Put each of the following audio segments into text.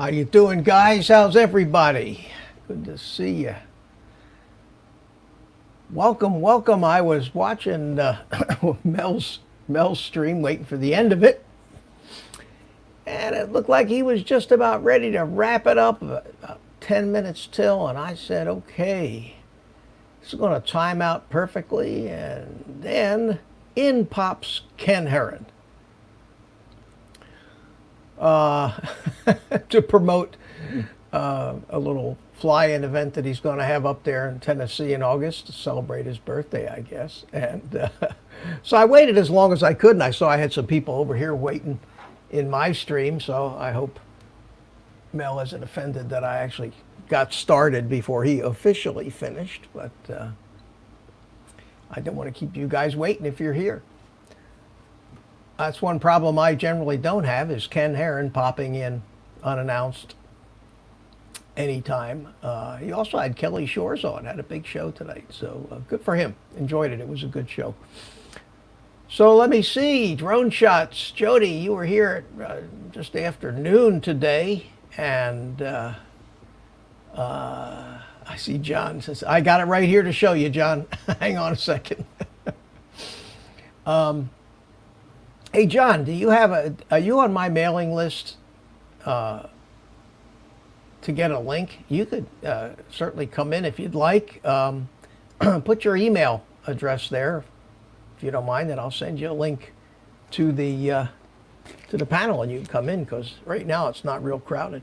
How you doing, guys? How's everybody? Good to see you. Welcome, welcome. I was watching Mel's stream, waiting for the end of it, and it looked like he was just about ready to wrap it up. About 10 minutes till, and I said, "Okay, this is going to time out perfectly." And then in pops Ken Herron. To promote a little fly-in event that he's going to have up there in Tennessee in August to celebrate his birthday, I guess. And so I waited as long as I could, and I saw I had some people over here waiting in my stream, so I hope Mel isn't offended that I actually got started before he officially finished, but I don't want to keep you guys waiting if you're here. That's one problem I generally don't have, is Ken Herron popping in unannounced anytime. He also had Kelly Shores on, had a big show tonight, so good for him. Enjoyed it. It was a good show. So let me see, drone shots. Jody, you were here at just after noon today, and I see John says, I got it right here to show you, John. Hang on a second. Hey, John, do you have are you on my mailing list to get a link? You could certainly come in if you'd like. Put your email address there, if you don't mind, and I'll send you a link to the panel, and you can come in, because right now it's not real crowded.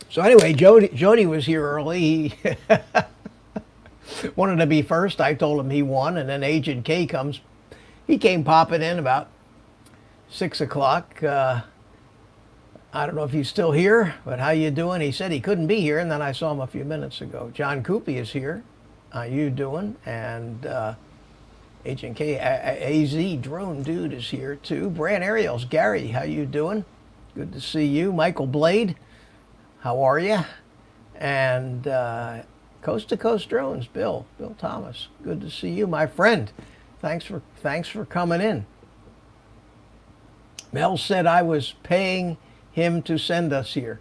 So anyway, Jody was here early. He wanted to be first. I told him he won, and then Agent K comes. He came popping in about 6 o'clock. I don't know if he's still here, but how you doing? He said he couldn't be here, and then I saw him a few minutes ago. John Coopy is here. How you doing? And Agent K, AZ Drone Dude is here too. Brand Ariels, Gary, how you doing? Good to see you. Michael Blade, how are you? And Coast to Coast Drones, Bill Thomas, good to see you, my friend. Thanks for coming in. Mel said I was paying him to send us here.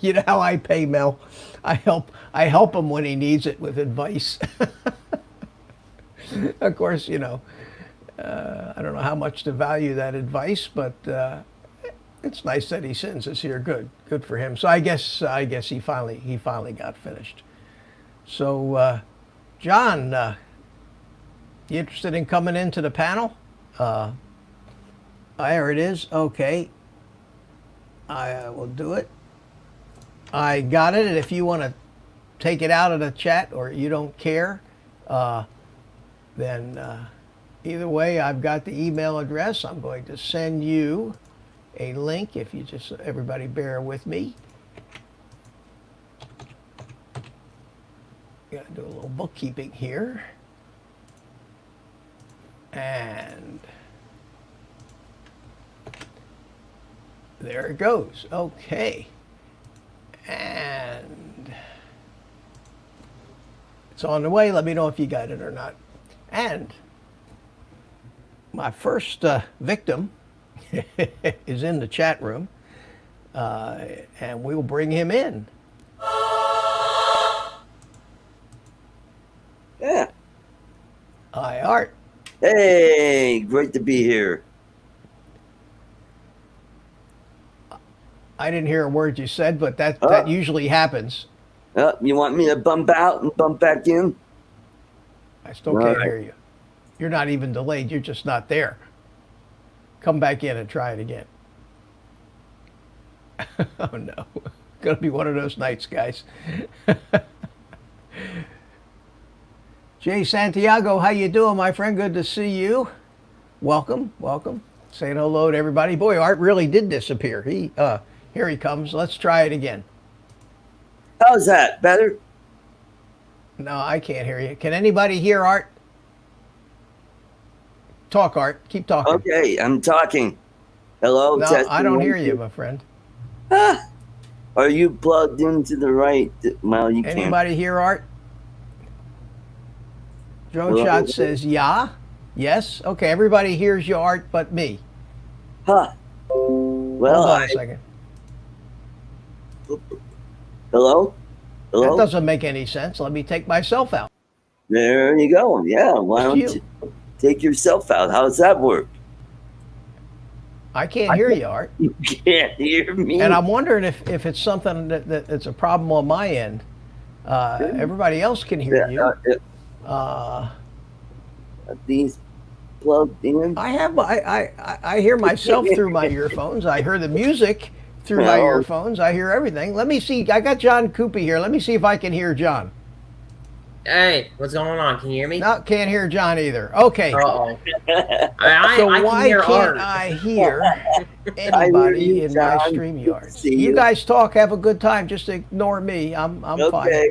You know how I pay Mel? I help him when he needs it with advice. Of course, you know, I don't know how much to value that advice, but it's nice that he sends us here. Good for him. So I guess he finally got finished. So, John, you interested in coming into the panel? There it is. Okay. I will do it. I got it. And if you want to take it out of the chat, or you don't care, then either way, I've got the email address. I'm going to send you a link. If you just, everybody bear with me. Got to do a little bookkeeping here. And there it goes. Okay. And it's on the way. Let me know if you got it or not. And my first victim is in the chat room. And we'll bring him in. Yeah. Hi, Art. Hey, great to be here. I didn't hear a word you said, but that usually happens. You want me to bump out and bump back in? I still can't hear you. You're not even delayed. You're just not there. Come back in and try it again. Oh, no. Going to be one of those nights, guys. Jay Santiago, how you doing, my friend? Good to see you. Welcome. Saying hello to everybody. Boy, Art really did disappear. Here he comes. Let's try it again. How's that? Better? No, I can't hear you. Can anybody hear Art? Talk, Art. Keep talking. Okay, I'm talking. Hello? No, testing, I don't hear 1, you, 2. my friend. Are you plugged into the right? Well, you can't. Anybody hear Art? Drone Hello? Shot says, yeah. Yes? Okay, everybody hears you, Art, but me. Huh. Well, Hold on a second. hello? That Hello? doesn't make any sense. Let me take myself out. There you go. Yeah, why Just don't you. you take yourself out? How does that work? I can't hear you, Art. You can't hear me. And I'm wondering if it's something that's a problem on my end. Everybody else can hear you. Uh, These plugged in. I hear myself through my earphones. I hear the music through my Oh. earphones. I hear everything. Let me see. I got John Coopy here. Let me see if I can hear John. Hey, what's going on? Can you hear me? No, can't hear John either. Okay. Uh-oh. I So can why hear can't Art. I hear anybody you, in my John. StreamYard? See You you. guys talk, have a good time. Just ignore me. I'm fine. Okay.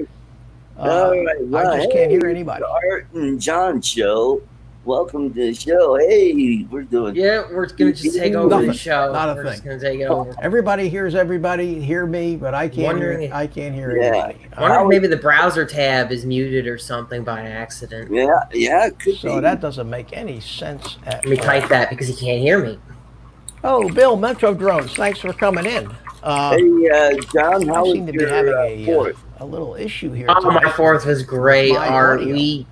All right. I Well, just can't hey, hear anybody. the Art and John show. Welcome to the show. Hey, we're doing. Yeah, we're gonna just take over Nothing. the show. Not a We're thing. just gonna take it over. Everybody hears everybody. Hear me, but I can't Wondering hear. if- I can't hear Yeah. anybody. I wonder if maybe the browser tab is muted or something by accident. Yeah, it could So be. that doesn't make any sense at Let me all. type that because he can't hear me. Oh, Bill, Metro Drones, thanks for coming in. Hey, John, I how was seem to be your having fourth? a little issue here Oh, my tonight. fourth was great, My Art. audio. We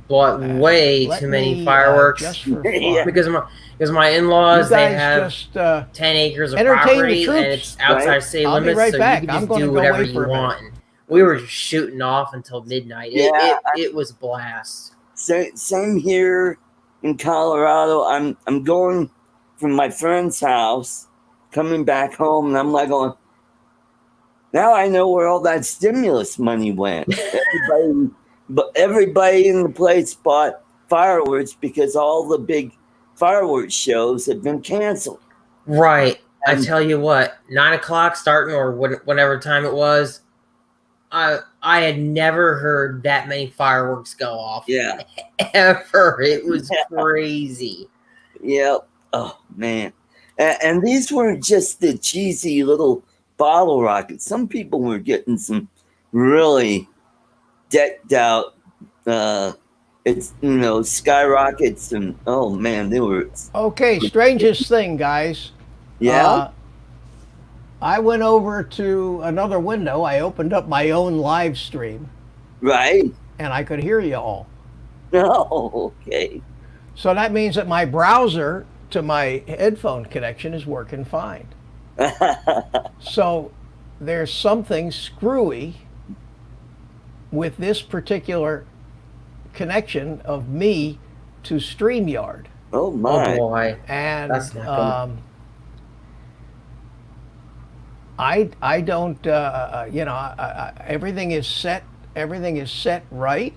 bought way Let too many me, fireworks just for fun. Yeah. because my You in-laws, they guys have just 10 acres of entertain the property and troops, it's outside right? city I'll be limits, right so back. you can I'm just gonna do go whatever away for you a minute. want. And we were just shooting off until midnight. Yeah, It was a blast. Same here in Colorado. I'm going from my friend's house, coming back home, and I'm like going. Now I know where all that stimulus money went. Everybody in the place bought fireworks because all the big fireworks shows have been canceled. Right. I And- tell you what, 9 o'clock starting or whatever time it was, I had never heard that many fireworks go off. Yeah. Ever. It was crazy. Yep. Oh man. And these weren't just the cheesy little bottle rockets. Some people were getting some really decked out skyrockets, and oh man, they were. Okay, strangest thing, guys. Yeah. I went over to another window. I opened up my own live stream, Right. and I could hear you all. Oh, okay. So that means that my browser to my headphone connection is working fine. So there's something screwy with this particular connection of me to StreamYard. Oh Oh my. boy. And That's not good. I don't everything is set right.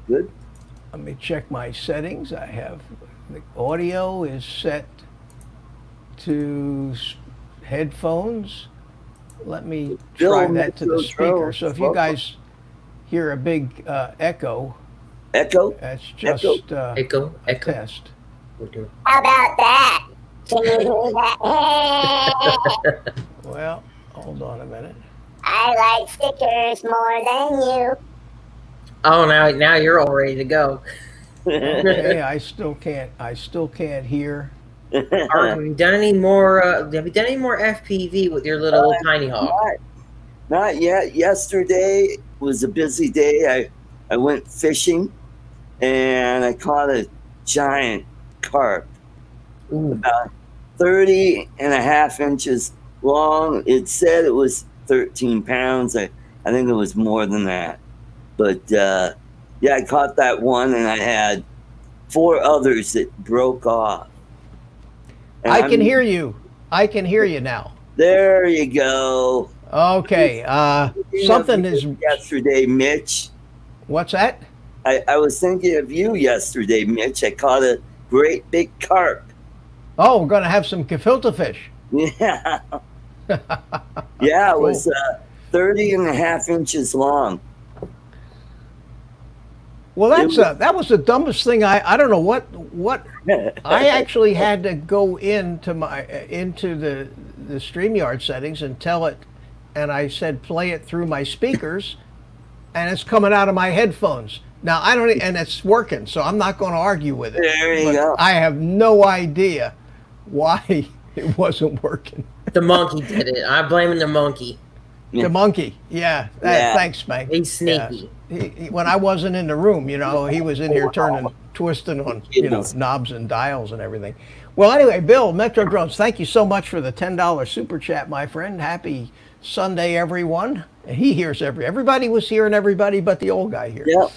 Good. Let me check my settings. I have the audio is set to headphones. Let me try Bill, that to the Metro speaker. Drones, So if you welcome. guys hear a big echo, Echo. that's just Echo. a test. How about that? Can you hear that? Well, hold on a minute. I like stickers more than you. Oh, now you're all ready to go. Okay, I still can't hear. Art, have you done any more? Have you done any more FPV with your little Tinyhawk? Not yet. Yesterday was a busy day. I went fishing and I caught a giant carp, Ooh. about 30 and a half inches long. It said it was 13 pounds. I think it was more than that. But yeah, I caught that one and I had 4 others that broke off. And I can hear you. I can hear you now. There you go. Okay. Something is. Yesterday, Mitch. What's that? I was thinking of you yesterday, Mitch. I caught a great big carp. Oh, we're going to have some gefilte fish. Yeah. Yeah, it Cool. was 30 and a half inches long. Well, that was the dumbest thing. I don't know what I actually had to go into the StreamYard settings and tell it, and I said play it through my speakers, and it's coming out of my headphones. Now I don't, and it's working, so I'm not going to argue with it. There you But go. I have no idea why it wasn't working. The monkey did it. I'm blaming the monkey. Yeah. The monkey, yeah. Yeah. Thanks, Spank. He's sneaky. Yeah. When I wasn't in the room, you know, he was in here twisting on, you know, knobs and dials and everything. Well, anyway, Bill, Metro Drones, thank you so much for the $10 super chat, my friend. Happy Sunday, everyone. He hears everybody was hearing everybody but the old guy here. Yep.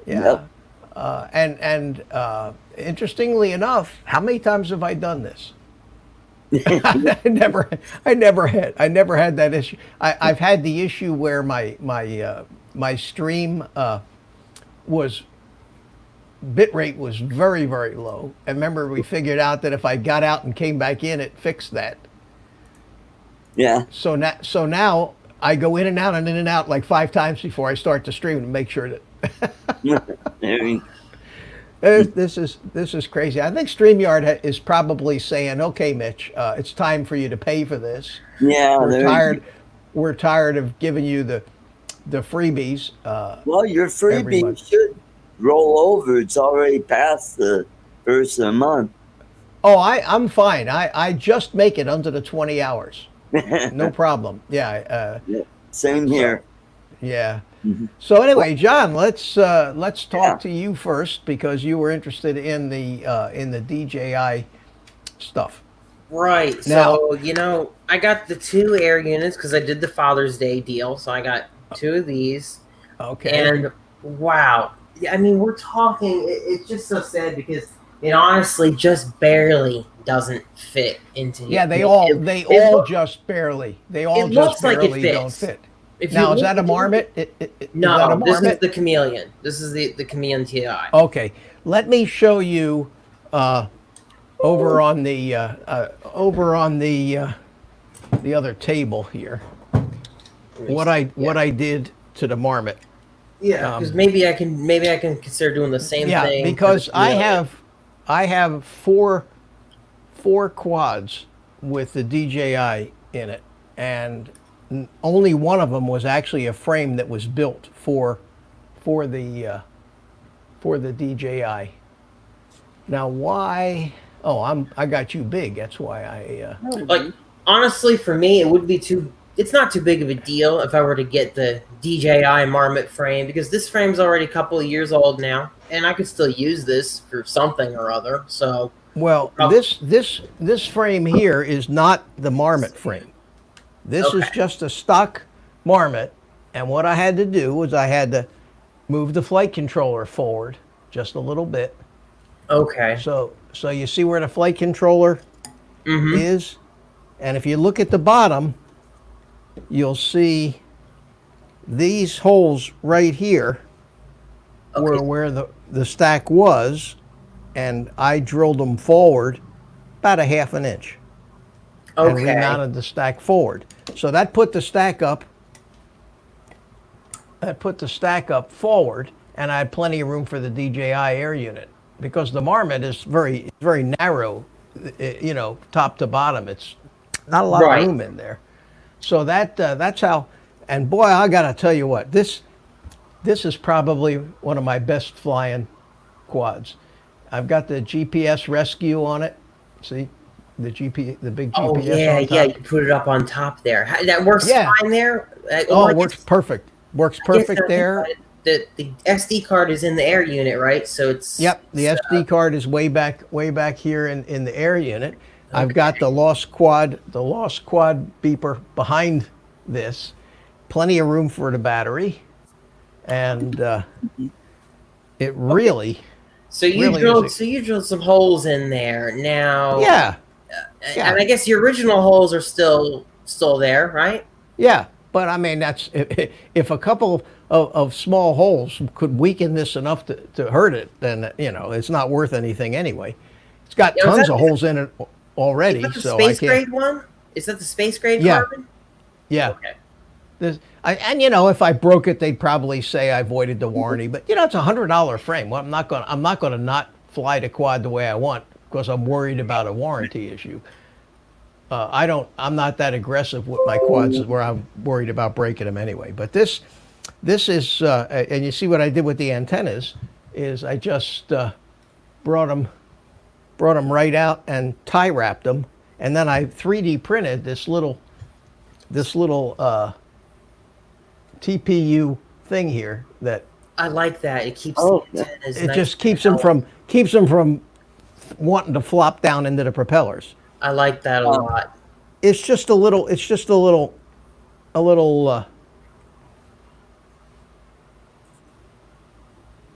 Yeah. Yep. Interestingly enough, how many times have I done this? I never had that issue. I've had the issue where my stream bit rate was very, very low. And remember, we figured out that if I got out and came back in, it fixed that. Yeah. So now I go in and out like 5 times before I start the stream to make sure that. There you- This is crazy. I think StreamYard is probably saying, "Okay, Mitch, it's time for you to pay for this. Yeah. We're there you- tired. We're tired of giving you the freebies." Well, your Every freebie month. should roll over. It's already past the first of the month. Oh, I'm fine. I just make it under the 20 hours. No problem. Yeah. Same here. Yeah. Mhm. So anyway, John, let's talk Yeah. to you first because you were interested in the DJI stuff. Right. Now- So, you know, I got the 2 air units because I did the Father's Day deal. So I got 2 of these. Okay. And wow. I mean, we're talking, it's just so sad because it honestly just barely doesn't fit into Yeah, they it- all it just barely it looks like it don't fits. fit. if you Now is look- that a marmot? Is that a No, this is marmot? the Chameleon. This is the Chameleon TI. Okay, let me show you over on the other table here what I did to the marmot. Yeah, because maybe I can consider doing the same Yeah, thing. because for the Chameleon. I have four quads with the DJI in it, and only one of them was actually a frame that was built for the DJI. Now why? Oh, I got you big. That's why I. Like honestly, for me, it would be too. It's not too big of a deal if I were to get the DJI Marmot frame because this frame's already a couple of years old now, and I could still use this for something or other. So Well, this frame here is not the Marmot frame. This is Okay. just a stock Marmot, and what I had to do was I had to move the flight controller forward just a little bit. okay, So you see where the flight controller Mhm. is, and if you look at the bottom, you'll see these holes right here were Okay. where the stack was, and I drilled them forward about a half an inch. And okay, remounted the stack forward. So that put the stack up. Forward, and I had plenty of room for the DJI air unit because the Marmot is very narrow, top to bottom. It's not a lot Right. of room in there. So that's how. And boy, I gotta tell you what, this is probably one of my best flying quads. I've got the GPS rescue on it. See, the big GPS. Oh yeah, on top. yeah. You put it up on top there. That works Yeah. fine there. Oh, Or it works perfect. Works I guess perfect I think there. about it, The SD card is in the air unit, right? So it's Yep, the SD card is way back here in the air unit. I've got the lost quad beeper behind this. Plenty of room for the battery, and it really, So you really drilled is you drilled some holes in there now. yeah, And I guess your original holes are still there, right? yeah. But I mean, that's if a couple of small holes could weaken this enough to hurt it, then it's not worth anything anyway. It's got Yeah, was tons that- of holes in it already, Is that the so I space can't. grade one? Is that the space grade Yeah. carbon? Yeah. Okay. If I broke it, they'd probably say I voided the warranty. But it's $100 frame. Well, I'm not gonna not fly the quad the way I want because I'm worried about a warranty issue. I'm not that aggressive with my quads where I'm worried about breaking them anyway. But this This is, and you see what I did with the antennas is I just brought them right out and tie wrapped them, and then I 3D printed this little TPU thing here that I like that. It keeps Oh, the antennas it nice just and keeps them from wanting to flop down into the propellers. I like that a lot. It's just a little.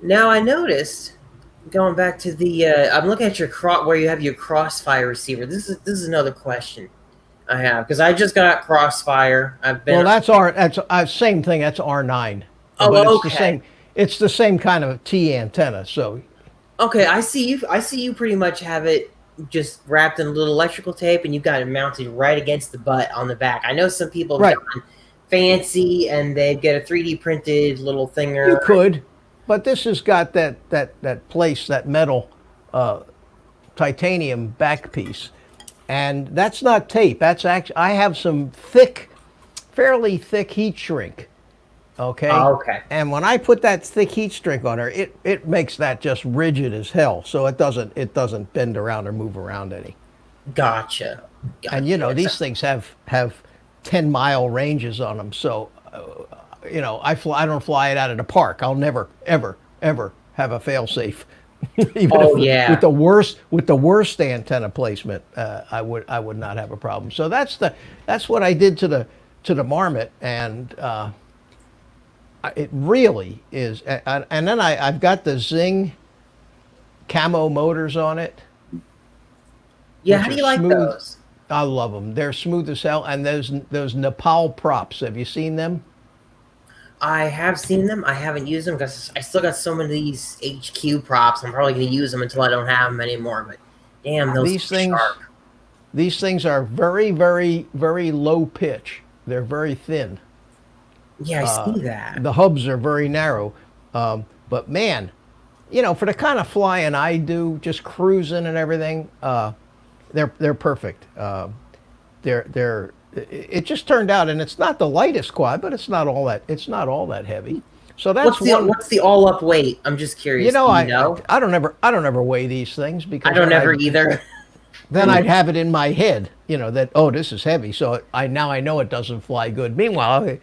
Now I noticed, going back to the, I'm looking at your where you have your Crossfire receiver. This is another question I have, because I just got Crossfire. I've been. Well, that's same thing. That's R9. Oh, but it's okay. the same. It's the same kind of T antenna. So Okay, I see you. I see you pretty much have it just wrapped in a little electrical tape, and you've got it mounted right against the butt on the back. I know some people have gone fancy, and they get a 3D printed little thinger. you could, but this has got that place, that metal titanium back piece, and that's not tape. That's actually, I have some fairly thick heat shrink. Okay. Oh, okay. And when I put that thick heat shrink on her, it makes that just rigid as hell. So it doesn't bend around or move around any. Gotcha. And these things have 10-mile ranges on them. So I don't fly it out of the park. I'll never ever have a fail safe. Yeah. With the worst antenna placement, I would not have a problem. So that's what I did to the Marmot, and it really is. And then I've got the Zing camo motors on it. Yeah, how do you like those? I love them. They're smooth as hell. And those Nepal props, have you seen them? I have seen them. I haven't used them because I still got so many of these HQ props. I'm probably going to use them until I don't have them anymore. But damn, those are sharp. These things are very, very, very low pitch. They're very thin. Yeah, I see that. The hubs are very narrow. But man, for the kind of flying I do, just cruising and everything, they're perfect. It just turned out, and it's not the lightest quad, but it's not all that heavy. So that's what's the all up weight? I'm just curious. I don't ever weigh these things because I don't ever either. Then I'd have it in my head, that this is heavy. So I know it doesn't fly good. Meanwhile,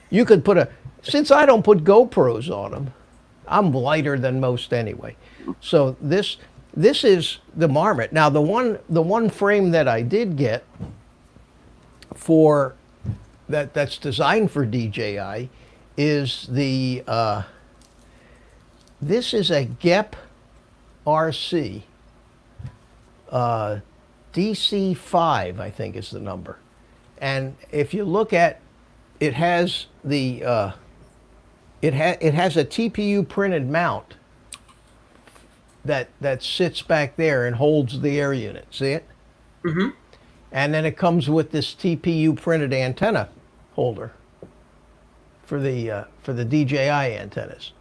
you could since I don't put GoPros on them, I'm lighter than most anyway. So this is the Marmot. Now the one frame that I did get for that's designed for DJI is the this is a GEP RC DC5, I think is the number. And if you look at it, has the it has a TPU printed mount that sits back there and holds the air unit. See it? Mm-hmm. And then it comes with this TPU printed antenna holder for the DJI antennas.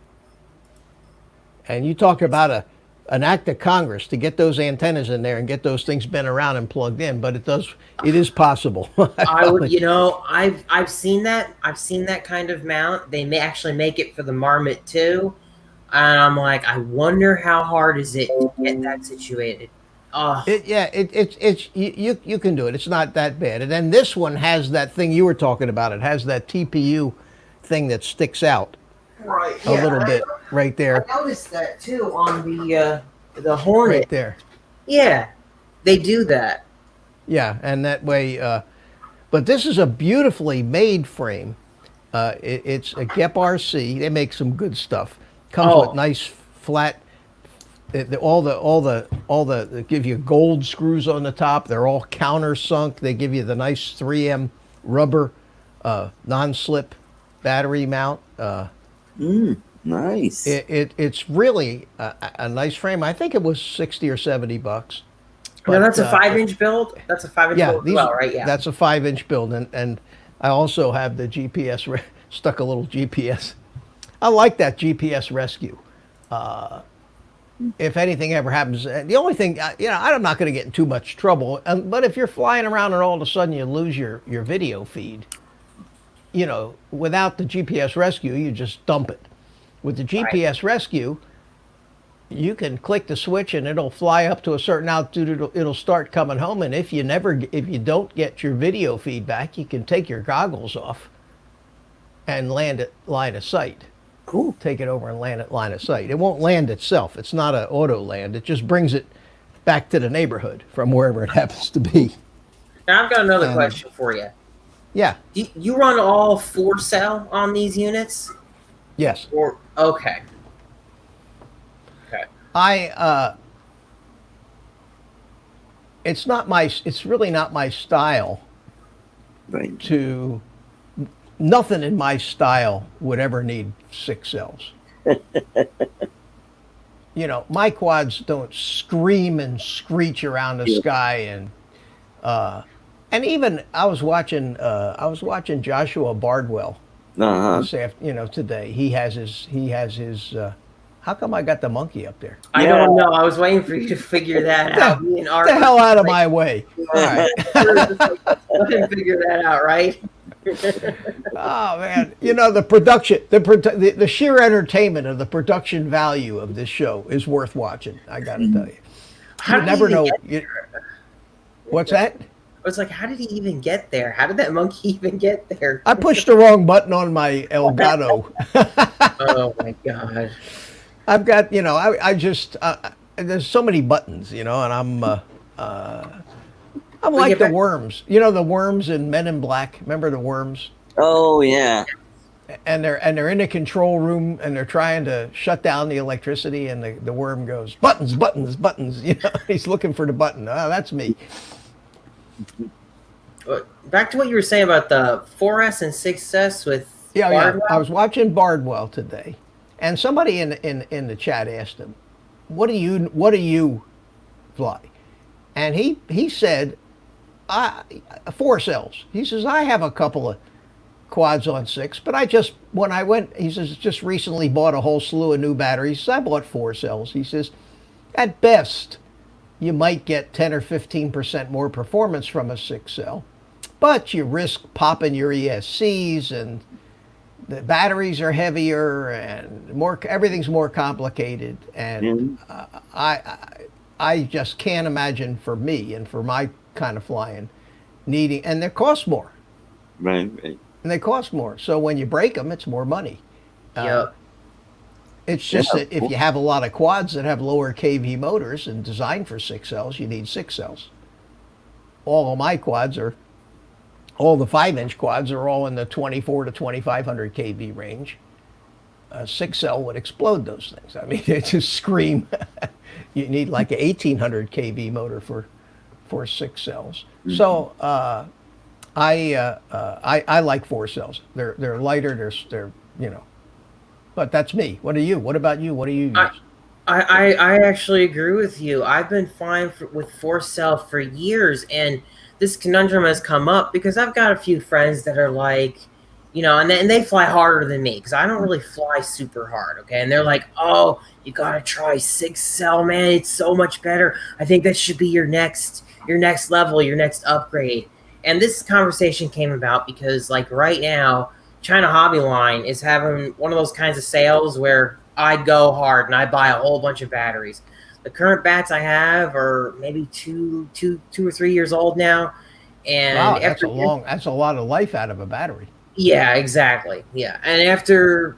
And you talk about an act of Congress to get those antennas in there and get those things bent around and plugged in, but it is possible. I've seen that. I've seen that kind of mount. They may actually make it for the Marmot too. And I'm like, I wonder how hard is it to get that situated. You can do it. It's not that bad. And then this one has that thing you were talking about. It has that TPU thing that sticks out a little bit right there. I noticed that too on the Hornet. Right there. Yeah, they do that. Yeah, and that way. But this is a beautifully made frame. It's a GEP RC. They make some good stuff. Comes with nice flat. They give you gold screws on the top. They're all countersunk. They give you the nice 3M rubber non-slip battery mount. Nice. It's really a nice frame. I think it was $60 or $70. Now that's a 5-inch build. That's a 5-inch build as well, right? Yeah. That's a 5-inch build, and I also have the GPS stuck a little GPS. I like that GPS rescue. If anything ever happens, the only thing, I'm not going to get in too much trouble. But if you're flying around and all of a sudden you lose your video feed, without the GPS rescue, you just dump it. With the GPS rescue, you can click the switch and it'll fly up to a certain altitude. It'll start coming home. And if you don't get your video feedback, you can take your goggles off and land at line of sight. Cool. Take it over and land at line of sight. It won't land itself. It's not an auto land. It just brings it back to the neighborhood from wherever it happens to be. Now I've got another question for you. Yeah. You run all 4-cell on these units? Yes. Or okay. It's really not my style Right. nothing in my style would ever need 6 cells. My quads don't scream and screech around the sky, and even I was watching Joshua Bardwell this today. He has his how come I got the monkey up there? I don't know. I was waiting for you to figure that out. Get the hell out of my way. All right. I can figure that out, right? Oh man, the production, the sheer entertainment of the production value of this show is worth watching. I got to tell you. You never know. What's that? I was like, how did he even get there? How did that monkey even get there? I pushed the wrong button on my Elgato. Oh my god. I've got, I just there's so many buttons, and I'm like the worms. The worms in Men in Black. Remember the worms? Oh yeah. And they're in the control room and they're trying to shut down the electricity, and the worm goes, buttons, buttons, buttons. He's looking for the button. Oh, that's me. Back to what you were saying about the 4S and 6S with Bardwell. I was watching Bardwell today, and somebody in the chat asked him, "What do you fly?" And he said, 4 cells. He says, I have a couple of quads on 6, but he says, just recently bought a whole slew of new batteries. He says, I bought 4 cells. He says, at best, you might get 10 or 15% more performance from a 6 cell, but you risk popping your ESCs, and the batteries are heavier and everything's more complicated. And I just can't imagine for me and for my kind of flying needing, and they cost more. Right. And they cost more. So when you break them, it's more money. Yep. It's just that if you have a lot of quads that have lower KV motors and designed for 6 cells, you need 6 cells. All of my quads all the 5-inch quads are all in the 24 to 2500 KV range. A 6 cell would explode those things. I mean, they just scream. You need like an 1800 KV motor for 6 cells. Mm-hmm. So I like 4 cells. They're lighter. They're But that's me. What about you? What do you use? I actually agree with you. I've been flying with 4-cell for years, and this conundrum has come up because I've got a few friends that are like, and they fly harder than me because I don't really fly super hard, okay? And they're like, oh, you got to try 6-cell, man. It's so much better. I think that should be your next level, your next upgrade. And this conversation came about because, like, right now, China Hobby Line is having one of those kinds of sales where I go hard and I buy a whole bunch of batteries. The current bats I have are maybe two or 3 years old now, and wow, that's a lot of life out of a battery. Yeah, exactly. Yeah, and after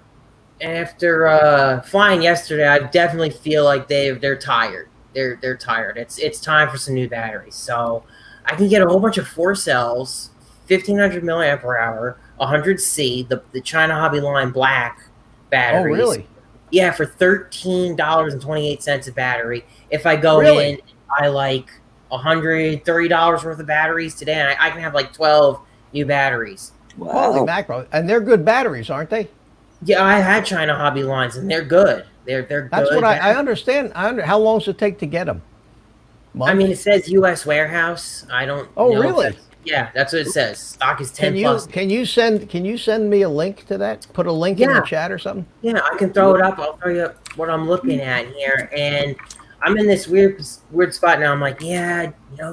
flying yesterday, I definitely feel like they're tired. They're tired. It's time for some new batteries. So I can get a whole bunch of 4 cells, 1500 milliampere hour, 100C, the China Hobby Line black batteries. Oh, really? Yeah, for $13.28 a battery. If I go in and buy like $130 worth of batteries today, and I can have like 12 new batteries. Wow. Holy mackerel. And they're good batteries, aren't they? Yeah, I had China Hobby Lines, and they're good. They're good. That's what I understand. How long does it take to get them? Months? I mean, it says U.S. warehouse. I don't. Oh, really? Yeah, that's what it says. Stock is 10 plus. Can you send me a link to that? Put a link in the chat or something? Yeah, I can throw it up. I'll throw you up what I'm looking at here, and I'm in this weird spot now. I'm like,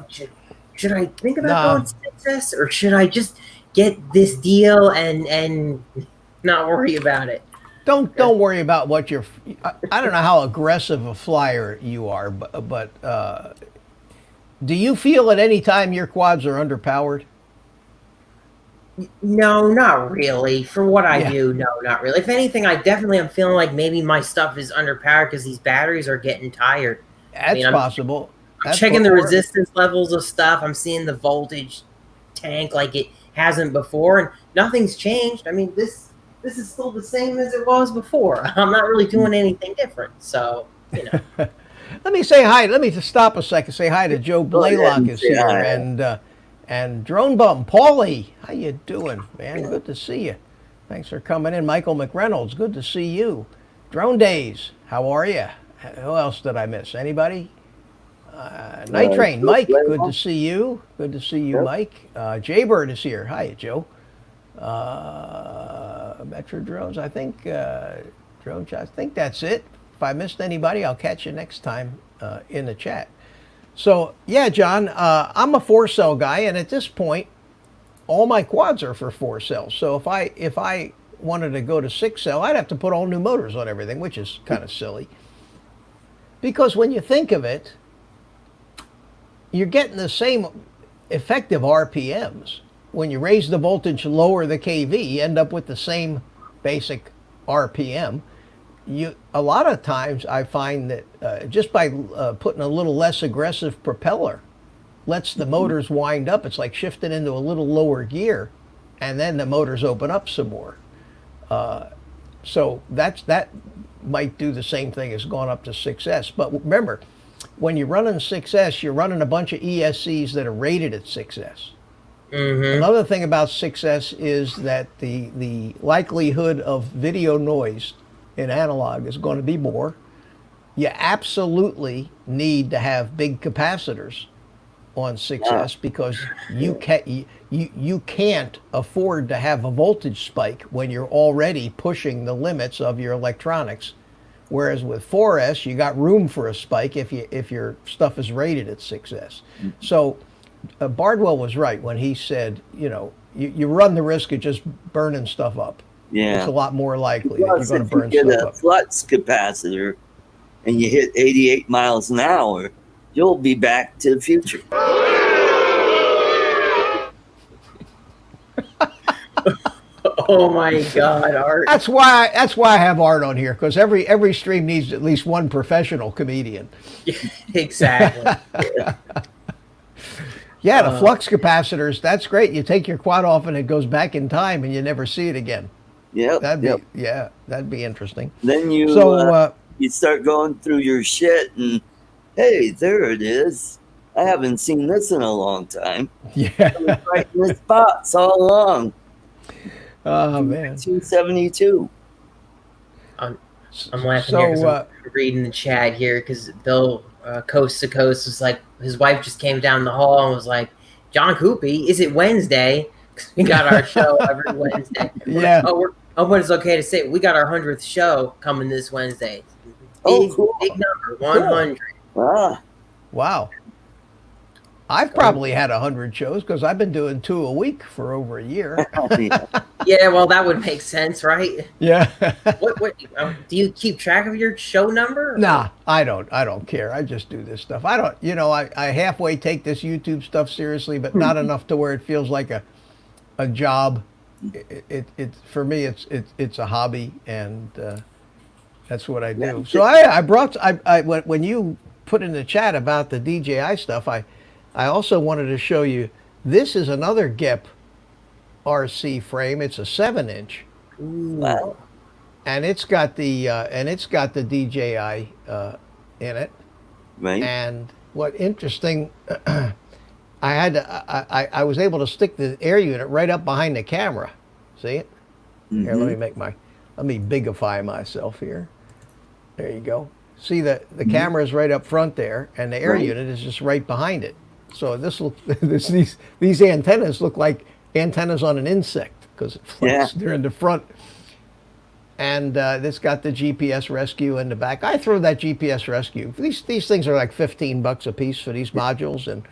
should I think about going 6S, or should I just get this deal and not worry about it. Don't worry about what you're. I don't know how aggressive a flyer you are, but do you feel at any time your quads are underpowered? No, not really. For what I Yeah. do, no, not really. If anything, I definitely am feeling like maybe my stuff is underpowered because these batteries are getting tired. That's I'm possible. That's checking the or- resistance levels of stuff. I'm seeing the voltage tank like it hasn't before, and nothing's changed. I mean, this is still the same as it was before. I'm not really doing anything different. So, you know. Let me say hi. Let me just stop a second. Say hi to Joe Go ahead Blaylock and is say here, hi. and Drone Bum Paulie. How you doing, man? Good to see you. Thanks for coming in, Michael McReynolds. Good to see you. Drone Days. How are you? Who else did I miss? Anybody? Night Train, Joe Mike. Good to Blaylock. see you. Good to see you, Yep. Mike. Jaybird is here. Hi, Joe. Metro Drones. I think Drone Chat. I think that's it. If I missed anybody, I'll catch you next time in the chat. So yeah, John, I'm a 4-cell guy, and at this point, all my quads are for 4 cells. So if I wanted to go to 6-cell, I'd have to put all new motors on everything, which is kind of silly. Because when you think of it, you're getting the same effective RPMs. When you raise the voltage, lower the kV, you end up with the same basic RPM. A lot of times I find that just by putting a little less aggressive propeller lets the motors wind up. It's like shifting into a little lower gear, and then the motors open up some more. So that might do the same thing as going up to 6S. But remember, when you're running 6S, you're running a bunch of ESCs that are rated at 6S. Mm-hmm. Another thing about 6S is that the likelihood of video noise in analog is going to be more. You absolutely need to have big capacitors on 6S because you can't afford to have a voltage spike when you're already pushing the limits of your electronics. Whereas with 4S, you got room for a spike if your stuff is rated at 6S. So Bardwell was right when he said, you run the risk of just burning stuff up. Yeah. It's a lot more likely that you're Plus, going to if you burn get stuff a up. flux capacitor and you hit 88 miles an hour, you'll be back to the future. Oh my God, Art. That's why I have Art on here, because every stream needs at least one professional comedian. Exactly. Yeah, the flux capacitors, that's great. You take your quad off and it goes back in time and you never see it again. Yep. That'd be interesting. Then you you start going through your shit and hey, there it is. I haven't seen this in a long time. Yeah. I was right in this box all along. Oh man. 1972. I'm laughing here because I'm reading the chat here because Bill Coast to Coast was like, his wife just came down the hall and was like, John Coopy, is it Wednesday? 'Cause we got our show every Wednesday. Yeah. When it's okay to say it, we got our 100th show coming this Wednesday. Cool. Big number, 100. Ah, Wow. I've probably had 100 shows because I've been doing 2 a week for over a year. yeah. Yeah, well, that would make sense, right? Yeah. What do you keep track of your show number? Nah, I don't care. I just do this stuff. I don't, I halfway take this YouTube stuff seriously, but not enough to where it feels like a job. It for me, it's a hobby, and that's what I do. So when you put in the chat about the DJI stuff, I also wanted to show you, this is another GEP RC frame. It's a 7-inch. Wow. And it's got the DJI in it. Right. And what interesting, I was able to stick the air unit right up behind the camera. See it? Here, let me bigify myself here. There you go. See the camera is right up front there, and the air unit is just right behind it. So these antennas look like antennas on an insect because they're in the front. And this got the GPS rescue in the back. I throw that GPS rescue. These things are like $15 a piece for these modules, and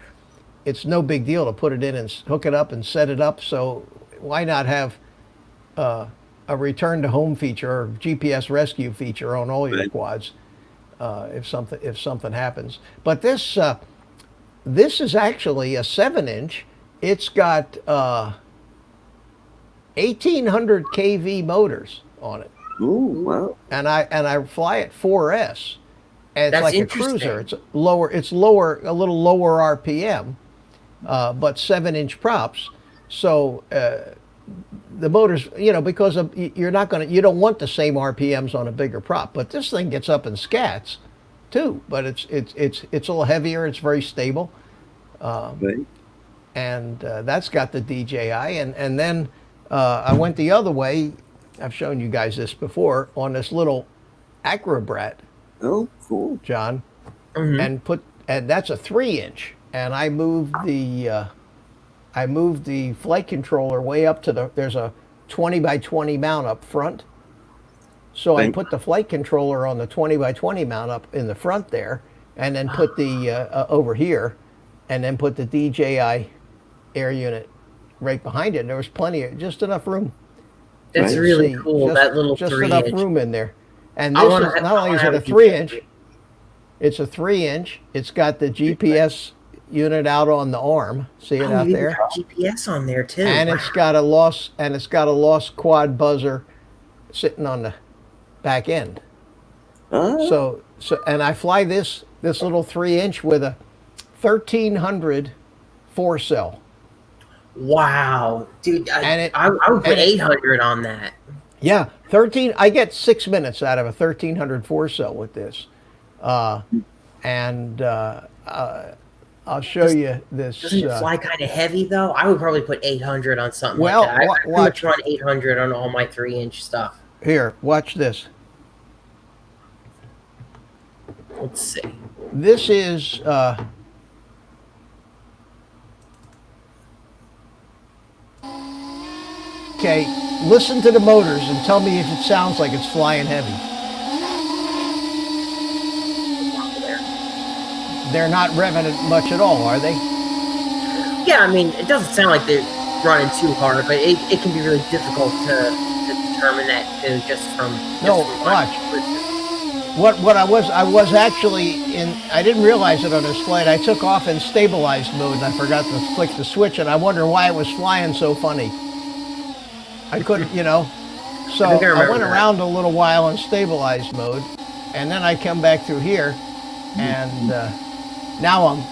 it's no big deal to put it in and hook it up and set it up. So why not have a return to home feature or GPS rescue feature on all your Right. quads if something happens? But this is actually a 7-inch. It's got 1800 kV motors on it, Ooh, wow. and I fly at 4S, and it's That's like a interesting. cruiser. It's lower, a little lower RPM, but 7-inch props. So the motors, because you don't want the same RPMs on a bigger prop, but this thing gets up in scats too. But it's a little heavier. It's very stable. Right. And that's got the DJI, and then I went the other way. I've shown you guys this before on this little Acrobrat, Oh, cool. John, Mm-hmm. and that's a 3-inch, and I moved the flight controller way up to there's a 20 by 20 mount up front, so I Right. put the flight controller on the 20 by 20 mount up in the front there, and then put the over here, and then put the DJI air unit right behind it. And there was just enough room. That's Right. really See, cool. That little just 3 enough inch. room in there. And I this wanna is have- not I only wanna is have it a a 3-inch, DJI. it's a 3-inch. It's got the GPS unit out on the arm. See it Oh, out you there? got GPS on there too. And it's got a lost quad buzzer sitting on the back end. Oh, And I fly this little 3-inch with a 1300 4-cell. Wow, dude! And it- I would put and it- 800 on that. Yeah, 13. I get 6 minutes out of a 1300 4-cell with this, and I'll show you this. Doesn't it fly kind of heavy though? I would probably put 800 on something Well, like that. I pretty much watch. run 800 on all my 3-inch stuff. Here, watch this. Let's see. This is okay. Listen to the motors and tell me if it sounds like it's flying heavy. They're not revving it much at all, are they? Yeah, I mean, it doesn't sound like they're running too hard, but it can be really difficult to determine that too, just from No, watch. What I was actually in. I didn't realize it on this flight. I took off in stabilized mode and I forgot to flick the switch, and I wonder why it was flying so funny. I couldn't, So I think I I remember went that. around a little while in stabilized mode, and then I come back through here, and now I'm.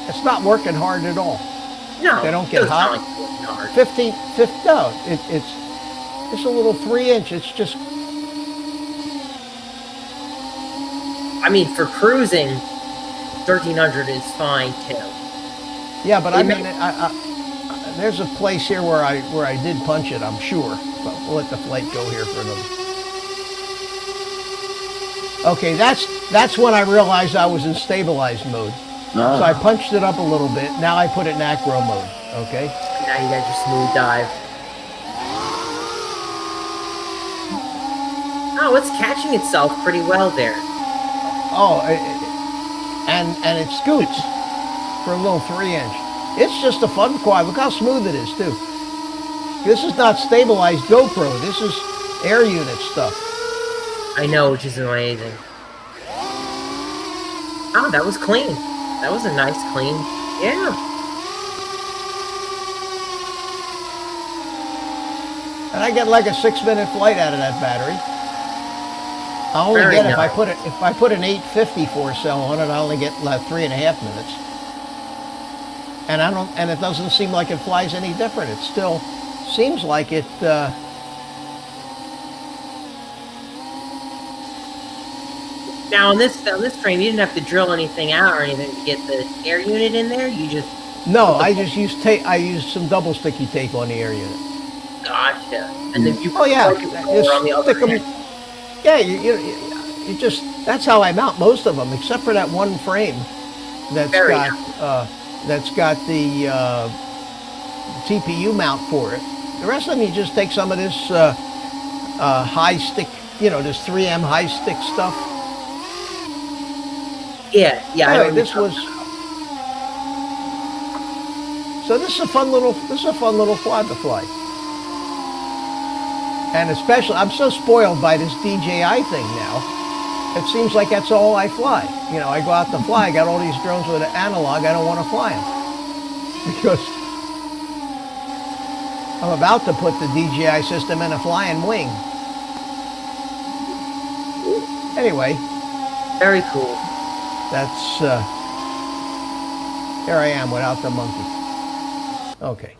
It's not working hard at all. No, They don't it get doesn't hot? sound like it's working hard. 15, no, it's a little 3-inch. It's just, I mean, for cruising, 1300 is fine too. yeah, but I It mean, there's a place here where I did punch it, I'm sure. But we'll let the flight go here for another. Okay, that's when I realized I was in stabilized mode. So I punched it up a little bit. Now I put it in acro mode. Okay. Now you got your smooth dive. Oh, it's catching itself pretty well there. Oh, and it scoots for a little 3-inch. It's just a fun quad. Look how smooth it is too. This is not stabilized GoPro. This is air unit stuff. I know, which is amazing. Oh, that was clean. That was a nice clean. Yeah. And I get like a 6-minute flight out of that battery. I only Very get nice. if I put an 850 4-cell on it, I only get like 3.5 minutes. And it doesn't seem like it flies any different. It still seems like it. Now on this frame, you didn't have to drill anything out or anything to get the air unit in there. You just No, I just used tape. I used some double sticky tape on the air unit. gotcha. And then you Oh yeah, plug it over on the other stick 'em- end. Yeah, you just that's how I mount most of them, except for that one frame that's Very got the TPU mount for it. The rest of them, you just take some of this high stick this 3M high stick stuff. Yeah, yeah. I know Anyway, what this you're was. talking about. So this is a fun little quad to fly. And especially, I'm so spoiled by this DJI thing now. It seems like that's all I fly. I go out to fly. I got all these drones with an analog. I don't want to fly them because I'm about to put the DJI system in a flying wing. Anyway, Very cool. that's here I am without the monkey. Okay,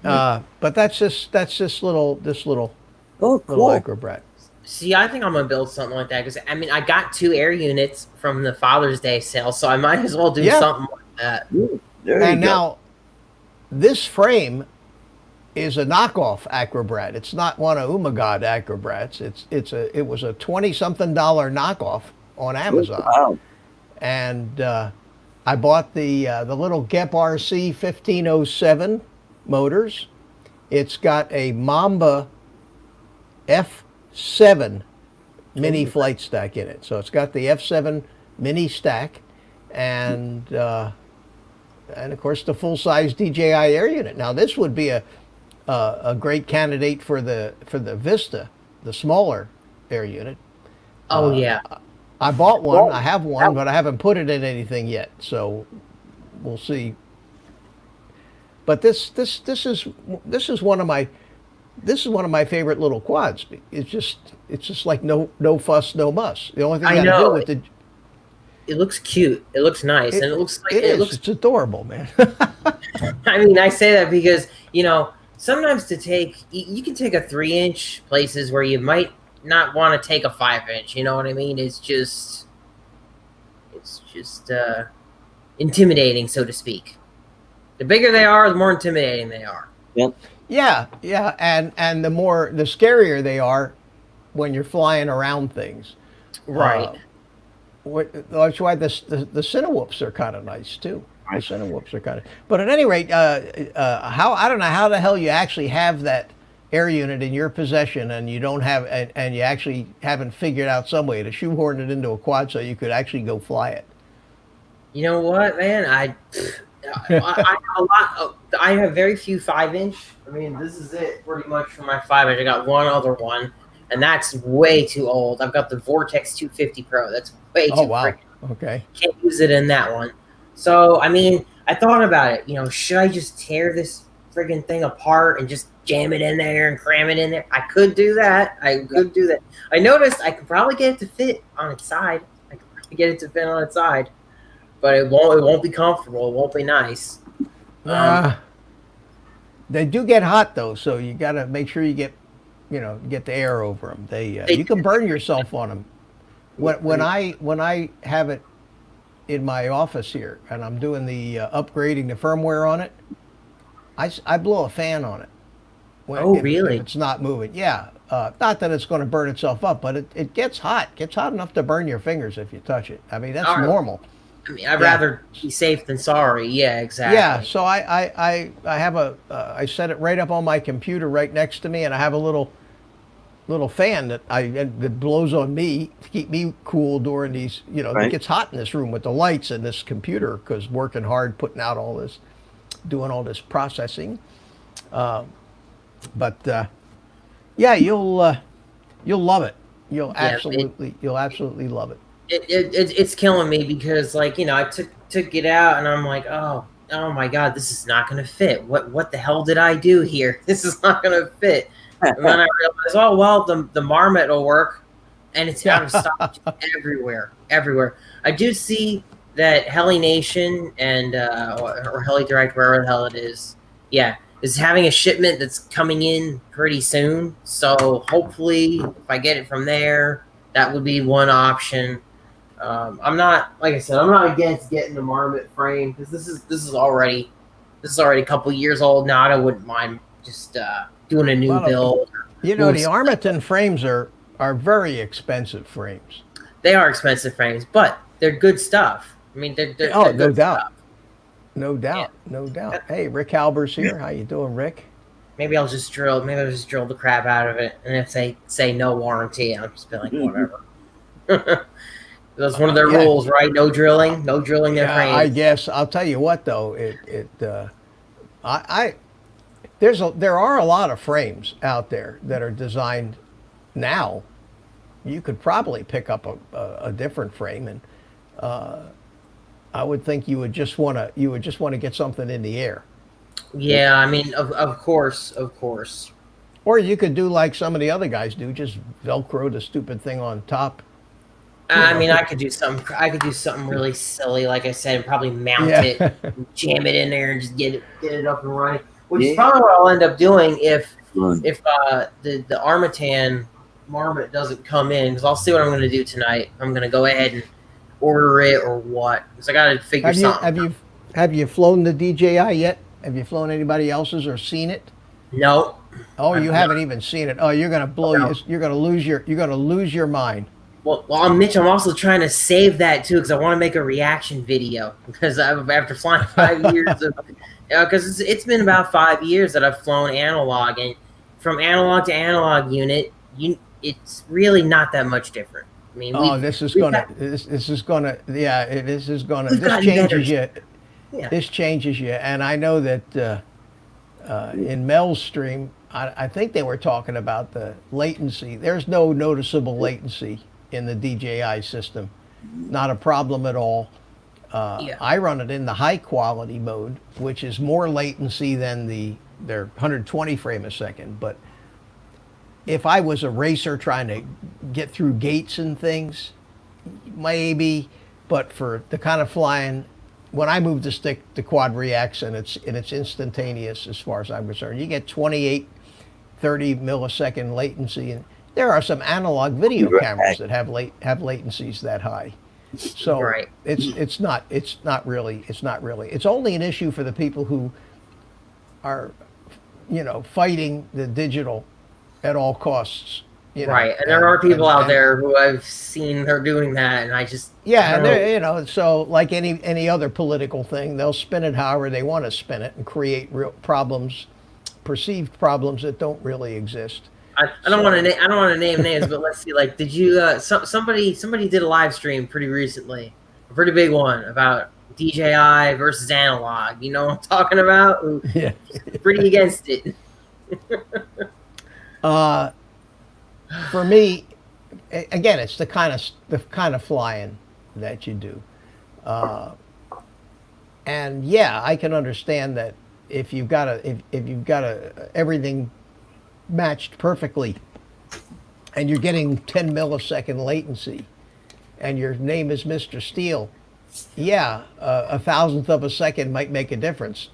but that's this little Oh, cool. acrobrat. See, I think I'm gonna build something like that because I mean I got 2 air units from the Father's Day sale, so I might as well do something like that. There you And go. now, this frame is a knockoff acrobrat. It's not one of Umagod acrobrats. It was a $20-something knockoff on Amazon. Wow. And I bought the little Gep RC 1507 motors. It's got a Mamba F7 mini flight stack in it. So it's got the F7 mini stack, and of course the full size DJI air unit. Now this would be a great candidate for the Vista, the smaller air unit. Oh yeah. I bought one. I have one, but I haven't put it in anything yet. So we'll see. But this is one of my favorite little quads. It's just like no fuss, no muss. The only thing I you got to know. do with It looks cute. It looks nice, and it looks like it is. looks. It's adorable, man. I mean, I say that because sometimes you can take a 3-inch places where you might not want to take a 5-inch. You know what I mean? It's just intimidating, so to speak. The bigger they are, the more intimidating they are. Yep. Yeah, and the scarier they are when you're flying around things. Right. That's why the Cinewhoops are kind of nice too. The Cinewhoops are kind of. But at any rate, I don't know how the hell you actually have that air unit in your possession and you don't have and you actually haven't figured out some way to shoehorn it into a quad so you could actually go fly it. You know what, man? I have a lot. I have very few 5-inch. I mean, this is it pretty much for my 5-inch. I got one other one, and that's way too old. I've got the Vortex 250 Pro. That's way too. Oh wow. Freaking, Okay. can't use it in that one. So I mean, I thought about it. Should I just tear this friggin' thing apart and just jam it in there and cram it in there? I could do that. I noticed I could probably get it to fit on its side. But it won't be comfortable. It won't be nice. They do get hot though, so you got to make sure you get the air over them. You can burn yourself on them. When I have it in my office here and I'm doing the upgrading the firmware on it, I blow a fan on it. Really? If it's not moving, yeah. Not that it's going to burn itself up, but it gets hot. It gets hot enough to burn your fingers if you touch it. I mean, that's normal. I mean, I'd rather be safe than sorry. Yeah, exactly. Yeah, so I have I set it right up on my computer right next to me, and I have a little fan that blows on me to keep me cool during these. It gets hot in this room with the lights and this computer because working hard, putting out all this, doing all this processing. But yeah, you'll love it. You'll absolutely love it. It's killing me because I took it out and I'm like, oh my god, this is not gonna fit. What the hell did I do here? This is not gonna fit. And then I realized, oh well, the Marmot will work, and it's out of stock everywhere. I do see that Heli Nation and or Heli Direct, wherever the hell it is, is having a shipment that's coming in pretty soon. So hopefully, if I get it from there, that would be one option. I'm not, like I said, I'm not against getting the Marmot frame because this is already a couple years old now. I wouldn't mind just doing a new build. The Armaton frames are very expensive frames. They are expensive frames, but they're good stuff. I mean, they're no good doubt. Stuff. No doubt. Hey, Rick Halber's here. How you doing, Rick? Maybe I'll just drill the crap out of it. And if they say no warranty, I'll just be like, whatever. That's one of their rules, right? No drilling their frames. I guess I'll tell you what though, there are a lot of frames out there that are designed now. You could probably pick up a different frame, and I would think you would just want to get something in the air. Yeah, I mean, of course. Or you could do like some of the other guys do, just Velcro the stupid thing on top. I mean, I could do something really silly, like I said, and probably mount it, jam it in there, and just get it up and running. Which is probably what I'll end up doing if the Armatan Marmot doesn't come in, because I'll see what I'm going to do tonight. I'm going to go ahead and order it or what, because I got to figure something. Have you flown the DJI yet? Have you flown anybody else's or seen it? No. Oh, you haven't even seen it. Oh, you're going to you're going to lose your mind. Well, Mitch, I'm also trying to save that too, because I want to make a reaction video, because after flying 5 years because it's been about 5 years that I've flown analog, and from analog to analog unit, it's really not you. I mean, this changes you, and I know that in Mel's stream, I think they were talking about the latency. There's no noticeable latency in the DJI system, not a problem at all. I run it in the high quality mode, which is more latency than their 120 frame a second. But if I was a racer trying to get through gates and things, maybe. But for the kind of flying, when I move the stick, the quad reacts, and it's instantaneous as far as I'm concerned. You get 28, 30 millisecond latency, and there are some analog video cameras that have latencies that high. So it's not really. It's only an issue for the people who are, fighting the digital at all costs. And there are people out there who I've seen they're doing that, and I just and so like any other political thing, they'll spin it however they want to spin it and create real problems, perceived problems that don't really exist. I don't want to name names, but let's see. Like, did you? Somebody did a live stream pretty recently, a pretty big one about DJI versus analog. You know what I'm talking about? Yeah, pretty against it. For me, again, it's the kind of flying that you do, and I can understand that if you've got everything matched perfectly, and you're getting 10 millisecond latency, and your name is Mr. Steele, a thousandth of a second might make a difference,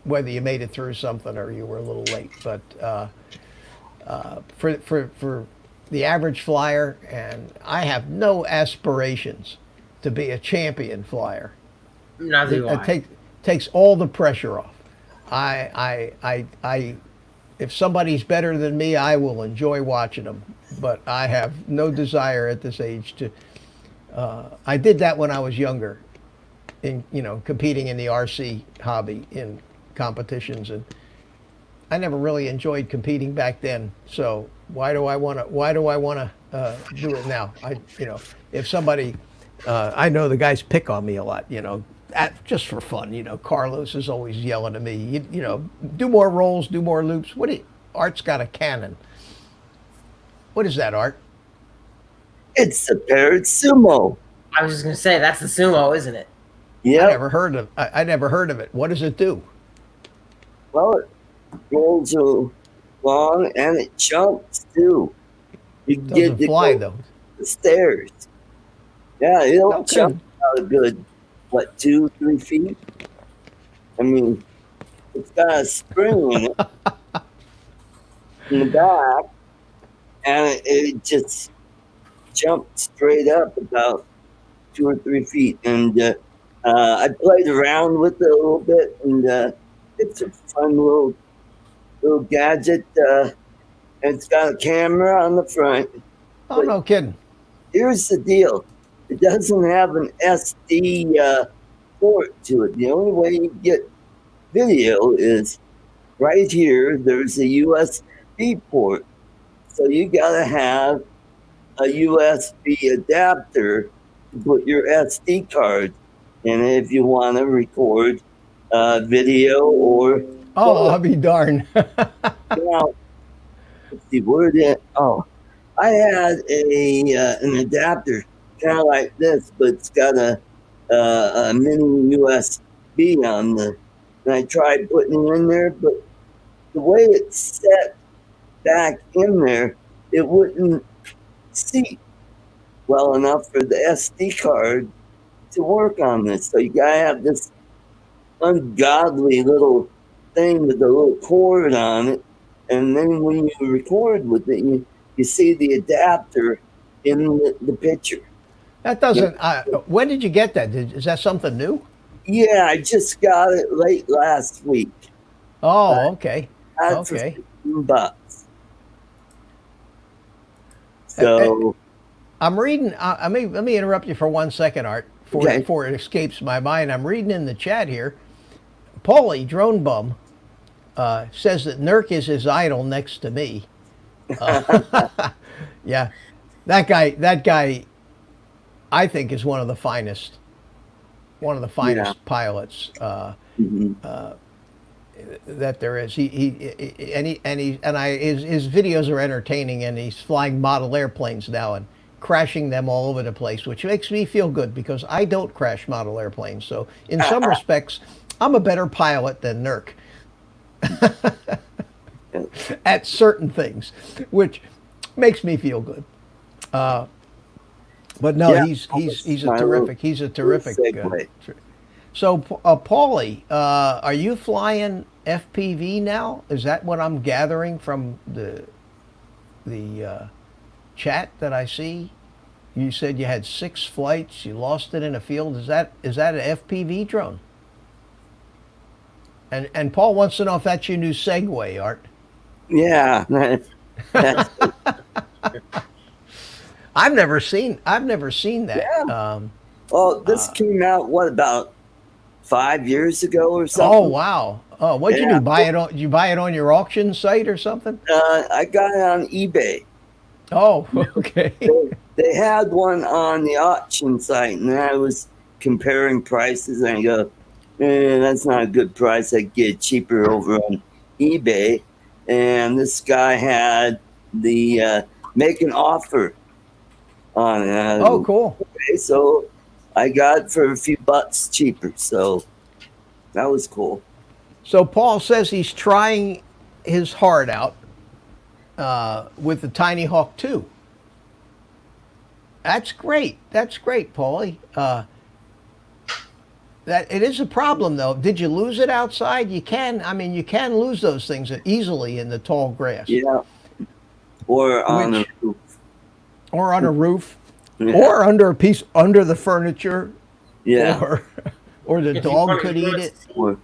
whether you made it through something or you were a little late. But for the average flyer, and I have no aspirations to be a champion flyer. Neither do I. It takes all the pressure off. If somebody's better than me, I will enjoy watching them, but I have no desire at this age to. I did that when I was younger, competing in the RC hobby in competitions, and I never really enjoyed competing back then. So why do I want to do it now? If somebody, I know the guys pick on me a lot, just for fun. Carlos is always yelling at me, do more rolls, do more loops. Art's got a cannon. What is that, Art? It's the Parrot Sumo. I was just going to say, that's the Sumo, isn't it? Yeah. I never heard of it. What does it do? Well, it rolls along and it jumps too. You doesn't fly though. The stairs. Yeah, it'll jump out a good 2-3 feet. I mean, it's got a spring in it in the back, and it just jumped straight up about 2 or 3 feet. And I played around with it a little bit, and it's a fun little gadget. And it's got a camera on the front. Oh, no kidding. Here's the deal. It doesn't have an SD port to it. The only way you get video is right here, there's a USB port. So you gotta have a USB adapter to put your SD card in it if you want to record video or Oh, photo. I'll be darned. Now, let's see, where did oh, I had an adapter kind of like this, but it's got a mini USB on the. And I tried putting it in there, but the way it's set back in there, it wouldn't seat well enough for the SD card to work on this. So you gotta have this ungodly little thing with a little cord on it, and then when you record with it, you see the adapter in the picture. That doesn't. When did you get that? Is that something new? Yeah, I just got it late last week. Oh, okay. Had it for $15. So I'm reading. Let me interrupt you for 1 second, Art, before it escapes my mind. I'm reading in the chat here. Paulie Drone Bum says that Nurk is his idol next to me. Yeah, that guy, I think is one of the finest pilots that there is. His videos are entertaining, and he's flying model airplanes now and crashing them all over the place, which makes me feel good because I don't crash model airplanes. So in some respects, I'm a better pilot than Nurk at certain things, which makes me feel good. But no, Yeah, he's a terrific. So, Paulie, are you flying FPV now? Is that what I'm gathering from the chat that I see? You said you had 6 flights. You lost it in a field. Is that an FPV drone? And Paul wants to know if that's your new Segway, Art. Yeah. I've never seen that. Yeah. This came out about 5 years ago or something. Oh wow! Oh, what'd you do? Did you buy it on your auction site or something? I got it on eBay. Oh, okay. They had one on the auction site, and I was comparing prices, and I go, that's not a good price. I get it cheaper over on eBay. And this guy had the make an offer on it. Oh, cool. Okay, so I got it for a few bucks cheaper. So that was cool. So Paul says he's trying his heart out with the Tinyhawk 2. That's great. That's great, Paulie. That it is a problem though. Did you lose it outside? You can lose those things easily in the tall grass. Yeah. Or on a roof. Or on a roof. Yeah. Or under the furniture. Yeah. Or the dog could eat it.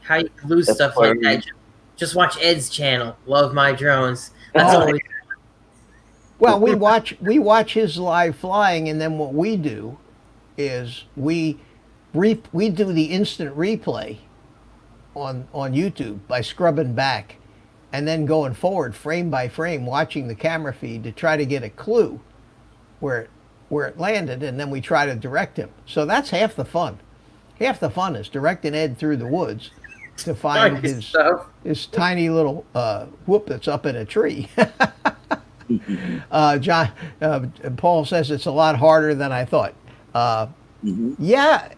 How you can lose stuff like that? Just watch Ed's channel. Love My Drones. That's always. Well, we watch his live flying, and then what we do is we do the instant replay on YouTube by scrubbing back and then going forward frame by frame, watching the camera feed to try to get a clue where it landed, and then we try to direct him. So that's half the fun. Half the fun is directing Ed through the woods to find his tiny little whoop that's up in a tree. John Paul says it's a lot harder than I thought. Yeah,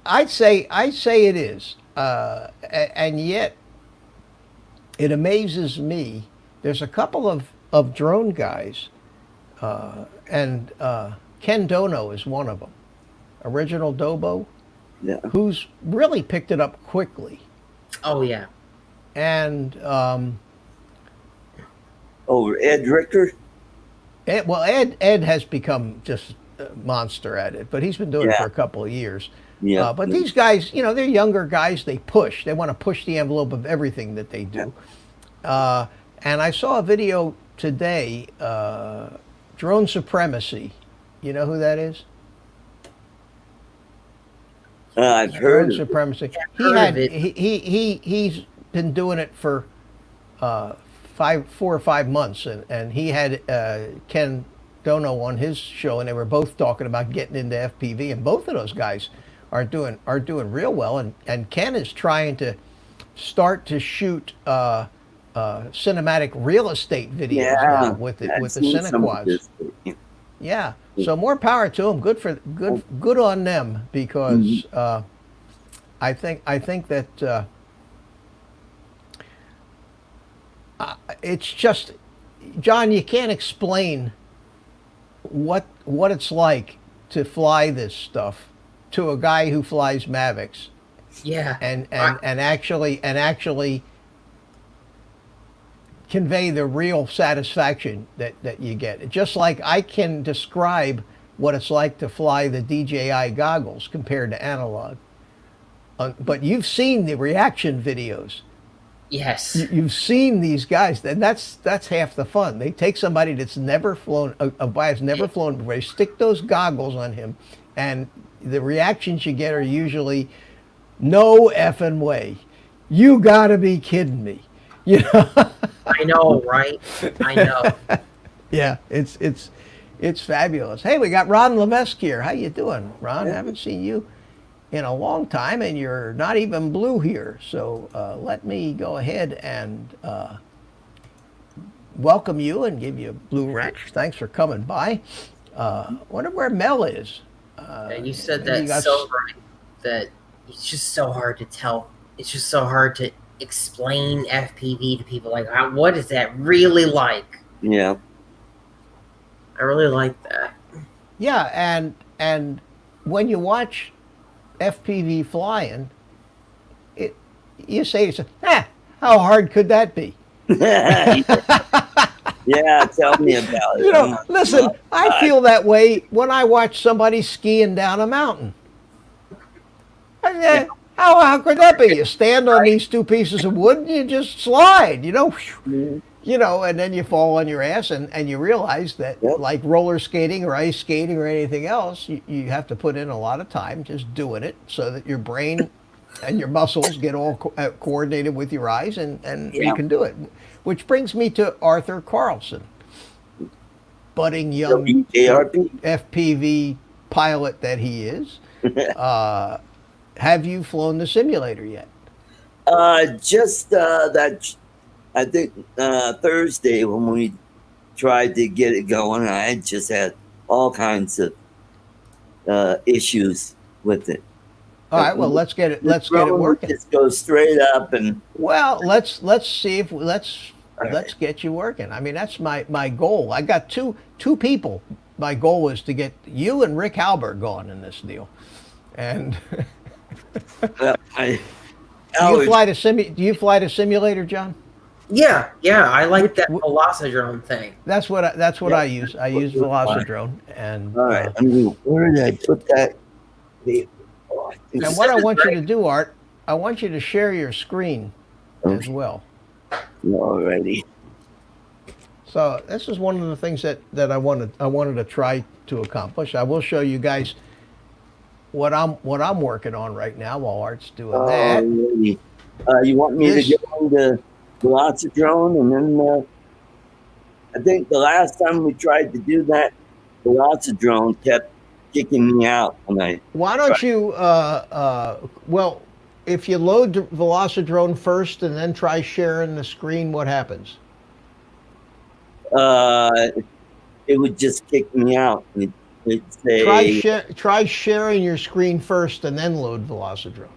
I'd say it is, and yet it amazes me. There's a couple of drone guys, and Ken Dono is one of them, Original Dobo, who's really picked it up quickly. Oh yeah, and Ed Ricker. Ed has become just a monster at it, but he's been doing it for a couple of years. Yeah. But these guys, they're younger guys. They push. They want to push the envelope of everything that they do. And I saw a video today, Drone Supremacy. You know who that is? I've heard Drone Supremacy. He's been doing it for 4 or 5 months, and he had Ken Dono on his show, and they were both talking about getting into FPV, and both of those guys are doing real well, and Ken is trying to start to shoot cinematic real estate videos now with the Cinequads. Yeah, so more power to them. Good on them, because I think that it's just, John, you can't explain what it's like to fly this stuff to a guy who flies Mavics. Yeah. And actually convey the real satisfaction that you get. Just like I can describe what it's like to fly the DJI goggles compared to analog. But you've seen the reaction videos. Yes. You've seen these guys, and that's half the fun. They take somebody that's never flown, a guy that's never flown before, they stick those goggles on him, and the reactions you get are usually, no effing way. You gotta be kidding me. You know? I know, right? I know. Yeah, it's fabulous. Hey, we got Ron Levesque here. How you doing, Ron? I haven't seen you in a long time, and you're not even blue here. So let me go ahead and welcome you and give you a blue wrench. Thanks for coming by. Wonder where Mel is. You said that so right, that it's just so hard to tell. It's just so hard to explain FPV to people. Like, what is that really like? Yeah. I really like that. Yeah, and when you watch FPV flying, you say to yourself, how hard could that be? Yeah, tell me about it. You know, listen, I feel that way when I watch somebody skiing down a mountain. How could that be? You stand on these two pieces of wood and you just slide, you know, and then you fall on your ass, and you realize that, like roller skating or ice skating or anything else, you have to put in a lot of time just doing it so that your brain and your muscles get all coordinated with your eyes, and you can do it. Which brings me to Arthur Carlson, budding young FPV pilot that he is. Have you flown the simulator yet? Just that, I think Thursday when we tried to get it going, I just had all kinds of issues with it. All right, well, let's get it working. Just go straight up, and well, let's see if let's get you working. I mean, that's my goal. I got two people. My goal is to get you and Rick Halbert going in this deal, and. Well, do you fly the simulator, John? Yeah, I like that Velocidrone thing. That's what I use. I use Velocidrone, and all right. Where did I put that? And what I want you to do, Art, I want you to share your screen as well. Alrighty. So this is one of the things that I wanted to try to accomplish. I will show you guys what I'm working on right now while Art's doing that. You want me to get on the Velocidrone, and then I think the last time we tried to do that, Velocidrone kept kicking me out when I. Why don't you? Well, if you load the Velocidrone first and then try sharing the screen, what happens? It would just kick me out. It'd say, try sharing your screen first and then load Velocidrone.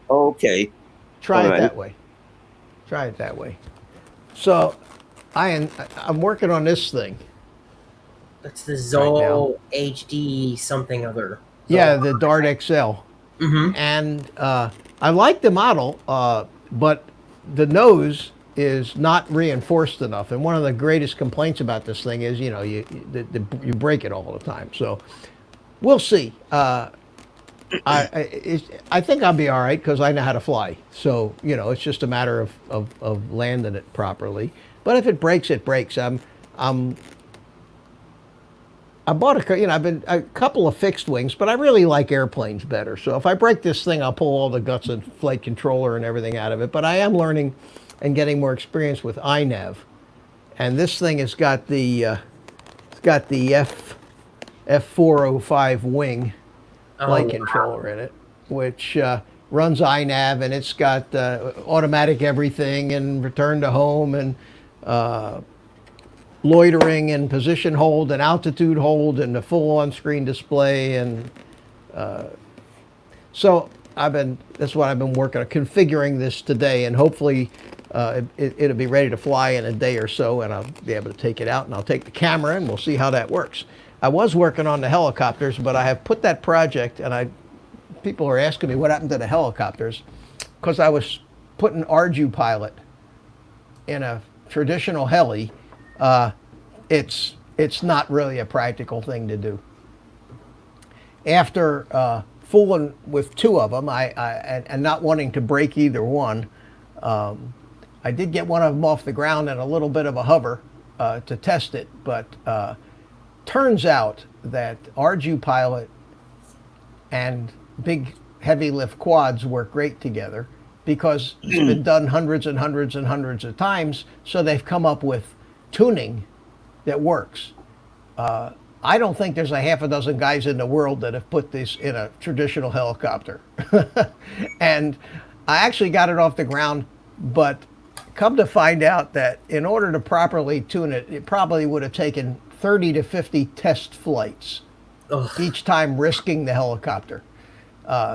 Okay. Try it that way. Try it that way. So, I'm working on this thing. That's the Zoll HD something other. Yeah, the Dart XL. Mm-hmm. And I like the model, but the nose is not reinforced enough. And one of the greatest complaints about this thing is, you break it all the time. So we'll see. I think I'll be all right because I know how to fly. So, it's just a matter of landing it properly. But if it breaks, it breaks. I bought I've been a couple of fixed wings, but I really like airplanes better. So if I break this thing, I'll pull all the guts and flight controller and everything out of it. But I am learning and getting more experience with iNav. And this thing has got the F405 wing flight controller in it, which runs iNav, and it's got automatic everything and return to home and loitering and position hold and altitude hold and the full on-screen display. And so that's what I've been working on, configuring this today, and hopefully it'll be ready to fly in a day or so, and I'll be able to take it out, and I'll take the camera and we'll see how that works. I was working on the helicopters, but I have put that project, and people are asking me what happened to the helicopters, because I was putting ArduPilot in a traditional heli. It's not really a practical thing to do. After fooling with two of them, and not wanting to break either one, I did get one of them off the ground in a little bit of a hover to test it, but turns out that ArduPilot and big heavy lift quads work great together, because it's been done hundreds and hundreds and hundreds of times, so they've come up with tuning that works. I don't think there's a half a dozen guys in the world that have put this in a traditional helicopter. And I actually got it off the ground, but come to find out that in order to properly tune it, it probably would have taken 30 to 50 test flights, each time risking the helicopter,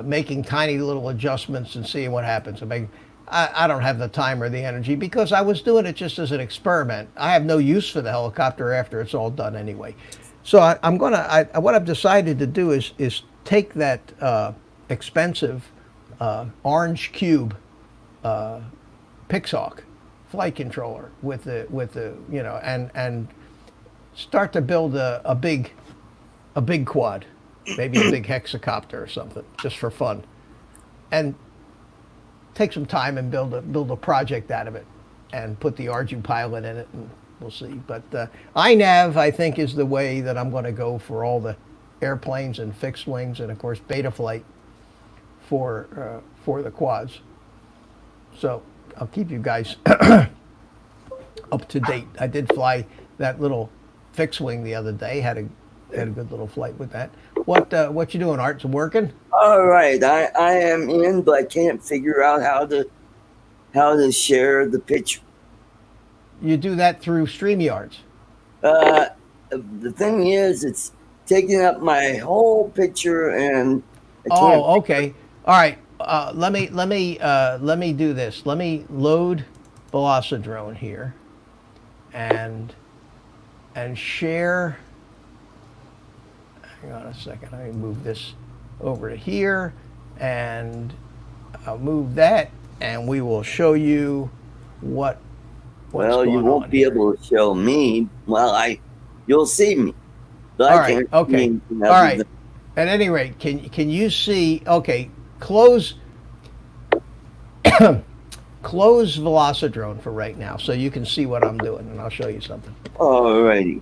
making tiny little adjustments and seeing what happens. I don't have the time or the energy, because I was doing it just as an experiment. I have no use for the helicopter after it's all done anyway. So what I've decided to do is take that expensive orange cube Pixhawk flight controller with the and start to build a big quad, maybe a big hexacopter or something, just for fun, and take some time and build a project out of it, and put the ArduPilot in it, and we'll see. But iNav, I think, is the way that I'm going to go for all the airplanes and fixed wings, and of course Betaflight for the quads. So I'll keep you guys up to date. I did fly that little fixed wing the other day. Had a good little flight with that. What you doing, Art? Some working? All right, I am in, but I can't figure out how to share the picture. You do that through StreamYards. The thing is, it's taking up my whole picture, and I can't. Oh, okay. All right. Let me do this. Let me load Velocidrone here, and share. Hang on a second. Let me move this over to here, and I'll move that, and we will show you what's well, going you won't on be here. able to show me. Well, you'll see me. But All I right. can't Okay. see anything All other right. than- At any rate, can you see? Okay, close close Velocidrone for right now, so you can see what I'm doing, and I'll show you something. All righty.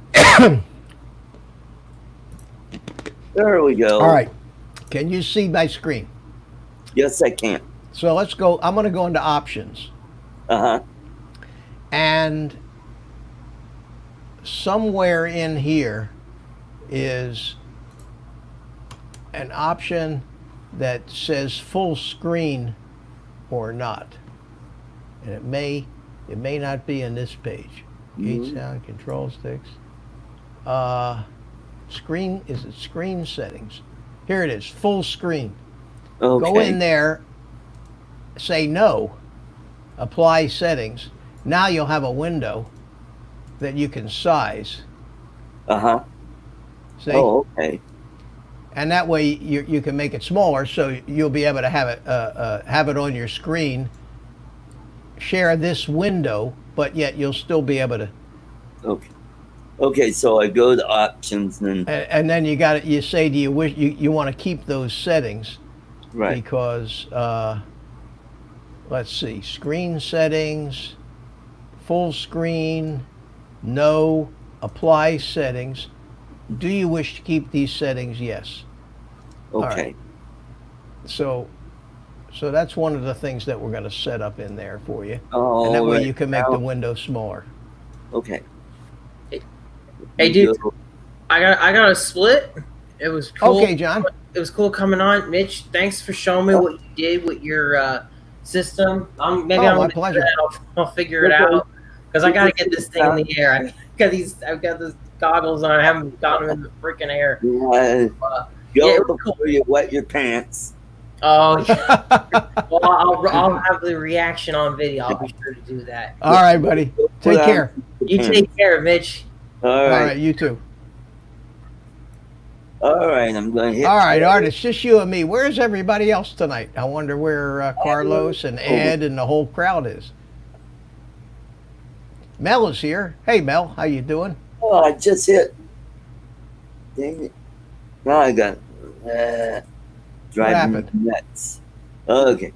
There we go. All right. Can you see my screen? Yes, I can. So let's go. I'm going to go into options, Uh-huh. and somewhere in here is an option that says full screen or not, and it may not be in this page. Gate sound, control sticks, screen. Is it screen settings? Here it is, full screen. Okay. Go in there, say no, apply settings. Now you'll have a window that you can size. Uh-huh. See? Oh, okay. And that way you can make it smaller, so you'll be able to have it on your screen, share this window, but yet you'll still be able to. Okay. Okay, so I go to options And then you say, do you wish you want to keep those settings? right. Because let's see, screen settings, full screen, no, apply settings. Do you wish to keep these settings? Yes. Okay. right. So So that's one of the things that we're going to set up in there for you. Oh, And that way right you can make now- the window smaller. Okay. Hey, dude, I got a split. It was cool. Okay, John. It was cool coming on, Mitch. Thanks for showing me what you did with your system. Maybe Oh, I'm my gonna pleasure. do that. I'll figure it Okay. out because I got to get this thing in the air. I've got these goggles on. I haven't got them in the freaking air. Go yeah, it was before you wet your pants. Oh, yeah. Well, I'll have the reaction on video. I'll be sure to do that. All right, buddy. Take care. You take care, Mitch. All All right. right, you too. All right. I'm going to hit. All right, Art, it's just you and me. Where's everybody else tonight? I wonder where Carlos and Ed and the whole crowd is. Mel is here. Hey, Mel, how you doing? Oh, I just hit. Dang it. Now I got driving me happened? nuts. Okay.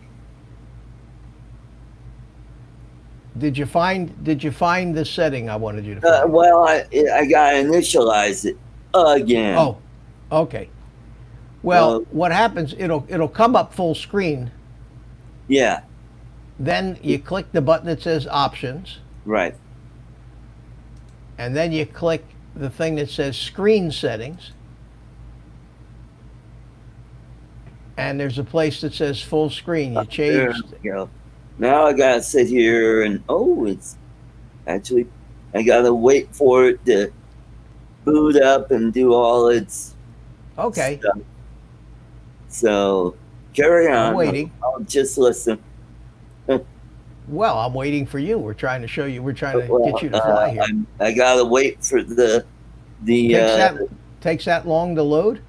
Did you find the setting I wanted you to find? Well, I got to initialize it again. Oh, okay. Well, what happens? It'll come up full screen. Yeah. Then you click the button that says Options, Right. and then you click the thing that says Screen Settings, and there's a place that says Full Screen. You There change. we go. Now I gotta sit here and it's actually I gotta wait for it to boot up and do all its Okay. stuff. So carry on. I'm waiting. I'll just listen. Well, I'm waiting for you. We're trying to show you. We're trying to Well, get you to fly here. I gotta wait for the Takes that long to load?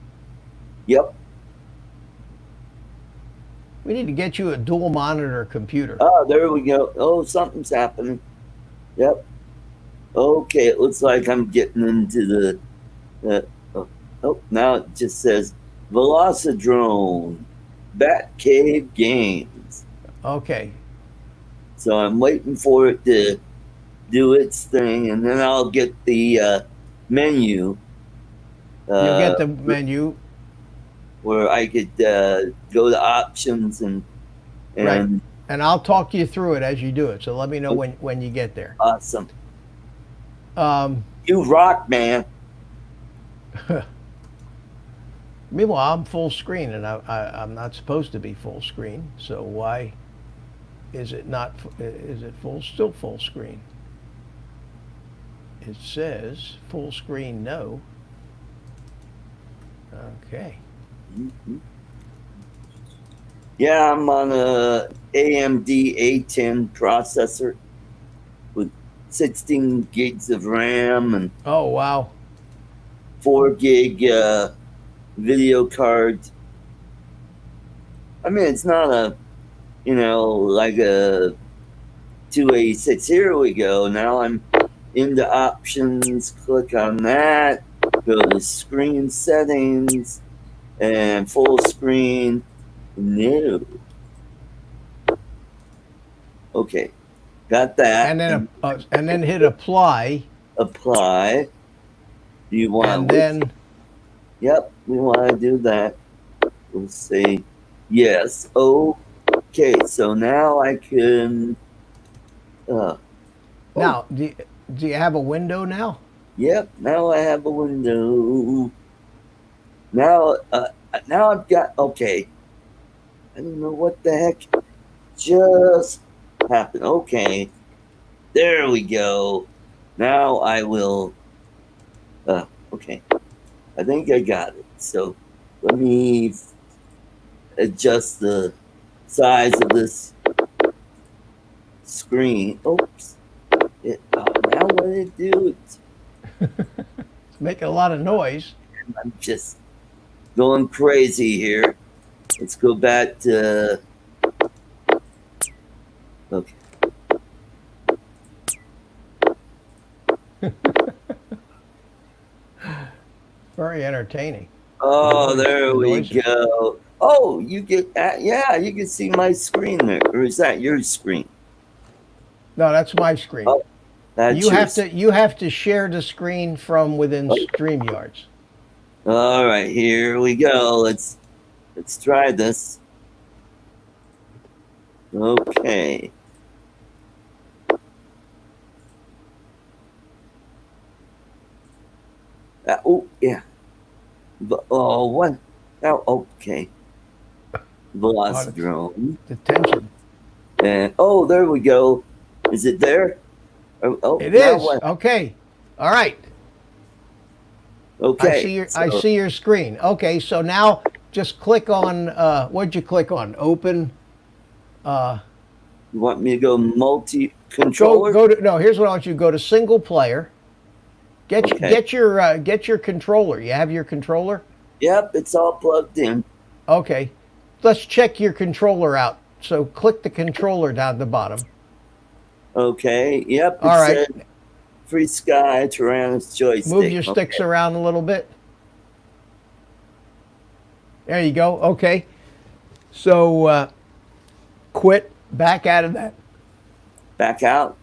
Yep. We need to get you a dual monitor computer. Oh, there we go. Oh, something's happening. Yep. Okay, it looks like I'm getting into the. Now it just says Velocidrone, Batcave Games. Okay. So I'm waiting for it to do its thing, and then I'll get the menu. You'll get the menu. Where I could go to options and Right. And I'll talk you through it as you do it. So let me know when you get there. Awesome. Um, You rock, man. Meanwhile, I'm full screen, and I'm not supposed to be full screen. So why is it not? Is it still full screen? It says full screen. No. Okay. Mhm. Yeah, I'm on a AMD A10 processor with 16 gigs of RAM and Oh wow. 4 gig video card. I mean, it's not like a 286. Here we go. Now I'm into options. Click on that. Go to screen settings and full screen. No. Okay, got that. And then hit apply. Apply. Do you want? And then Yep, we want to do that. We'll say yes. Okay, so now I can. now, do you have a window now? Yep, now I have a window. Now I've got. Okay, I don't know what the heck just happened. Okay, there we go. Now I will. Okay, I think I got it. So let me adjust the size of this screen. Oops. Now what did it do? It's making a lot of noise. I'm just going crazy here. Let's go back to. Okay. Very entertaining. Oh, there we Noises. go. Oh, you get that? Yeah, you can see my screen there. Or is that your screen? No, that's my screen. Oh, that's You have to share the screen from within StreamYards. All right, here we go. Let's try this. Okay. Oh, yeah. Oh, what? Oh, okay. Velocidrome. Detention. And, oh, there we go. Is it there? Oh, It now is. what? Okay. All right. Okay. I see your screen. Okay, so now just click on what'd you click on? Open. You want me to go multi-controller? Go to no. Here's what I want you to go to single player. Okay. Get your controller. You have your controller. Yep, it's all plugged in. Okay, let's check your controller out. So click the controller down the bottom. Okay. Yep. All right. Said Free Sky Tyrannus joystick. Move your sticks around a little bit. There you go. Okay. So quit. Back out of that. Back out.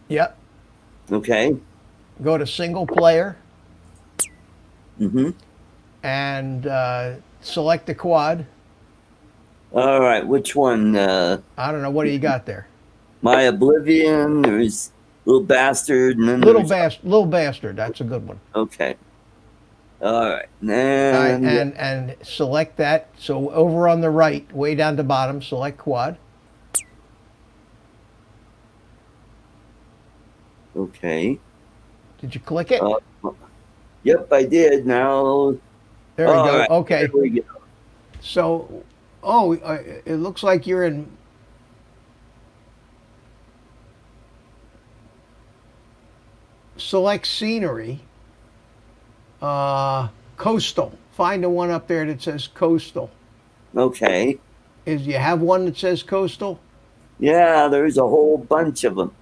Yep. Okay. Go to single player Mm-hmm. and select the quad. All right. Which one? I don't know. What do you got there? My Oblivion. There's Little Bastard. And then Little there's- bastard. That's a good one. Okay. All right. All right, and select that. So over on the right, way down the bottom, select quad. Okay. Did you click it? Yep, I did. Now. There we all go. right, Okay. there we go. So, it looks like you're in. Select scenery. Coastal. Find the one up there that says coastal. Okay. You have one that says coastal? Yeah, there's a whole bunch of them.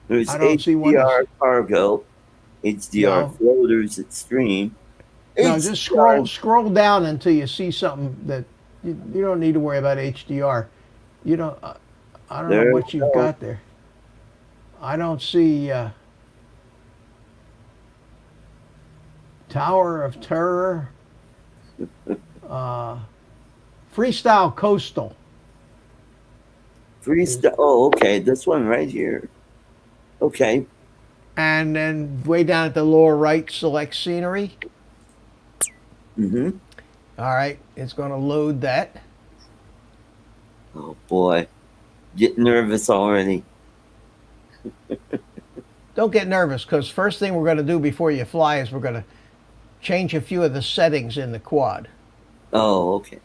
There's I don't see one HDR cargo, HDR No. floaters extreme. No, just scroll down until you see something that you don't need to worry about HDR. You don't. I don't There know what you you've go. got there. I don't see Tower of Terror. Freestyle Coastal. Freestyle. Oh, okay. This one right here. Okay. And then way down at the lower right, select scenery. Mm-hmm. All right, it's going to load that. Oh boy, get nervous already. Don't get nervous, because first thing we're going to do before you fly is we're going to change a few of the settings in the quad. Oh, okay.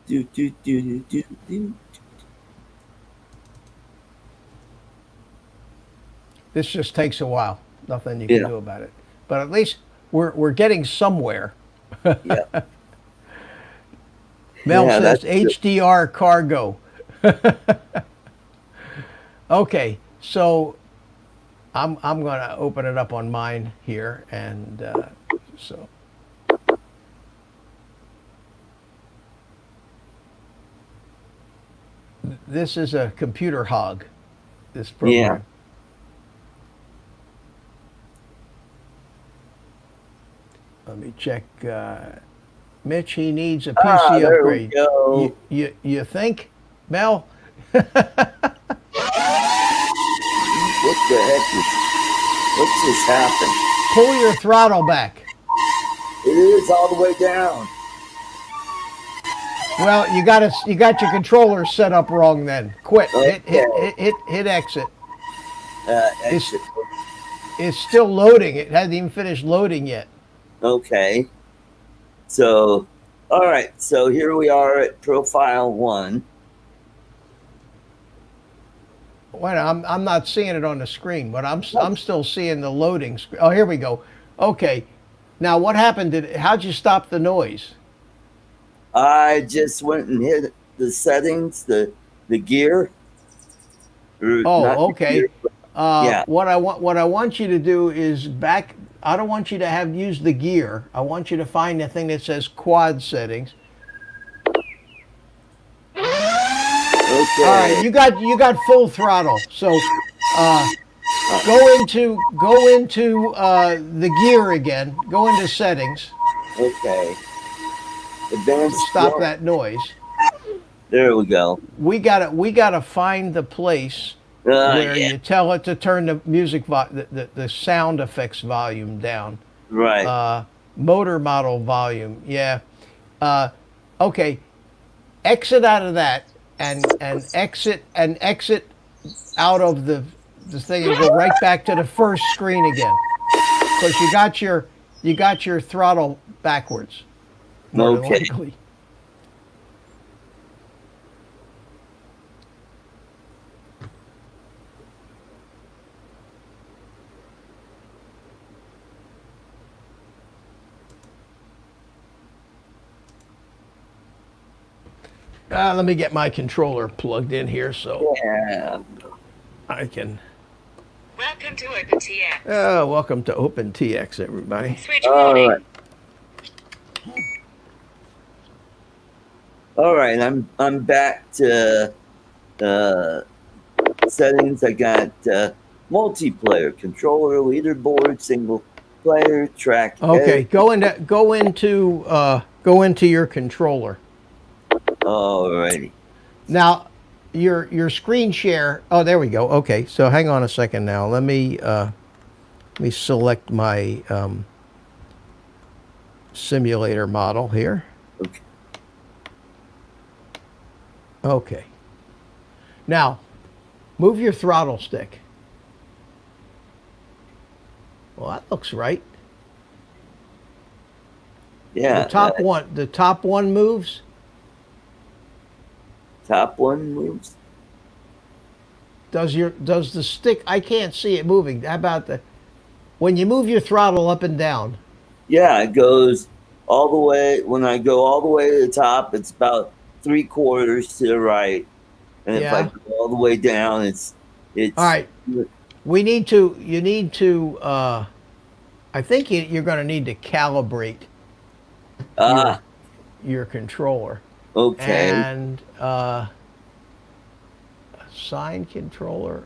Do do do do do do. This just takes a while. Nothing you can Yeah. do about it. But at least we're getting somewhere. Yeah. Mel Yeah, says that's good. HDR cargo. Okay, so I'm going to open it up on mine here, and so. This is a computer hog, this program. Yeah. Let me check. Mitch, he needs a PC There upgrade. we go. You think, Mel? What the heck what's just happened? Pull your throttle back. It is all the way down. Well, you got your controller set up wrong. Then quit. Okay. Hit exit. Exit. It's still loading. It hasn't even finished loading yet. Okay. So, all right. So here we are at profile 1. Wait, I'm not seeing it on the screen, but I'm still seeing the loading screen. Oh, here we go. Okay. Now, what happened? How'd you stop the noise? I just went and hit the settings, the gear. Or Oh, not the okay. gear, but- yeah. What I want you to do is back. I don't want you to use the gear. I want you to find the thing that says quad settings. Okay. All right, you got full throttle. So Go into the gear again. Go into settings Okay. to Advanced. stop that noise. There we go. We gotta find the place where Yeah. you tell it to turn the the sound effects volume down. Right. Motor model volume. Yeah. Uh, okay. Exit out of that and exit out of the thing and go right back to the first screen again because you got your throttle backwards more than Okay. likely. Let me get my controller plugged in here so Yeah. I can. Welcome to OpenTX. Welcome to OpenTX, everybody. Switch All warning. right. All right. I'm back to settings. I got multiplayer, controller, leaderboard, single player, track. Okay, edit. go into your controller. Alrighty. Now, your screen share. Oh, there we go. Okay, so hang on a second now. Let me select my simulator model here. Okay. Okay. Now, move your throttle stick. Well, that looks right. Yeah. The top one moves. Top one moves. Does the stick? I can't see it moving. How about when you move your throttle up and down? Yeah, it goes all the way. When I go all the way to the top, it's about 3/4 to the right, and if I Yeah. go all the way down, it's. All right. You need to. I think you're going to need to calibrate your controller. Okay. And assign controller.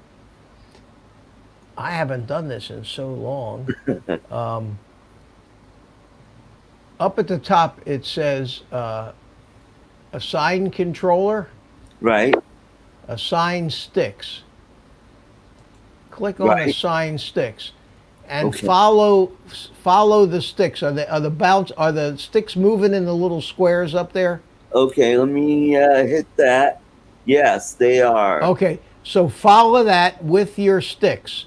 I haven't done this in so long. Up at the top, it says assign controller, Right. assign sticks. Click on Right. assign sticks, and Okay. follow the sticks. Are the sticks moving in the little squares up there? Okay. Let me hit that. Yes, they are. Okay, so follow that with your sticks.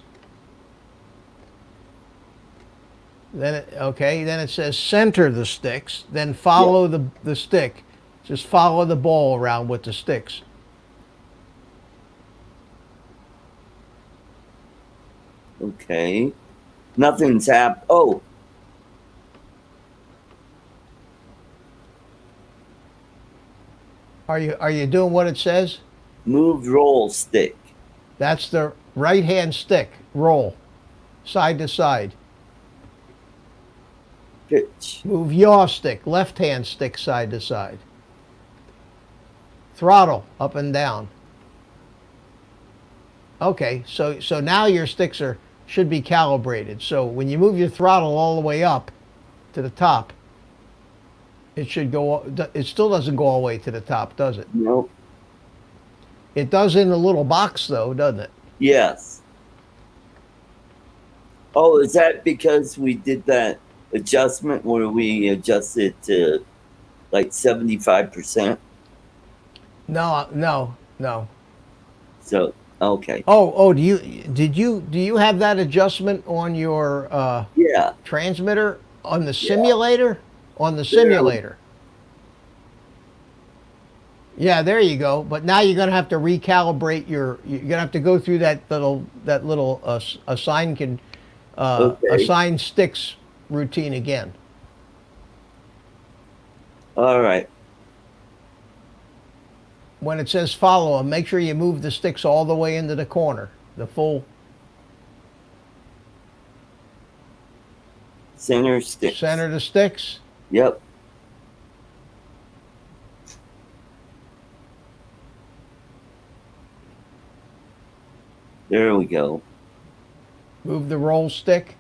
Then it says center the sticks. Then follow the stick. Just follow the ball around with the sticks. Okay. Nothing's happened. Oh. Are you doing what it says? Move roll stick. That's the right hand stick. Roll, side to side. Pitch. Move yaw stick. Left hand stick side to side. Throttle up and down. Okay, so now your sticks should be calibrated. So when you move your throttle all the way up to the top, it should go. It still doesn't go all the way to the top, does it? Nope. It does in the little box though, doesn't it? Yes. Oh, is that because we did that adjustment where we adjusted to like 75%? No. So, okay. Oh, do you have that adjustment on your Yeah. transmitter on the simulator? On the simulator. Yeah, there you go. But now you're going to have to recalibrate you're going to have to go through that little assign sticks routine again. All right. When it says follow them, make sure you move the sticks all the way into the corner. The full Center stick. center the sticks. Yep. There we go. Move the roll stick.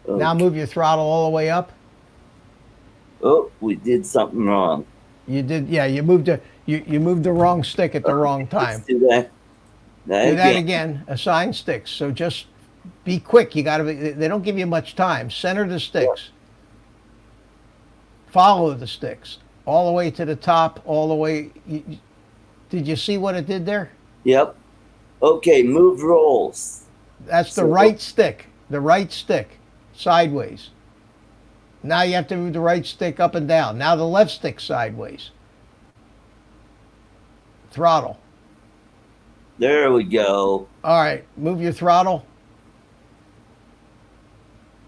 Now move your throttle all the way up. Oh, we did something wrong. You did, yeah. You moved the wrong stick at the wrong time. Let's do that. Do that again. Assign sticks. So just be quick. You got to. They don't give you much time. Center the sticks. Follow the sticks all the way to the top. All the way. Did you see what it did there? Yep. Okay. Move rolls. That's the right stick. The right stick. Sideways. Now you have to move the right stick up and down. Now the left stick sideways. Throttle. There we go. All right, move your throttle.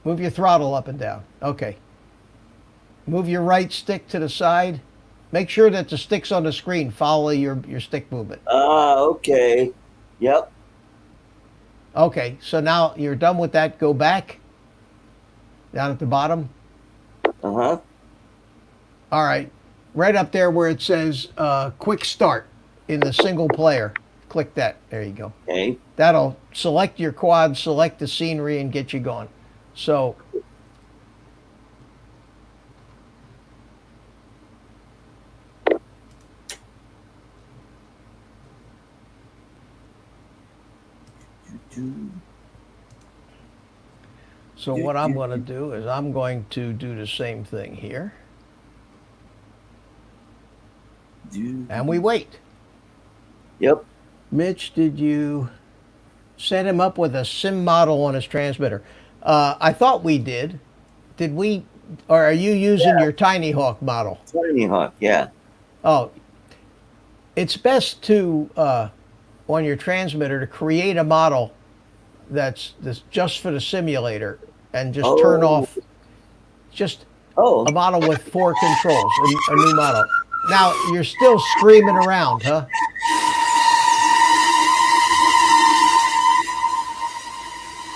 Move your throttle up and down. Okay. Move your right stick to the side. Make sure that the sticks on the screen follow your stick movement. Okay. Yep. Okay, so now you're done with that. Go back. Down at the bottom. Uh-huh. All right. Right up there where it says quick start in the single player. Click that. There you go. Okay. That'll select your quad, select the scenery, and get you going. So what I'm going to do is I'm going to do the same thing here. And we wait. Yep. Mitch, did you set him up with a sim model on his transmitter? I thought we did. Did we, or are you using your Tinyhawk model? Tinyhawk, yeah. Oh, it's best to, on your transmitter, to create a model that's just for the simulator and just turn off just a model with 4 controls, a new model. Now, you're still screaming around, huh?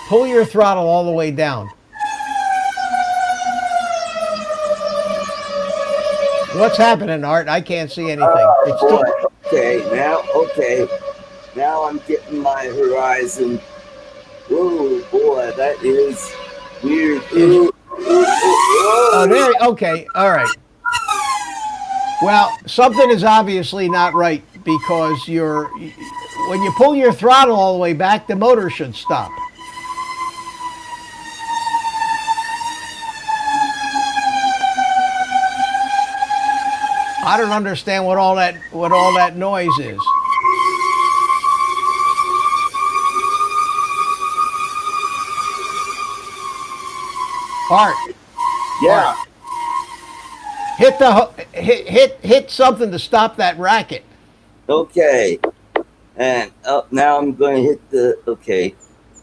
Pull your throttle all the way down. What's happening, Art? I can't see anything. It's still... Okay. Now I'm getting my horizon. Whoa, boy, that is weird. Oh, there. Okay, all right. Well, something is obviously not right because when you pull your throttle all the way back, the motor should stop. I don't understand what all that noise is. Art. Yeah. Art. Hit something to stop that racket. Okay. And now I'm going to hit the. Okay.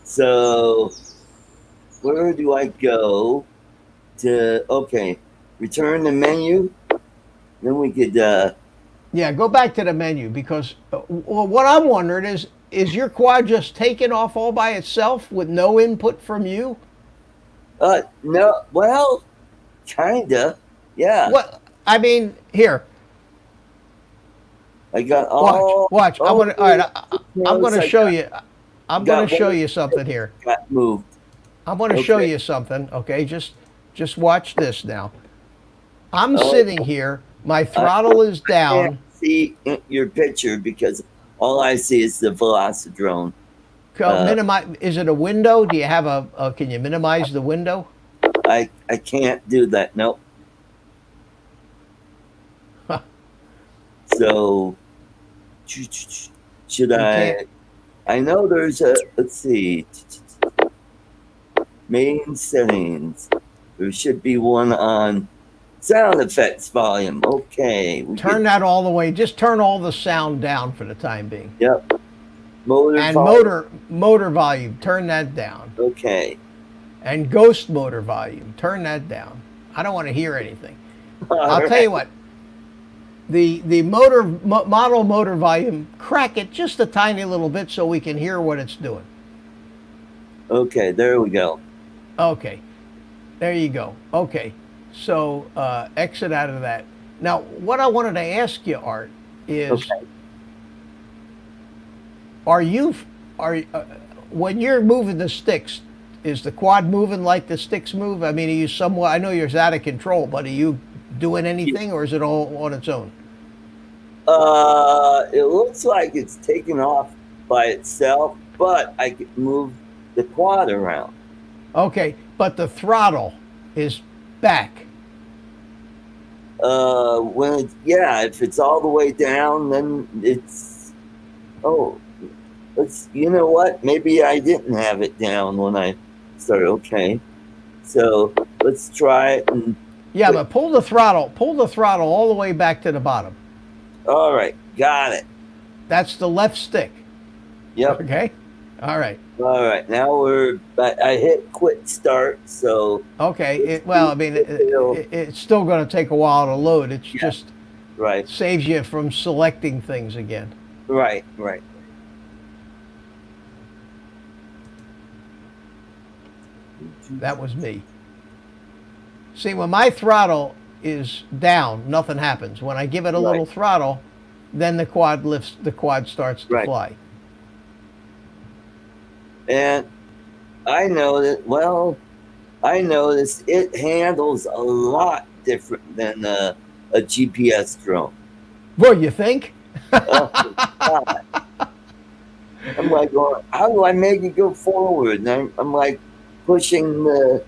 So where do I go to? Okay. Return the menu. Then we could. Yeah, go back to the menu because what I'm wondering is your quad just taking off all by itself with no input from you? No. Well, kinda. Yeah. What? I mean, here. I got all. Watch. I'm gonna show you. I'm gonna show you something here. Got moved. I'm gonna show you something. Okay, just watch this now. I'm sitting here. My throttle is down. I can't see your picture because all I see is the Velocidrone. Minimize. Is it a window? Do you have can you minimize the window? I can't do that. Nope. Huh. So should I? I know there's a. Let's see. Main settings. There should be one on sound effects volume. Okay. Turn that all the way. Just turn all the sound down for the time being. Yep. Motor volume. Turn that down. Okay. And ghost motor volume. Turn that down. I don't want to hear anything. I'll tell you what. The model motor volume, crack it just a tiny little bit so we can hear what it's doing. Okay, there we go. Okay. There you go. Okay. So exit out of that. Now, what I wanted to ask you, Art, is Okay. are you when you're moving the sticks, is the quad moving like the sticks move? I mean, are you somewhat? I know you're out of control, but are you doing anything, or is it all on its own? It looks like it's taking off by itself, but I can move the quad around. Okay, but the throttle is back. When it's, yeah, if it's all the way down, then it's, oh, you know what? Maybe I didn't have it down when I started. Okay. So let's try it. And Yeah, but pull the throttle all the way back to the bottom. all right. Got it. That's the left stick. Yep. Okay. All right. All right. Now I hit quit start. So. Okay. Well, I mean, it's still going to take a while to load. It's just right. saves you from selecting things again. Right. Right. That was me. See, when my throttle is down, nothing happens. When I give it a little throttle, then the quad lifts. The quad starts to fly. And I know that. Well, I noticed it handles a lot different than a GPS drone. Well, you think? Oh, God. I'm like, well, how do I make it go forward? And I'm like pushing the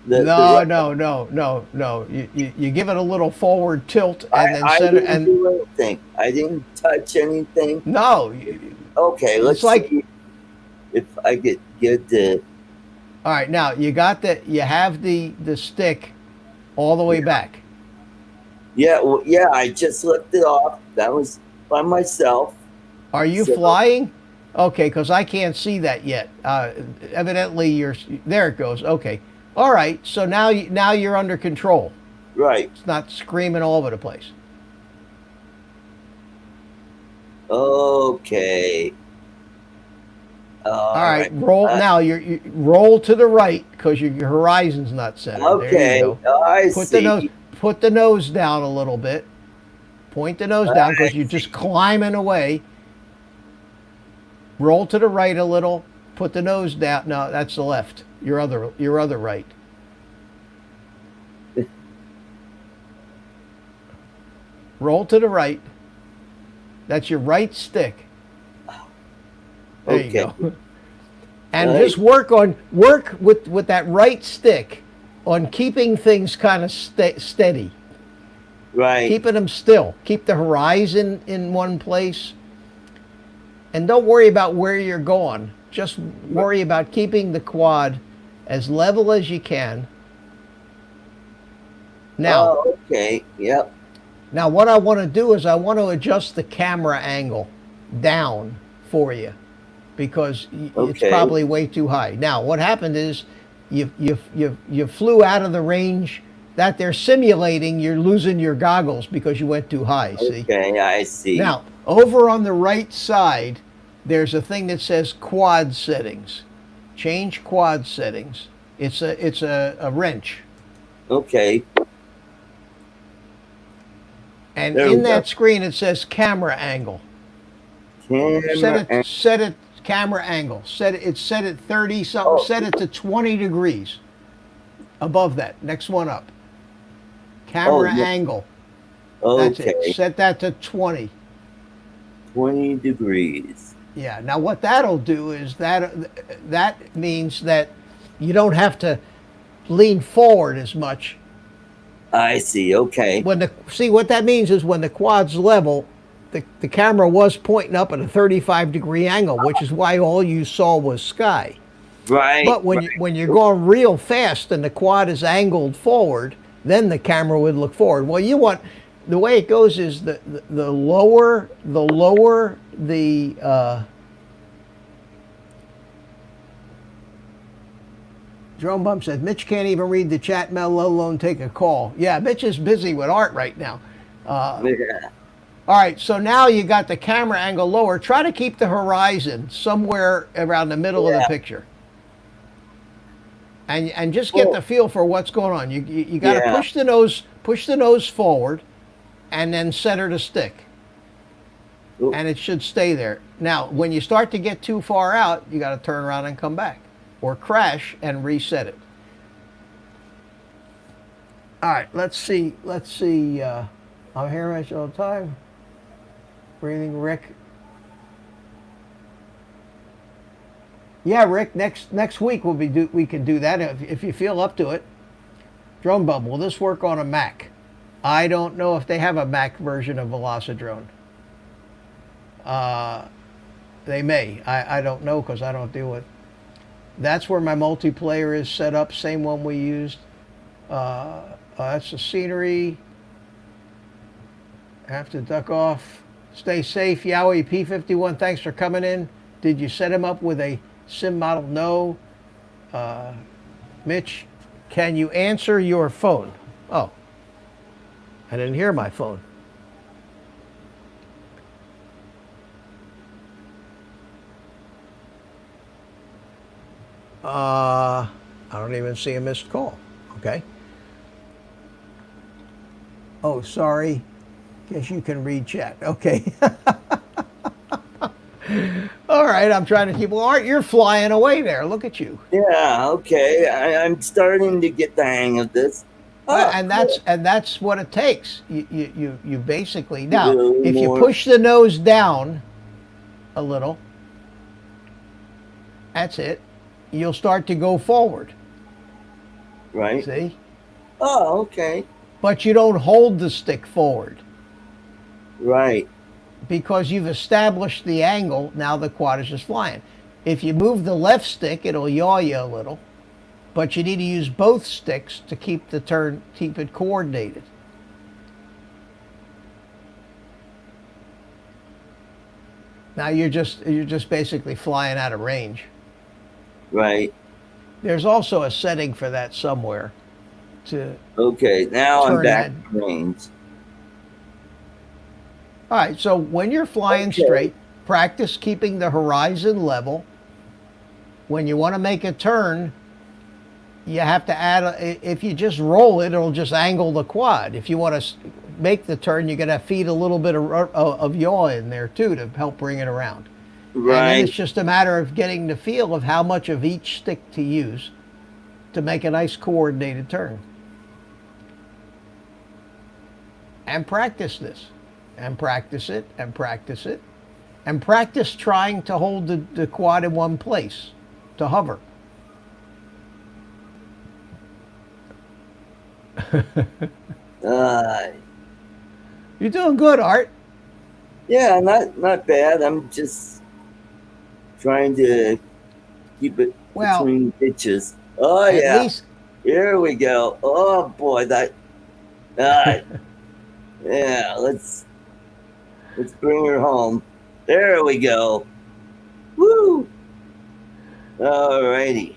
No. You give it a little forward tilt and then I set it. didn't do anything. I didn't touch anything. No. Okay, let's see if I get the. All right, now you have the stick all the way back. Yeah, well, yeah. I just lifted off. That was by myself. Are you flying? Okay, because I can't see that yet. Evidently, there. It goes. Okay. All right. So now you're under control. Right. It's not screaming all over the place. Okay. All right. Roll now. You roll to the right because your horizon's not centered. Okay. There you go. I see. Put the nose down a little bit. Point the nose down because you're just climbing away. Roll to the right a little. Put the nose down. No, that's the left. Your other right. Roll to the right. That's your right stick. There you go. And just work with that right stick on keeping things kind of steady. Right. Keeping them still. Keep the horizon in one place. And don't worry about where you're going. Just worry about keeping the quad as level as you can. Now, okay. Yep. Now what I want to do is I want to adjust the camera angle down for you because it's probably way too high. Now what happened is you flew out of the range that they're simulating. You're losing your goggles because you went too high. See? Okay, I see. Now over on the right side, there's a thing that says quad settings. Change quad settings. It's a wrench. Okay. And in that screen it says camera angle. Set it camera angle. It's set at 30 something. Set it to 20 degrees. Above that. Next one up. Camera angle. That's it. Set that to 20. 20 degrees. Yeah. Now what that'll do is that means that you don't have to lean forward as much. I see. Okay. See what that means is when the quad's level, the camera was pointing up at a 35-degree angle, which is why all you saw was sky. Right. But when you're going real fast and the quad is angled forward, then the camera would look forward. Well, the way it goes is the lower the Jerome Bump said, Mitch can't even read the chat mail, let alone take a call. Yeah, Mitch is busy with art right now. Yeah. All right, so now you got the camera angle lower. Try to keep the horizon somewhere around the middle of the picture. And just get the feel for what's going on. You got to push the nose forward and then center the stick. Oop. And it should stay there. Now, when you start to get too far out, you got to turn around and come back, or crash and reset it. All right, let's see. I'm here much all the time. Breathing, Rick. Yeah, Rick. Next week we can do that if you feel up to it. Drone Bub, will this work on a Mac? I don't know if they have a Mac version of Velocidrone. They may. I don't know because I don't deal with. That's where my multiplayer is set up. Same one we used. That's the scenery. Have to duck off. Stay safe. Yowie P51, thanks for coming in. Did you set him up with a sim model? No. Mitch, can you answer your phone? Oh, I didn't hear my phone. I don't even see a missed call. Okay. Oh, sorry. Guess you can read chat. Okay. All right. I'm trying to keep. Well, Art, you're flying away there. Look at you. Yeah. Okay. I'm starting to get the hang of this. And that's what it takes. You basically now Little if you more. push the nose down a little, that's it. You'll start to go forward. Right. See? Oh, okay. But you don't hold the stick forward Right. because you've established the angle. Now the quad is just flying. If you move the left stick, it'll yaw you a little, but you need to use both sticks to keep the turn, keep it coordinated. Now you're just basically flying out of range. Right. There's also a setting for that somewhere to. Okay. Now I'm Turn back that. to range. All right, so when you're flying Okay. straight, practice keeping the horizon level. When you want to make a turn, you have to add, if you just roll it, it'll just angle the quad. If you want to make the turn, you're going to feed a little bit of yaw in there too to help bring it around. And then Right. it's just a matter of getting the feel of how much of each stick to use to make a nice coordinated turn. And practice this. And practice it, and practice it. And practice trying to hold the quad in one place, to hover. You're doing good, Art. Yeah, not bad. I'm just trying to keep it Well, between pitches. Oh At yeah, least, here we go. Oh boy, that. Yeah, let's bring her home. There we go. Woo! Alrighty.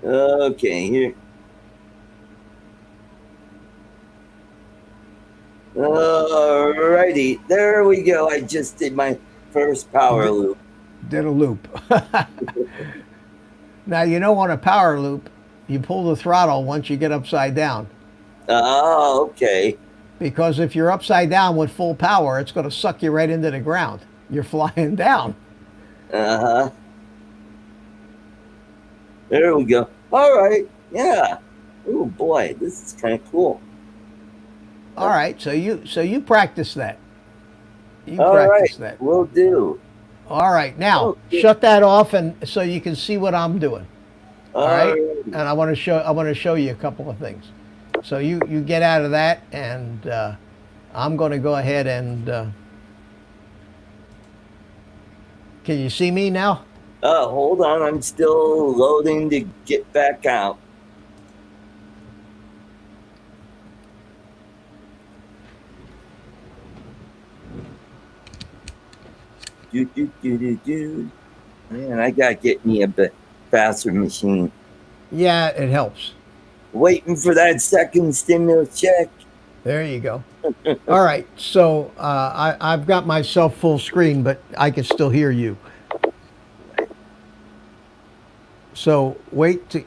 Okay, here. Alrighty, there we go. I just did my first power loop. did a loop. Now, you know, on a power loop, you pull the throttle once you get upside down. Oh, okay. Because if you're upside down with full power, it's going to suck you right into the ground. You're flying down. Uh-huh. There we go. All right. Yeah. Oh boy, this is kind of cool. All right, so you practice that. You All practice right, that. will do. All right, now Okay. shut that off, and so you can see what I'm doing. All right, Alrighty. and I want to show you a couple of things. So you get out of that, and I'm going to go ahead and. Can you see me now? Hold on. I'm still loading to get back out. Do. Man, I gotta get me a bit faster machine. Yeah, it helps. Waiting for that second stimulus check. There you go. All right, so I've got myself full screen, but I can still hear you. So wait to. You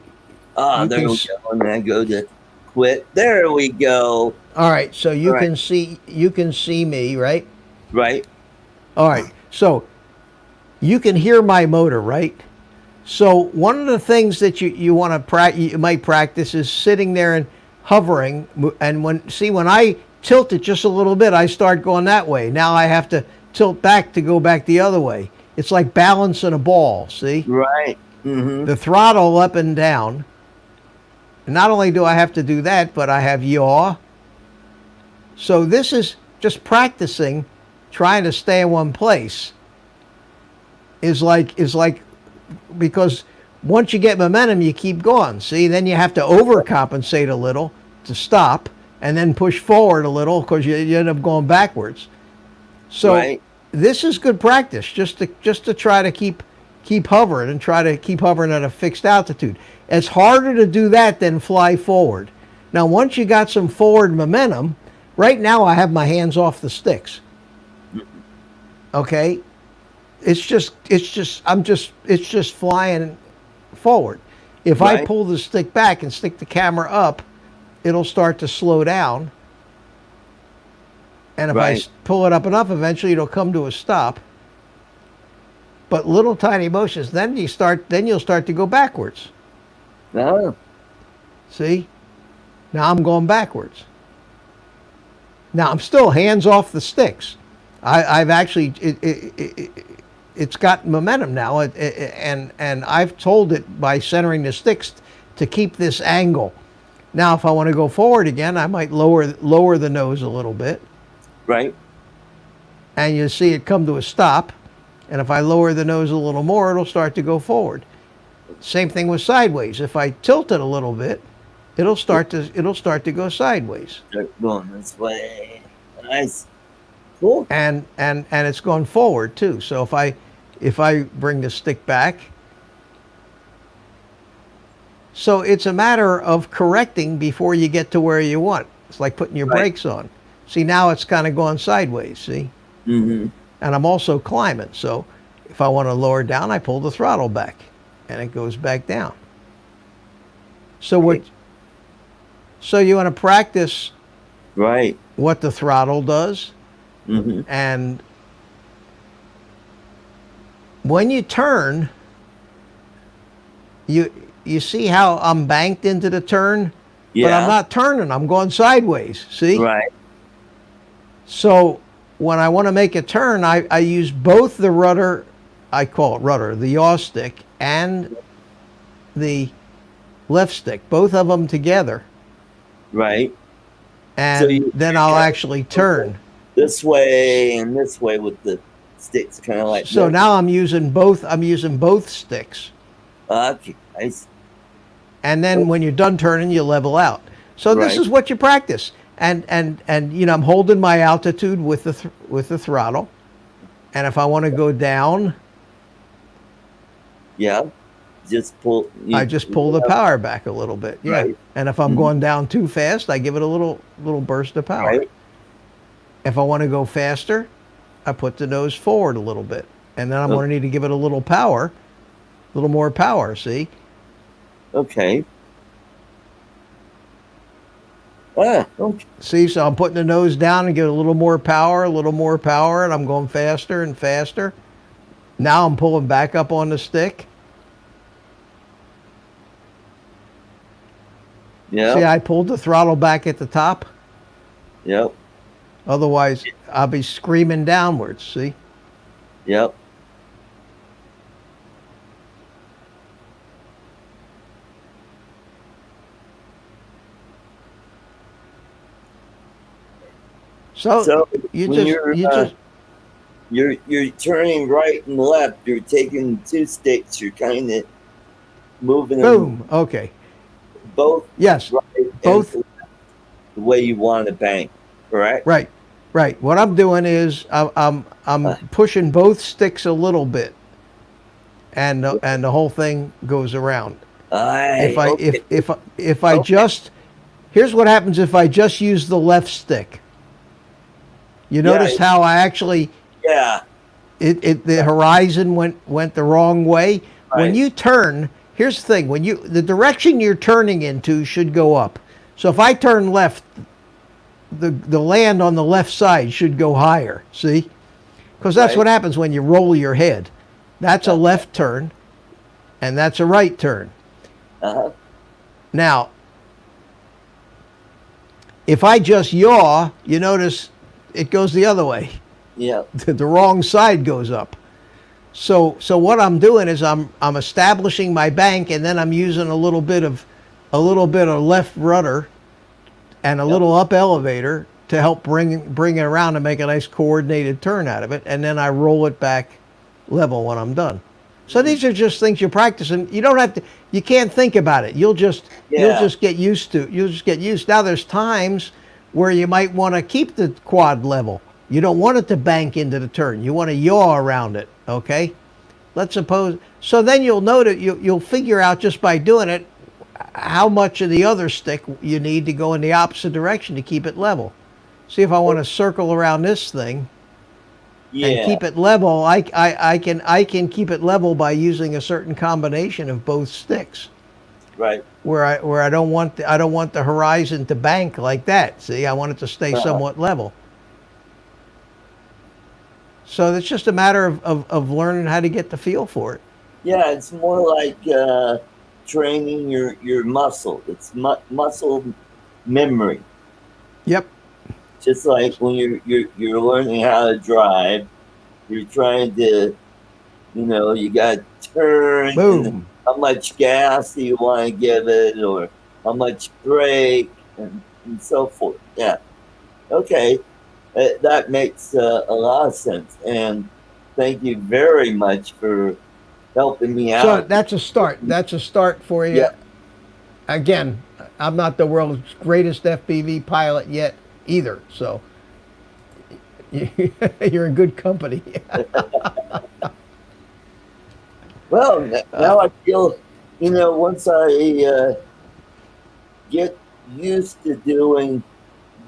There can we s- go. And then I go to quit. There we go. All right, so you All right. can see me, right? Right. All right, so you can hear my motor, right? So one of the things that you want to you might practice is sitting there and hovering, and when I tilt it just a little bit, I start going that way. Now I have to tilt back to go back the other way. It's like balancing a ball. See, Right. Mm-hmm. the throttle up and down. Not only do I have to do that, but I have yaw. So this is just practicing, trying to stay in one place. Is like because once you get momentum, you keep going. See, then you have to overcompensate a little to stop, and then push forward a little because you end up going backwards. So Right. this is good practice, just to try to keep hovering and try to keep hovering at a fixed altitude. It's harder to do that than fly forward. Now, once you got some forward momentum, right now I have my hands off the sticks. Okay, it's just flying forward. If I Right. pull the stick back and stick the camera up, it'll start to slow down. And if I Right. pull it up enough, eventually it'll come to a stop. But little tiny motions, then you'll start to go backwards. Oh. See? Now I'm going backwards. Now I'm still hands off the sticks. I've actually it's got momentum now, and I've told it by centering the sticks to keep this angle. Now, if I want to go forward again, I might lower the nose a little bit, Right. and you see it come to a stop. And if I lower the nose a little more, it'll start to go forward. Same thing with sideways. If I tilt it a little bit, it'll start to go sideways. Start going this way. Nice. Cool. And it's going forward too. So if I bring the stick back, so it's a matter of correcting before you get to where you want. It's like putting your Right. brakes on. See, now it's kind of going sideways. See, Mm-hmm. and I'm also climbing. So if I want to lower down, I pull the throttle back, and it goes back down. So so you want to practice Right. what the throttle does. Mm-hmm. And when you turn, you see how I'm banked into the turn, Yeah. but I'm not turning. I'm going sideways. See? Right. So when I want to make a turn, I use both the rudder, I call it rudder, the yaw stick, and the left stick, both of them together, Right. and So you- then I'll actually turn. This way and this way with the sticks, kind of like. So that. now I'm using both sticks. Okay. Nice. And then when you're done turning, you level out. So this Right. is what you practice. And you know, I'm holding my altitude with the throttle. And if I want to go down, Yeah. Just pull. I just pull the power back a little bit. Yeah. Right. And if I'm going down too fast, I give it a little burst of power. Right. If I want to go faster, I put the nose forward a little bit. And then I'm Oh. going to need to give it a little power, a little more power, see? Okay. Ah. Okay. See, so I'm putting the nose down and get a little more power, and I'm going faster and faster. Now I'm pulling back up on the stick. Yeah. See, I pulled the throttle back at the top. Yep. Otherwise, I'll be screaming downwards, see? Yep. So, So you when just you're turning right and left. You're taking two sticks. You're kind of moving them boom. Okay. both Yes, right and both. left the way you want to bank. Correct. Right. Right. What I'm doing is I'm pushing both sticks a little bit, and the whole thing goes around. Aye, If I okay. if I Okay. just Here's what happens if I just use the left stick. You notice how I actually the horizon went the wrong way. Right. When you turn, here's the thing: the direction you're turning into should go up. So if I turn left, the land on the left side should go higher. See, because that's what happens when you roll your head. That's a left turn, and that's a right turn. Now, if I just yaw, you notice it goes the other way. Yeah. The wrong side goes up. So what I'm doing is I'm establishing my bank, and then I'm using a little bit of left rudder and a little up elevator to help bring it around and make a nice coordinated turn out of it, and then I roll it back level when I'm done. So these are just things you're practicing. You don't have to. You can't think about it. You'll just get used to. You'll just get used. Now there's times where you might want to keep the quad level. You don't want it to bank into the turn. You want to yaw around it. Okay. Let's suppose. So then you'll notice. You'll figure out just by doing it how much of the other stick you need to go in the opposite direction to keep it level. See, if I want to circle around this thing. And keep it level, I can keep it level by using a certain combination of both sticks. Right. Where I don't want the horizon to bank like that. See, I want it to stay somewhat level. So it's just a matter of learning how to get the feel for it. Yeah, it's more like training your muscle. It's muscle memory. Yep. Just like when you're learning how to drive, you're trying to, you got to turn. Boom. And how much gas do you want to give it, or how much brake, and so forth. Yeah. Okay. That makes a lot of sense. And thank you very much for helping me out. So that's a start. That's a start for you. Yeah. Again, I'm not the world's greatest FPV pilot yet either, so you're in good company. Well, now I feel, once I get used to doing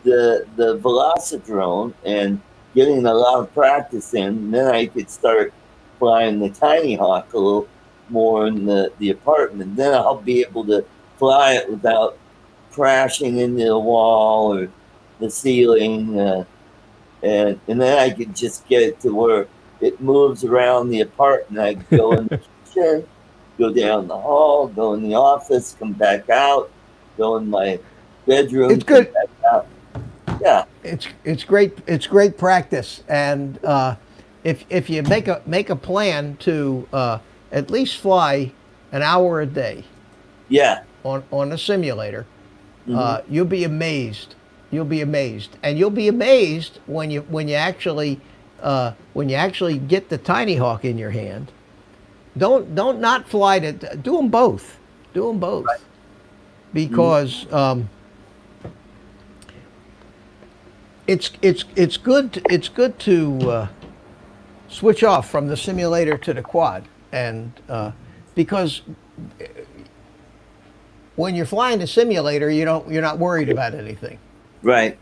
the Velocidrone and getting a lot of practice in, then I could start flying the Tinyhawk a little more in the apartment. Then I'll be able to fly it without crashing into the wall or the ceiling, and then I could just get it to where it moves around the apartment. I could go in the kitchen, go down the hall, go in the office, come back out, go in my bedroom. It's good. Come back out. Yeah, it's great. It's great practice, and if you make a plan to at least fly an hour a day, on a simulator, you'll be amazed. You'll be amazed, and you'll be amazed when you actually get the Tinyhawk in your hand. Don't not fly to. Do them both. Do them both, right. Because it's good to switch off from the simulator to the quad, and because when you're flying the simulator, you're not worried about anything. Right.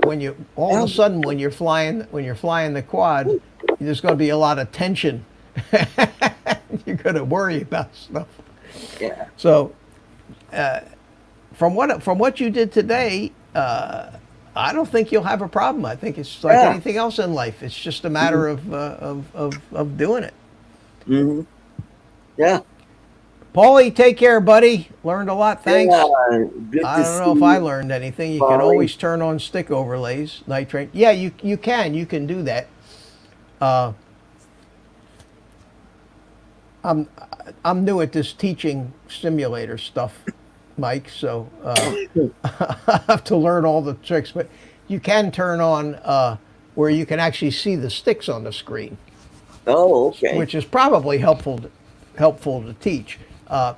When you all of a sudden when you're flying the quad, there's going to be a lot of tension. You're going to worry about stuff. Yeah. So, from what you did today, I don't think you'll have a problem. I think it's like anything else in life. It's just a matter of doing it. Mm-hmm. Yeah. Paulie, take care, buddy. Learned a lot. Thanks. Yeah, good I don't know if I learned anything. You can always turn on stick overlays, nitrate. Yeah, you can. You can do that. I'm new at this teaching simulator stuff, Mike. So I have to learn all the tricks. But you can turn on where you can actually see the sticks on the screen. Oh, okay. Which is probably helpful to teach.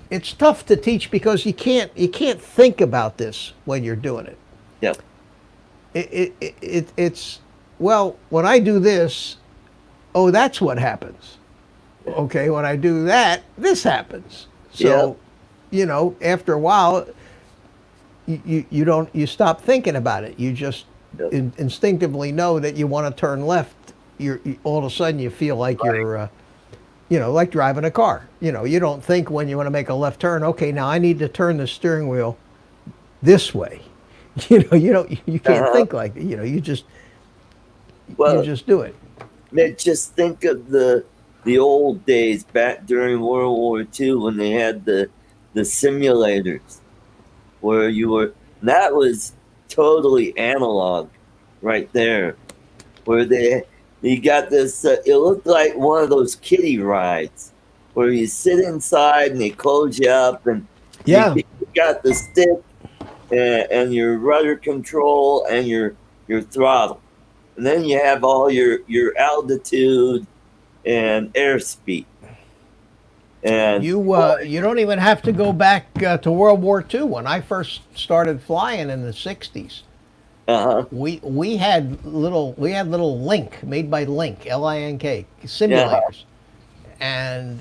It's tough to teach because you can't think about this when you're doing it. Yep. It's well, when I do this, oh, that's what happens. Okay, when I do that, this happens. So, after a while, you stop thinking about it. You just Yep. instinctively know that you want to turn left. All of a sudden you feel like you're like driving a car. You don't think when you want to make a left turn, okay, now I need to turn the steering wheel this way. You can't think like that. You just do it. Man, just think of the old days back during World War II when they had the simulators where that was totally analog right there, where you got this, it looked like one of those kiddie rides where you sit inside and they close you up and Yeah. you got the stick and your rudder control and your throttle. And then you have all your altitude and airspeed. And You don't even have to go back to World War II. When I first started flying in the '60s, we had little Link, made by Link, Link simulators, and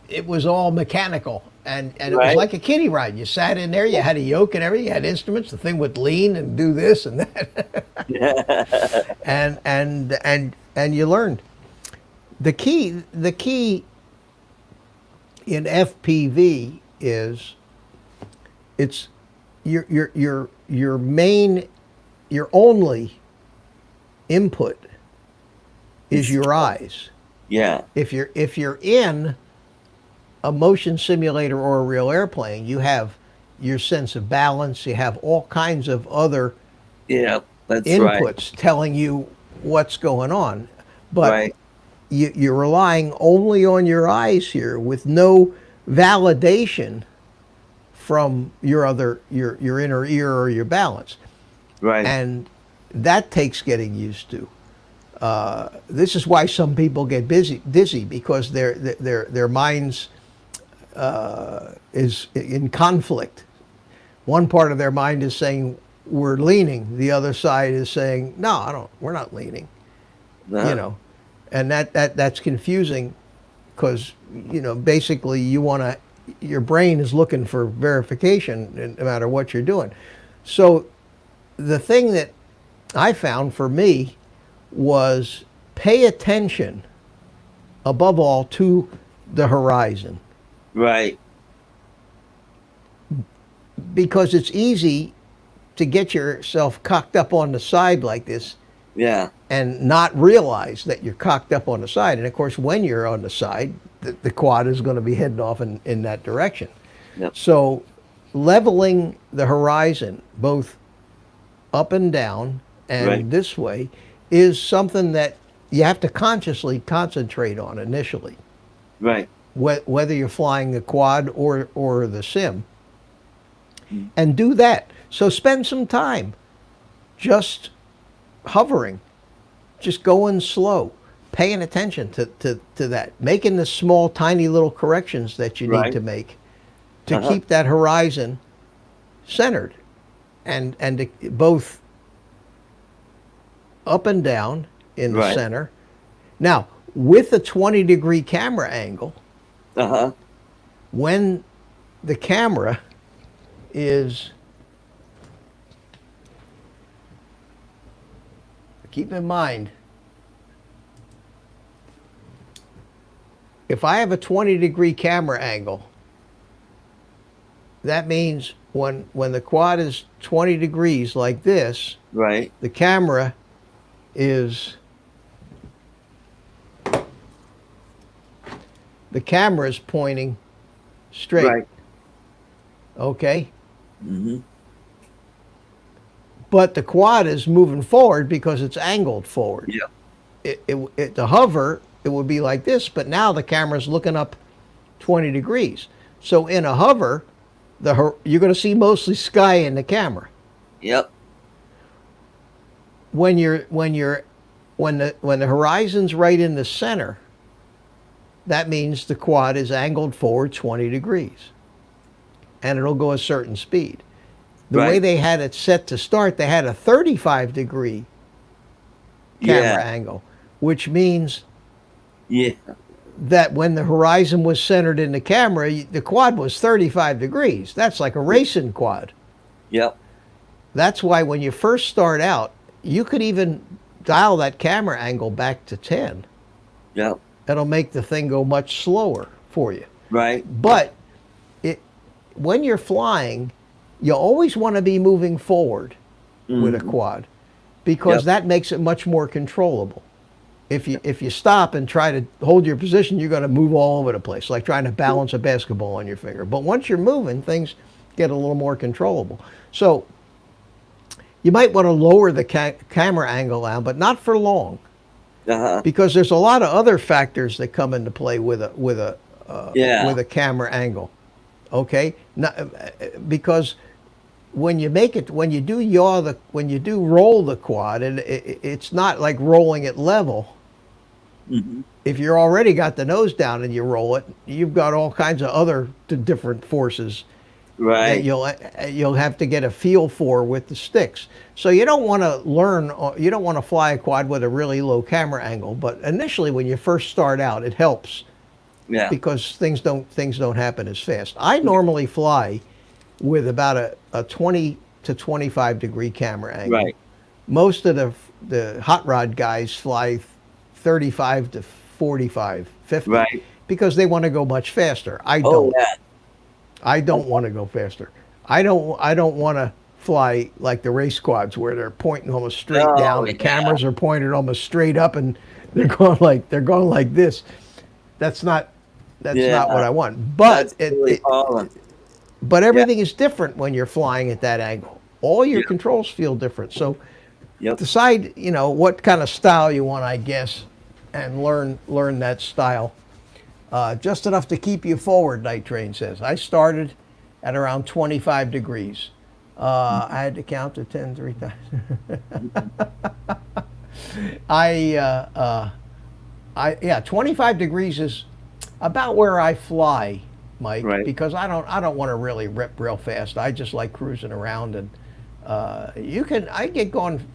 it was all mechanical, and it was like a kiddie ride. You sat in there, you had a yoke and everything, you had instruments. The thing would lean and do this and that, and you learned. The key in FPV is it's your only input is your eyes. Yeah. If you're in a motion simulator or a real airplane, you have your sense of balance. You have all kinds of other that's inputs telling you what's going on, but you're relying only on your eyes here with no validation from your inner ear or your balance. Right. And that takes getting used to. This is why some people get dizzy because their minds is in conflict. One part of their mind is saying we're leaning, the other side is saying no, we're not leaning. No. And that's confusing because basically your brain is looking for verification no matter what you're doing. So the thing that I found for me was pay attention above all to the horizon. Right. Because it's easy to get yourself cocked up on the side like this. Yeah. And not realize that you're cocked up on the side. And of course, when you're on the side, the quad is going to be heading off in that direction. Yep. So leveling the horizon, both up and down and this way, is something that you have to consciously concentrate on initially. Right. Whether you're flying the quad or the sim. And do that. So spend some time just hovering, just going slow, paying attention to that, making the small, tiny little corrections that you need to make to keep that horizon centered and to both up and down in the center. Now, with a 20-degree camera angle, when the camera is, keep in mind, if I have a 20-degree camera angle, that means when the quad is 20 degrees like this, the camera is pointing straight. Okay? But the quad is moving forward because it's angled forward. To hover, it would be like this, but now the camera's looking up 20 degrees. So in a hover, you're going to see mostly sky in the camera. When the horizon's right in the center, that means the quad is angled forward 20 degrees. And it'll go a certain speed. The way they had it set to start, they had a 35-degree camera angle, which means that when the horizon was centered in the camera, the quad was 35 degrees. That's like a racing quad. Yep. That's why when you first start out, you could even dial that camera angle back to 10. Yep. It'll make the thing go much slower for you. Right. But when you're flying, you always want to be moving forward with a quad, because that makes it much more controllable. If you stop and try to hold your position, you're going to move all over the place, like trying to balance a basketball on your finger. But once you're moving, things get a little more controllable. So you might want to lower the camera angle down, but not for long, because there's a lot of other factors that come into play with a camera angle. Okay, because when you do roll the quad, and it's not like rolling it level. If you're already got the nose down and you roll it, you've got all kinds of other different forces that you'll have to get a feel for with the sticks. So you don't want to fly a quad with a really low camera angle, but initially when you first start out, it helps. Yeah. Because things don't happen as fast. I normally fly with about a 20 to 25 degree camera angle. Right. Most of the hot rod guys fly 35 to 45, 50, Right. because they want to go much faster. I don't. Oh, yeah. I don't want to go faster. I don't want to fly like the race quads where they're pointing almost straight down. The cameras are pointed almost straight up, and they're going like this. That's not what I want. But but everything is different when you're flying at that angle. All your controls feel different. So decide, what kind of style you want, I guess, and learn that style. Just enough to keep you forward, Night Train says. I started at around 25 degrees. I had to count to 10 3 times. 25 degrees is about where I fly, Mike, because I don't want to really rip real fast. I just like cruising around, and I get going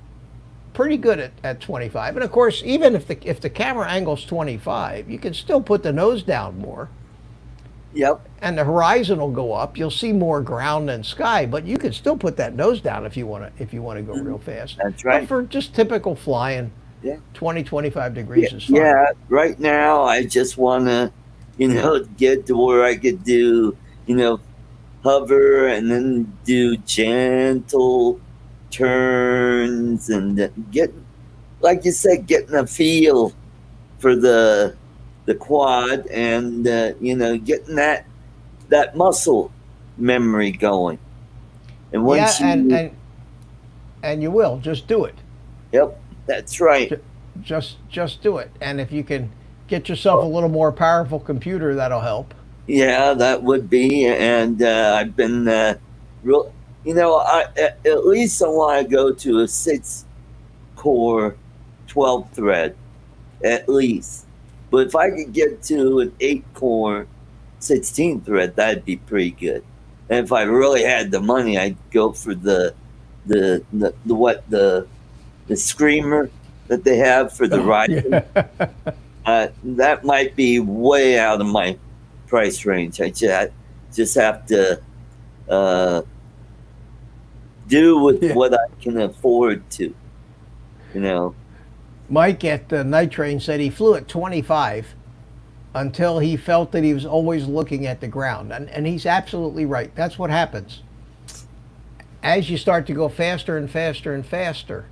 pretty good at 25. And of course, even if the camera angle's 25, you can still put the nose down more. Yep. And the horizon will go up. You'll see more ground than sky, but you can still put that nose down if you want to go real fast. That's right. But for just typical flying, 20, 25 degrees is fine. Yeah, right now I just want to, get to where I could do, hover and then do gentle turns and get, like you said, getting a feel for the quad and, getting that muscle memory going. And once and you will, just do it. Yep, that's right. Just do it. And if you can get yourself a little more powerful computer, that'll help. Yeah, that would be. And I've been real. At least I want to go to a 6-core, 12-thread, at least. But if I could get to an 8-core, 16-thread, that'd be pretty good. And if I really had the money, I'd go for the screamer that they have for the ride. That might be way out of my price range. I just have to do with what I can afford to, Mike at the Night Train said he flew at 25 until he felt that he was always looking at the ground. And he's absolutely right. That's what happens. As you start to go faster and faster and faster,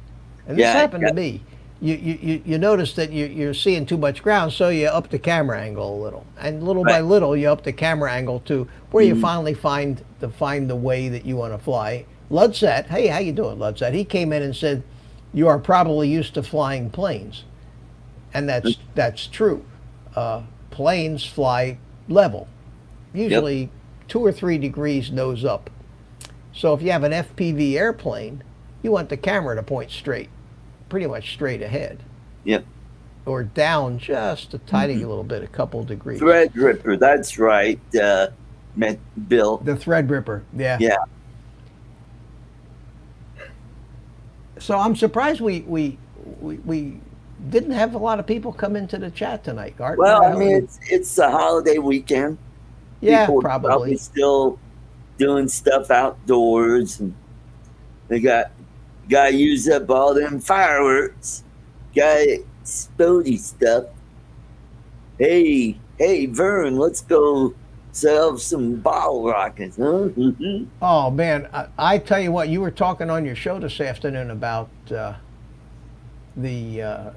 and this happened to me, you notice that you're seeing too much ground, so you up the camera angle a little. And little by little, you up the camera angle to where you finally find the way that you want to fly. Ludsat, hey, how you doing, Ludsat? He came in and said, you are probably used to flying planes. And that's true. Planes fly level, usually 2 or 3 degrees nose up. So if you have an FPV airplane, you want the camera to point straight, pretty much straight ahead. Yep. Or down just a tiny little bit, a couple degrees. Threadripper, that's right, Bill. The Threadripper, yeah. Yeah. So I'm surprised we didn't have a lot of people come into the chat tonight, Art. Well, I mean, it's a holiday weekend. Yeah, People probably still doing stuff outdoors and They got to use up all them fireworks. Got explodey stuff. Hey, Vern, let's go sell some bottle rockets, huh? Oh man, I tell you what, you were talking on your show this afternoon about the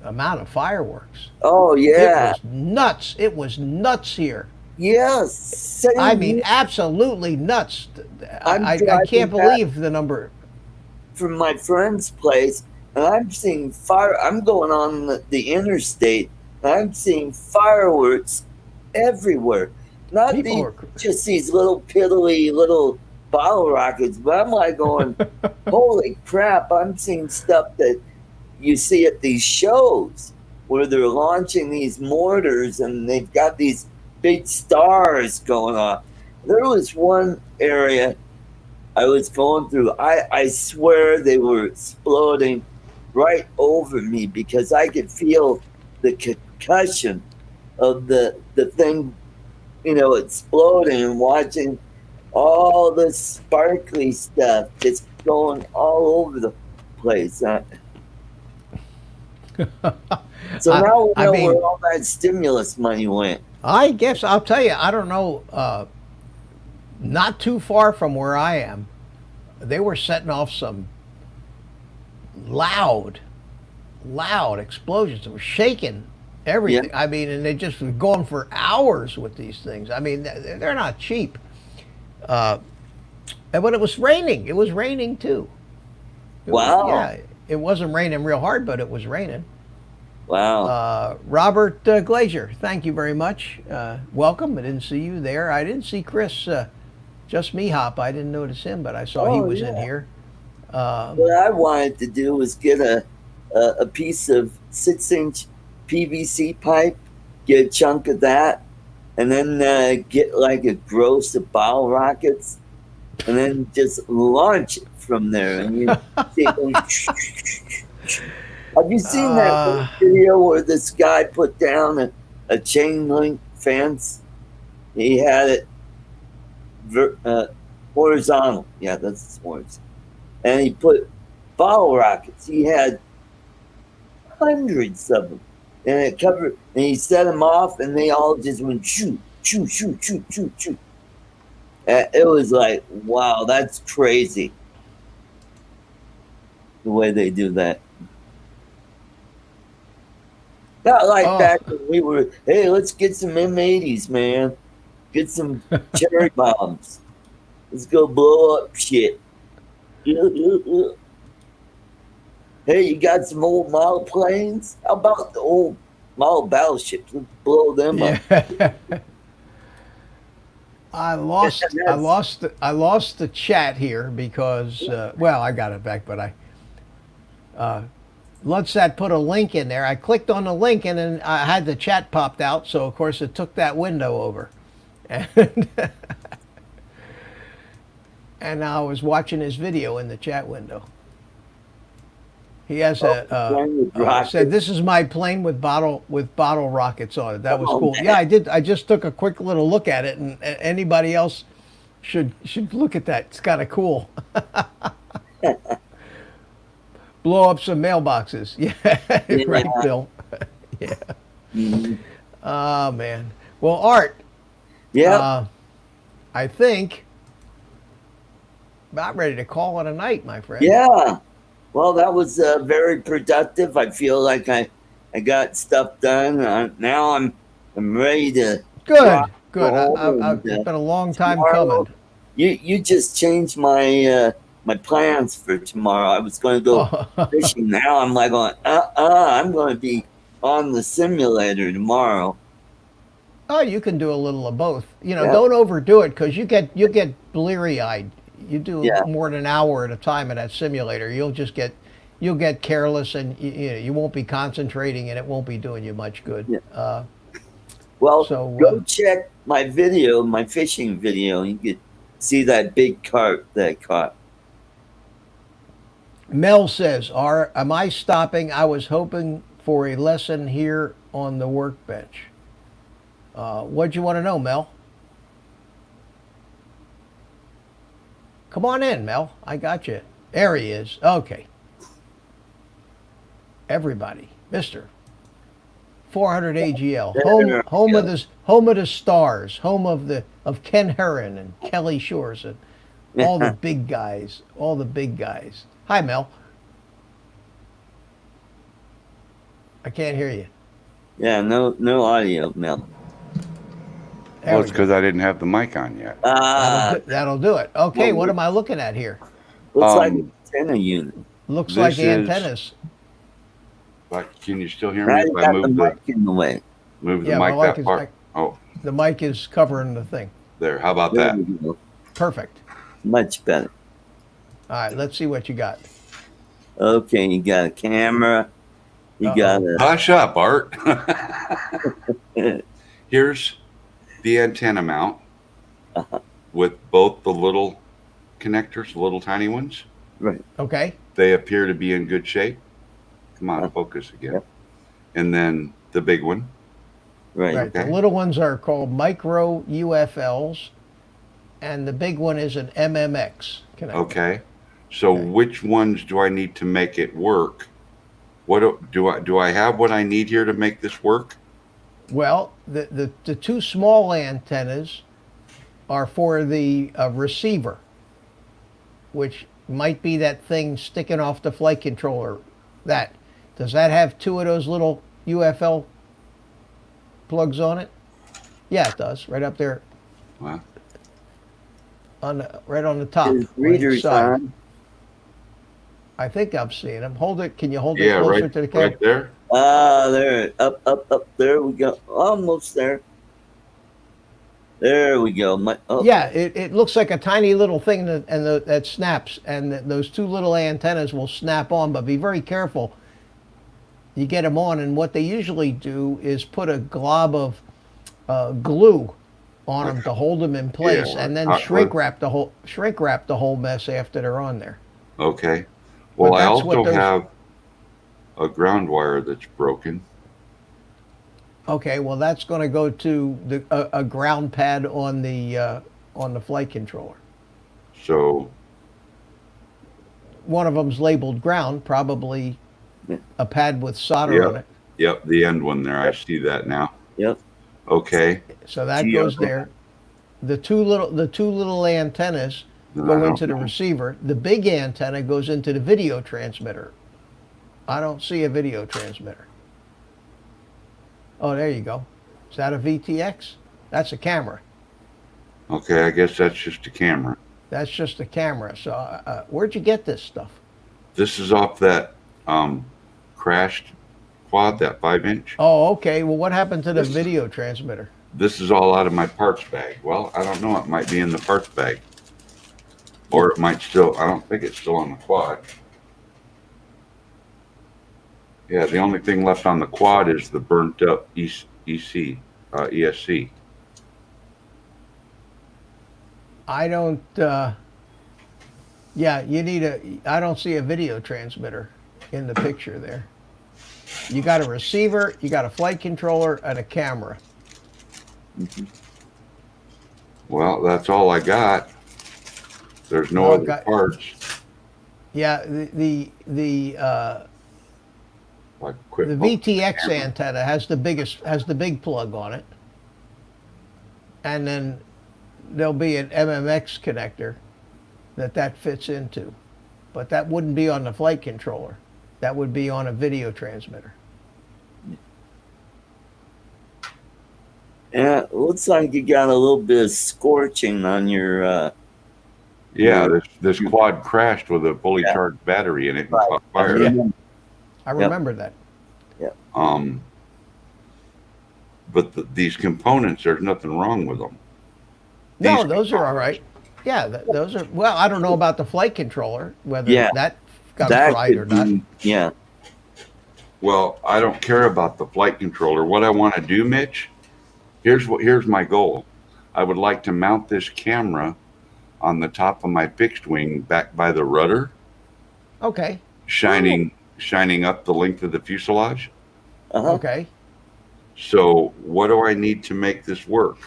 amount of fireworks. Oh It yeah, was nuts. It was nuts here. yes. Same I mean, here. absolutely nuts. I'm I driving can't back believe the number. from my friend's place, and I'm seeing fire. I'm going on the interstate, and I'm seeing fireworks everywhere. Not People these, are. just these little piddly little bottle rockets, but I'm like going, holy crap! I'm seeing stuff that you see at these shows where they're launching these mortars, and they've got these big stars going off. There was one area I was going through. I swear they were exploding right over me because I could feel the concussion of the thing, exploding, and watching all the sparkly stuff just going all over the place. So now we I know mean, where all that stimulus money went. I guess I'll tell you. I don't know. Not too far from where I am, they were setting off some loud explosions. They were shaking everything. Yeah. I mean, and they just were going for hours with these things. I mean, they're not cheap. But it was raining. It was raining too. Wow. Yeah, it wasn't raining real hard, but it was raining. Wow. Robert Glazier, thank you very much. Welcome. I didn't see you there. I didn't see Chris. Just me hop. I didn't notice him, but I saw he Oh, was in yeah. here. What I wanted to do was get a piece of 6-inch PVC pipe, get a chunk of that, and then get like a gross of bottle rockets, and then just launch it from there. And you see it going. Have you seen that one video where this guy put down a chain link fence? He had it horizontal. Yeah, that's the words. And he put bottle rockets. He had hundreds of them, and it covered. And he set them off, and they all just went shoot, shoot, shoot, shoot, shoot, shoot. It was like, wow, that's crazy. The way they do that. Not like back when we were, hey, let's get some M80s, man. Get some cherry bombs. Let's go blow up shit. Hey, you got some old model planes? How about the old model battleships? Let's blow them up. I lost the chat here because well, I got it back, but Ludsat put a link in there. I clicked on the link and then I had the chat popped out, so of course it took that window over. And I was watching his video in the chat window. He has said, "This is my plane with bottle rockets on it." That was cool. Man. Yeah, I did. I just took a quick little look at it, and anybody else should look at that. It's kind of cool. Blow up some mailboxes. Yeah, right, Bill. Yeah. Mm-hmm. Oh man. Well, Art. Yeah. I think about ready to call it a night, my friend. Yeah. Well, that was very productive. I feel like I got stuff done. Now I'm ready to. Good. It's been a long time coming. You just changed my my plans for tomorrow. I was going to go fishing. Now I'm like going, I'm going to be on the simulator tomorrow. Oh, you can do a little of both. Don't overdo it because you get bleary-eyed. You do more than an hour at a time in that simulator. You'll get careless and you won't be concentrating and it won't be doing you much good. Yeah. Go check my video, my fishing video. You could see that big carp that I caught. Mel says, am I stopping? I was hoping for a lesson here on the workbench. What'd you want to know, Mel? Come on in, Mel. I got you. There he is. Okay. Everybody, Mister 400 AGL, home of the stars, home of Ken Herron and Kelly Shores and all the big guys, all the big guys. Hi, Mel. I can't hear you. Yeah, no audio, Mel. There Well, we it's go. because I didn't have the mic on yet. That'll do it. Okay, well, what am I looking at here? looks like Um, an antenna unit. Looks this like is- antennas. But can you still hear Now me you if I got the move mic in the way. the Yeah, mic my mic that is far? back. Oh, The mic is covering the thing. there. How about There that? we go. Perfect. Much better. All right, let's see what you got. Okay, you got a camera. You got a Hush up, Art. Here's the antenna mount with both the little connectors, the little tiny ones. right. Okay. They appear to be in good shape. Come on, focus again. Yep. And then the big one. Right. Right. Okay. The little ones are called micro UFLs, and the big one is an MMX connector. Okay. So Okay. which ones do I need to make it work? Do I have what I need here to make this work? Well, the two small antennas are for the receiver, which might be that thing sticking off the flight controller. Does that have two of those little UFL plugs on it? Yeah, it does. Right up there, Well, right on the top. His on each reader's side. on. I think I'm seeing them. Hold it. Can you hold it yeah, closer right, to the camera? right there. There. Up. There we go. Almost there. There we go. Yeah, it looks like a tiny little thing that snaps, and those two little antennas will snap on. But be very careful. You get them on, and what they usually do is put a glob of glue on them to hold them in place, Yeah, and then hot shrink glue. wrap the whole mess after they're on there. Okay. Well, But I that's what also those- have a ground wire that's broken. Okay, well that's going to go to a ground pad on the flight controller. So, One of them's labeled ground, probably Yeah. a pad with solder Yeah. on it. yep, the end one there. I see that now. Yep. Okay. So that Geo. goes there. The two little antennas Then I go don't into the know. receiver. The big antenna goes into the video transmitter. I don't see a video transmitter. Oh, there you go. Is that a VTX? That's a camera. Okay, I guess that's just a camera. That's just a camera. So where'd you get this stuff? This is off that crashed quad, that 5-inch. Oh, okay. Well, what happened to the This- video transmitter? This is all out of my parts bag. Well, I don't know. It might be in the parts bag. Or it might still, I don't think it's still on the quad. Yeah, the only thing left on the quad is the burnt up ESC. I don't. Yeah, you need I don't see a video transmitter in the picture there. You got a receiver, you got a flight controller, and a camera. Well, that's all I got. There's no Well, other parts. Yeah, the Like quick The focus VTX camera. antenna has the big plug on it, and then there'll be an MMX connector that fits into, but that wouldn't be on the flight controller. That would be on a video transmitter. Yeah, it looks like you got a little bit of scorching on your. Yeah, this quad crashed with a fully Yeah. charged battery in it and Right. caught fire. Yeah. I remember that. But these components, there's nothing wrong with them. No, These those are all components. right. Yeah, those are. Well, I don't know about the flight controller, whether Yeah. that got That fried or could not. be, yeah. Well, I don't care about the flight controller. What I want to do, Mitch, here's my goal. I would like to mount this camera on the top of my fixed wing back by the rudder, Okay. shining up the length of the fuselage. Uh-huh. Okay. So what do I need to make this work?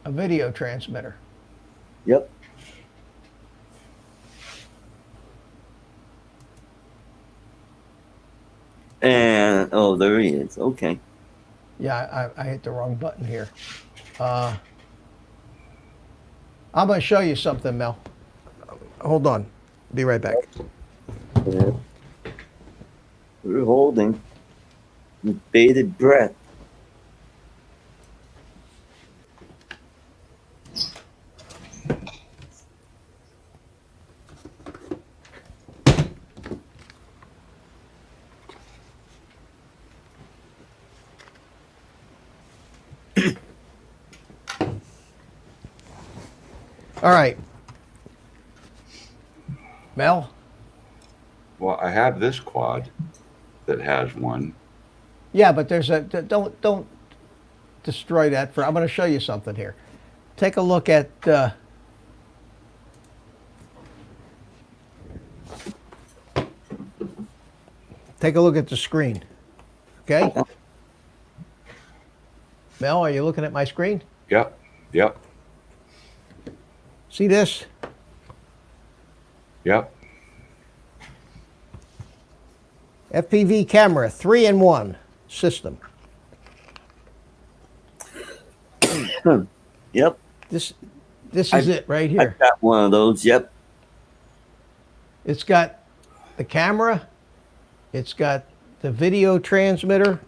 A video transmitter. Yep. And oh, there he is. Okay. Yeah, I hit the wrong button here. I'm going to show you something, Mel. Hold on. Be right back. Yeah. We're holding with bated breath. All right. Mel? Well, I have this quad that has one. Yeah, but there's a don't destroy that for I'm going to show you something here. Take a look at the screen. Okay? Mel, are you looking at my screen? Yep. Yep. See this? Yep. FPV camera, 3-in-1 system. Yep. This is it right here. I've got one of those. Yep. It's got the camera, it's got the video transmitter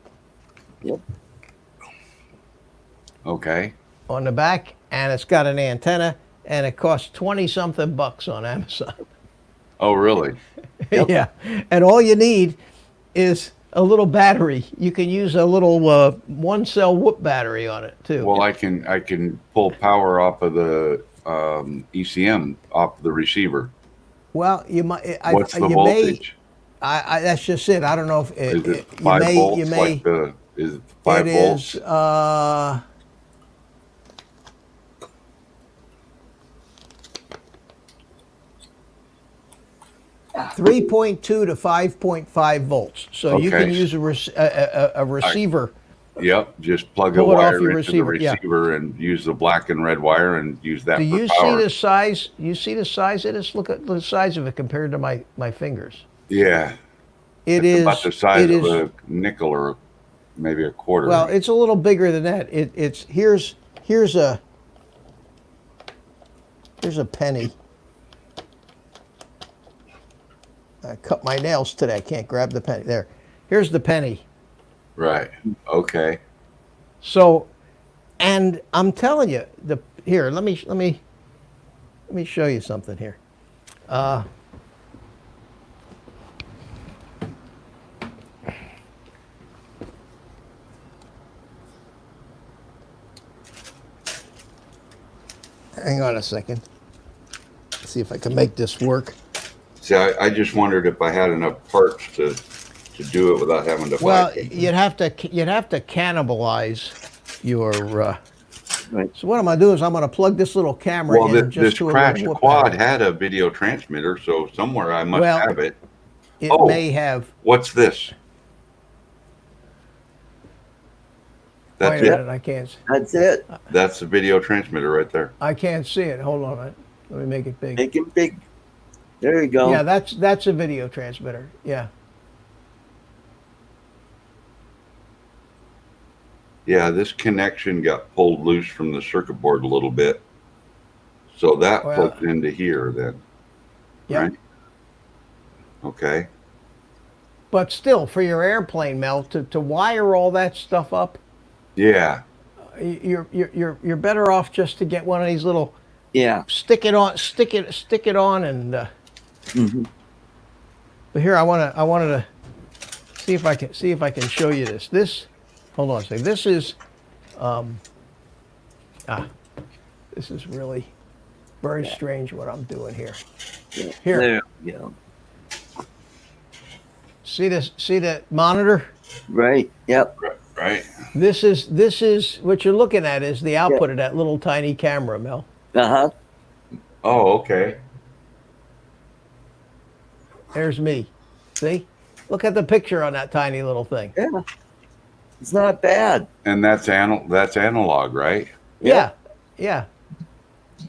Yep. Okay. on the back, and it's got an antenna, and it costs 20-something bucks on Amazon. Oh, really? Yep. Yeah, and all you need is a little battery. You can use a little one-cell whoop battery on it too. Well, I can pull power off of the ECM off the receiver. Well, you might. What's the you voltage? May. That's just it. I don't know if Is it you 5 may. volts? You may. Like the is it 5 It volts? is. 3.2 to 5.5 volts. So you can Okay. use a receiver. Yep. Just plug Pull a it off wire your into receiver, the yeah. receiver and use the black and red wire and use that Do for you power. see the size? You see the size of this? Look at the size of it compared to my fingers. Yeah. It It's is about the size it of is- a nickel or maybe a quarter. Well, it's a little bigger than that. It's here's a penny. I cut my nails today. I can't grab the penny. There. Here's the penny. Right. Okay. So, and I'm telling you, here. Let me show you something here. Hang on a second. See if I can make this work. See, I just wondered if I had enough parts to do it without having to Well, fight. you'd have to cannibalize your. Right. So what I'm gonna do is I'm gonna plug this little camera Well, in just this to a crash little whoop quad battery. had a video transmitter, so somewhere I must Well, have it. It Oh. may have. What's this? That's Wait a it. minute, I can't. That's it. That's the video transmitter right there. I can't see it. Hold on. Let me make it big. Make it big. There you go. Yeah, that's a video transmitter. Yeah. Yeah, this connection got pulled loose from the circuit board a little bit. So that Well- plugged into here then. Yep. Right? Okay. But still, for your airplane, Mel, to wire all that stuff up, Yeah. you're better off just to get one of these little Yeah. stick it on, and. hmm But here I wanted to see if I can show you this. Hold on a second. This is this is really very strange what I'm doing here. Here. There you go. See this? See that monitor? Right. Yep. Right. This is what you're looking at is the output of that little tiny camera, Mel. Uh-huh. Oh, okay. There's me. See? Look at the picture on that tiny little thing. Yeah. It's not bad. And that's analog, right? Yeah. Yeah.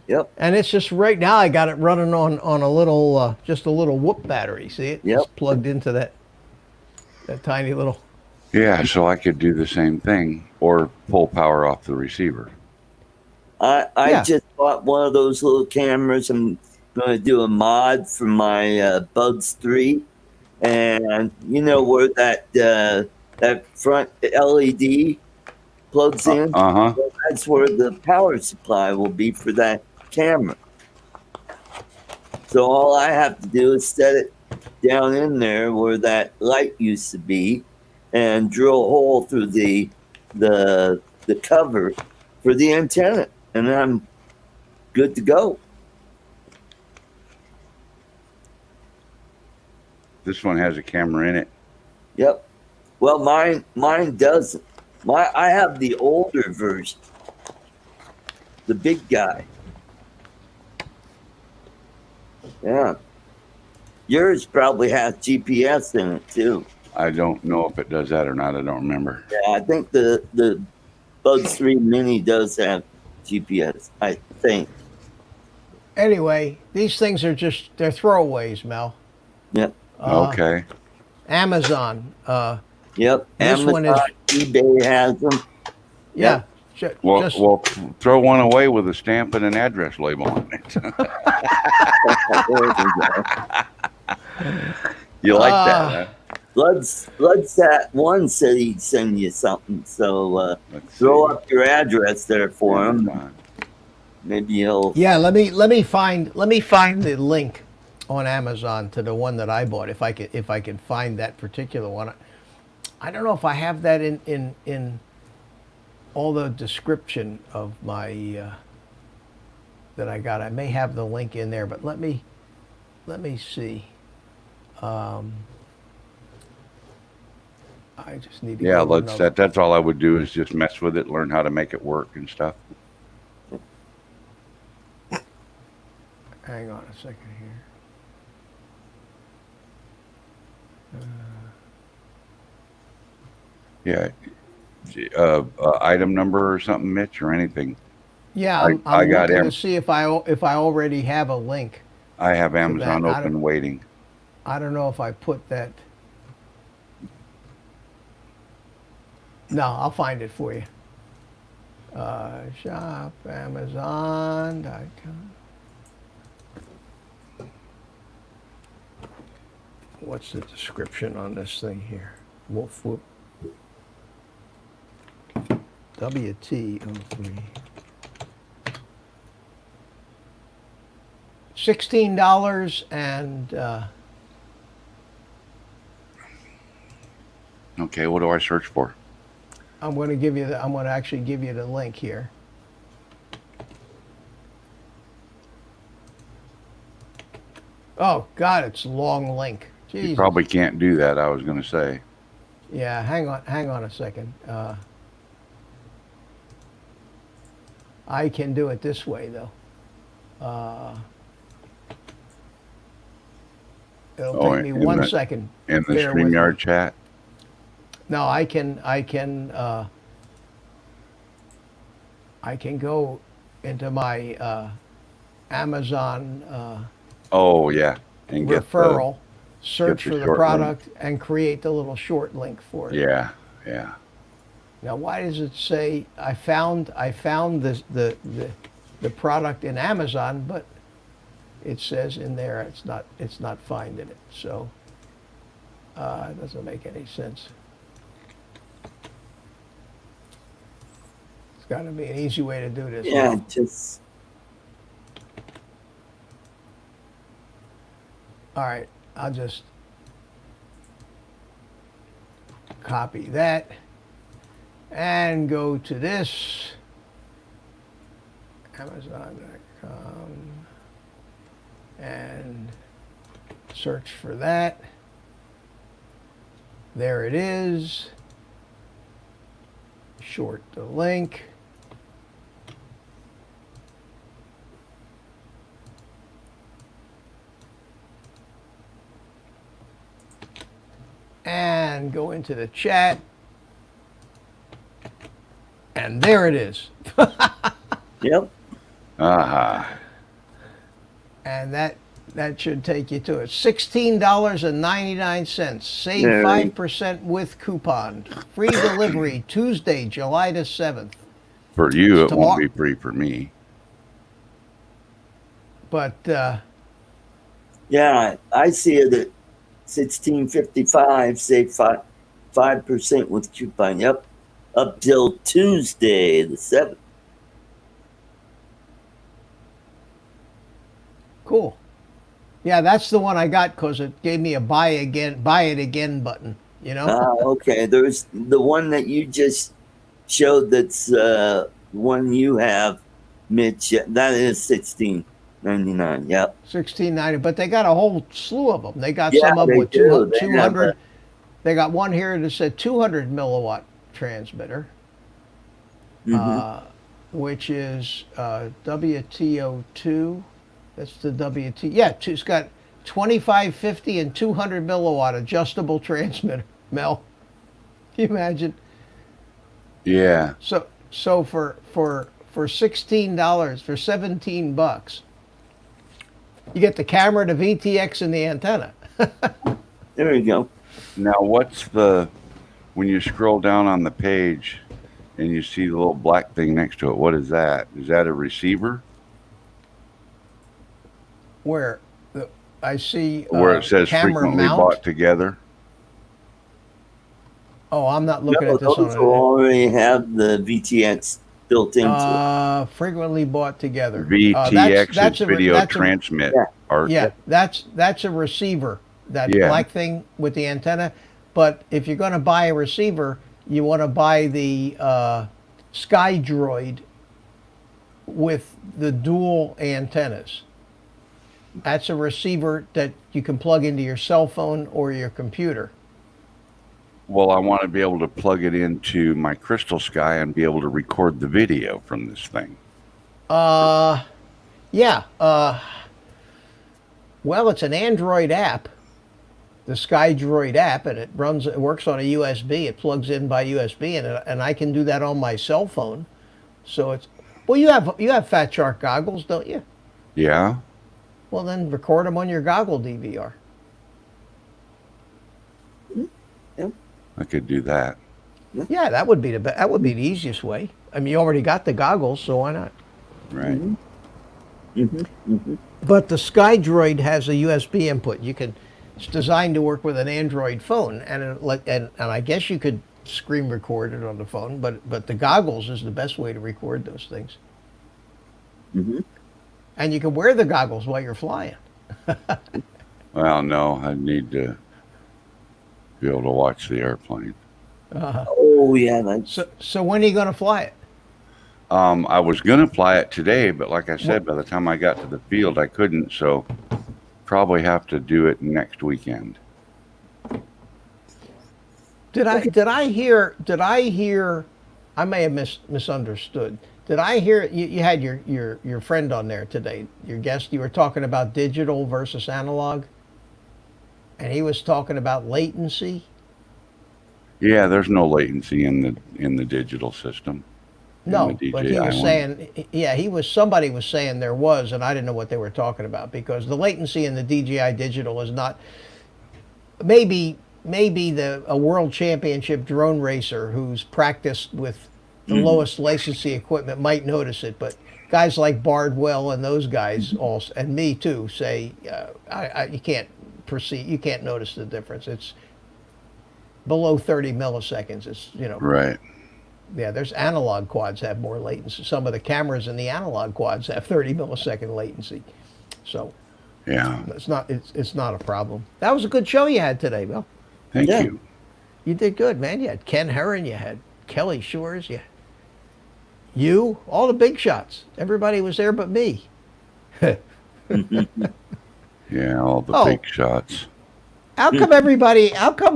Yep. And it's just right now I got it running on a little just a little whoop battery. See it? Yep. It's plugged into that. That tiny little. Yeah, so I could do the same thing or pull power off the receiver. I Yeah. just bought one of those little cameras. I'm going to do a mod for my Bugs 3. And you know where that front LED plugs in? Uh-huh. Well, that's where the power supply will be for that camera. So all I have to do is set it down in there where that light used to be and drill a hole through the cover for the antenna, and I'm good to go. This one has a camera in it. Yep. Well, mine doesn't. I have the older version, the big guy. Yeah. Yours probably has GPS in it too. I don't know if it does that or not. I don't remember. Yeah, I think the Bugs 3 Mini does have GPS, I think. Anyway, these things are they're throwaways, Mel. Yep. Okay. Amazon. Yep. This Amazon, one is- eBay has them. Yeah. Well, throw one away with a stamp and an address label on it. You like that, huh? Bloodsat 1 said he'd send you something, so Let's throw see. up your address there for him. Maybe he'll. Yeah, let me find the link on Amazon to the one that I bought if I can find that particular one. I don't know if I have that in all the description of my that I got. I may have the link in there, but let me see. I just need to Yeah, go to another- that's all I would do is just mess with it, learn how to make it work and stuff. Hang on a second here. Yeah. Item number or something, Mitch, or anything. Yeah, I I'm got looking him. to see if I already have a link. I have Amazon I open waiting. I don't know if I put that. No, I'll find it for you. Shop Amazon.com. What's the description on this thing here? Wolf whoop. WT03. $16 and Okay, what do I search for? I'm going to actually give you the link here. Oh God, it's a long link. Jesus. You probably can't do that, I was going to say. Yeah, hang on a second. I can do it this way though. It'll take me 1 second. In the Bear with me. StreamYard chat? No, I can go into my Amazon Oh, yeah. And get referral, search the for the short product, and create the little short link for it. Yeah, yeah. Now, why does it say I found the product in Amazon, but it says in there it's not finding it. So it doesn't make any sense. It's got to be an easy way to do this. Yeah, just. All right, I'll just copy that and go to this Amazon.com and search for that. There it is. Short the link. And go into the chat. And there it is. Yep. Aha. And that That should take you to it. $16.99. Save There. 5% with coupon. Free delivery Tuesday, July the 7th. For you, It's it won't tomorrow. be free for me. But Yeah, I see it at 16.55. Save 5% with coupon. Yep, up till Tuesday the 7th. cool. Yeah, that's the one I got because it gave me a buy it again button. You know. Okay. There's the one that you just showed. That's the one you have, Mitch. That is 16.99. Yep. 16.90, but they got a whole slew of them. They got Yeah, some of them they with do. They 200. They got one here that said 200 milliwatt transmitter, Mhm. which is WTO2. That's the WT. Yeah, it's got 25, 50, and 200 milliwatt adjustable transmitter. Mel, can you imagine? Yeah. So for $16, for $17, you get the camera, the VTX, and the antenna. There you go. Now, when you scroll down on the page and you see the little black thing next to it, what is that? Is that a receiver? Where I see Where it says camera frequently mount. bought together? Oh, I'm not looking No, at this those on will it. already have the VTX built into it. Frequently bought together. VTX that's is a re- video that's a- transmit. Yeah. Art. Yeah, that's a receiver. That Yeah. black thing with the antenna. But if you're going to buy a receiver, you want to buy the SkyDroid with the dual antennas. That's a receiver that you can plug into your cell phone or your computer. Well, I want to be able to plug it into my Crystal Sky and be able to record the video from this thing. Yeah. Well, it's an Android app, the SkyDroid app, and it works on a USB. It plugs in by USB, and I can do that on my cell phone. So it's well, you have Fat Shark goggles, don't you? Yeah. Well, then record them on your goggle DVR. I could do that. Yeah, that would be that would be the easiest way. I mean, you already got the goggles, so why not? Right. But the SkyDroid has a USB input. It's designed to work with an Android phone, and I guess you could screen record it on the phone. But the goggles is the best way to record those things. Mm-hmm. And you can wear the goggles while you're flying. Well, no, I need to be able to watch the airplane. Oh yeah, that's So when are you going to fly it? I was going to fly it today, but like I said, by the time I got to the field, I couldn't. So probably have to do it next weekend. Did I hear? I may have misunderstood. Did I hear you had your friend on there today? Your guest. You were talking about digital versus analog, and he was talking about latency. Yeah, there's no latency in the digital system. No, the but he DJI was one. saying, yeah, somebody was saying there was, and I didn't know what they were talking about because the latency in the DJI digital is not. Maybe a world championship drone racer who's practiced with the lowest latency equipment might notice it, but guys like Bardwell and those guys also, and me too, say you can't notice the difference. It's below 30 milliseconds. It's Right. Yeah, there's analog quads have more latency. Some of the cameras in the analog quads have 30 millisecond latency. So Yeah. it's not a problem. That was a good show you had today, Bill. Thank Yeah. you. You did good, man. You had Ken Herron, you had Kelly Shores, all the big shots. Everybody was there but me. Yeah, all the Oh. big shots. How come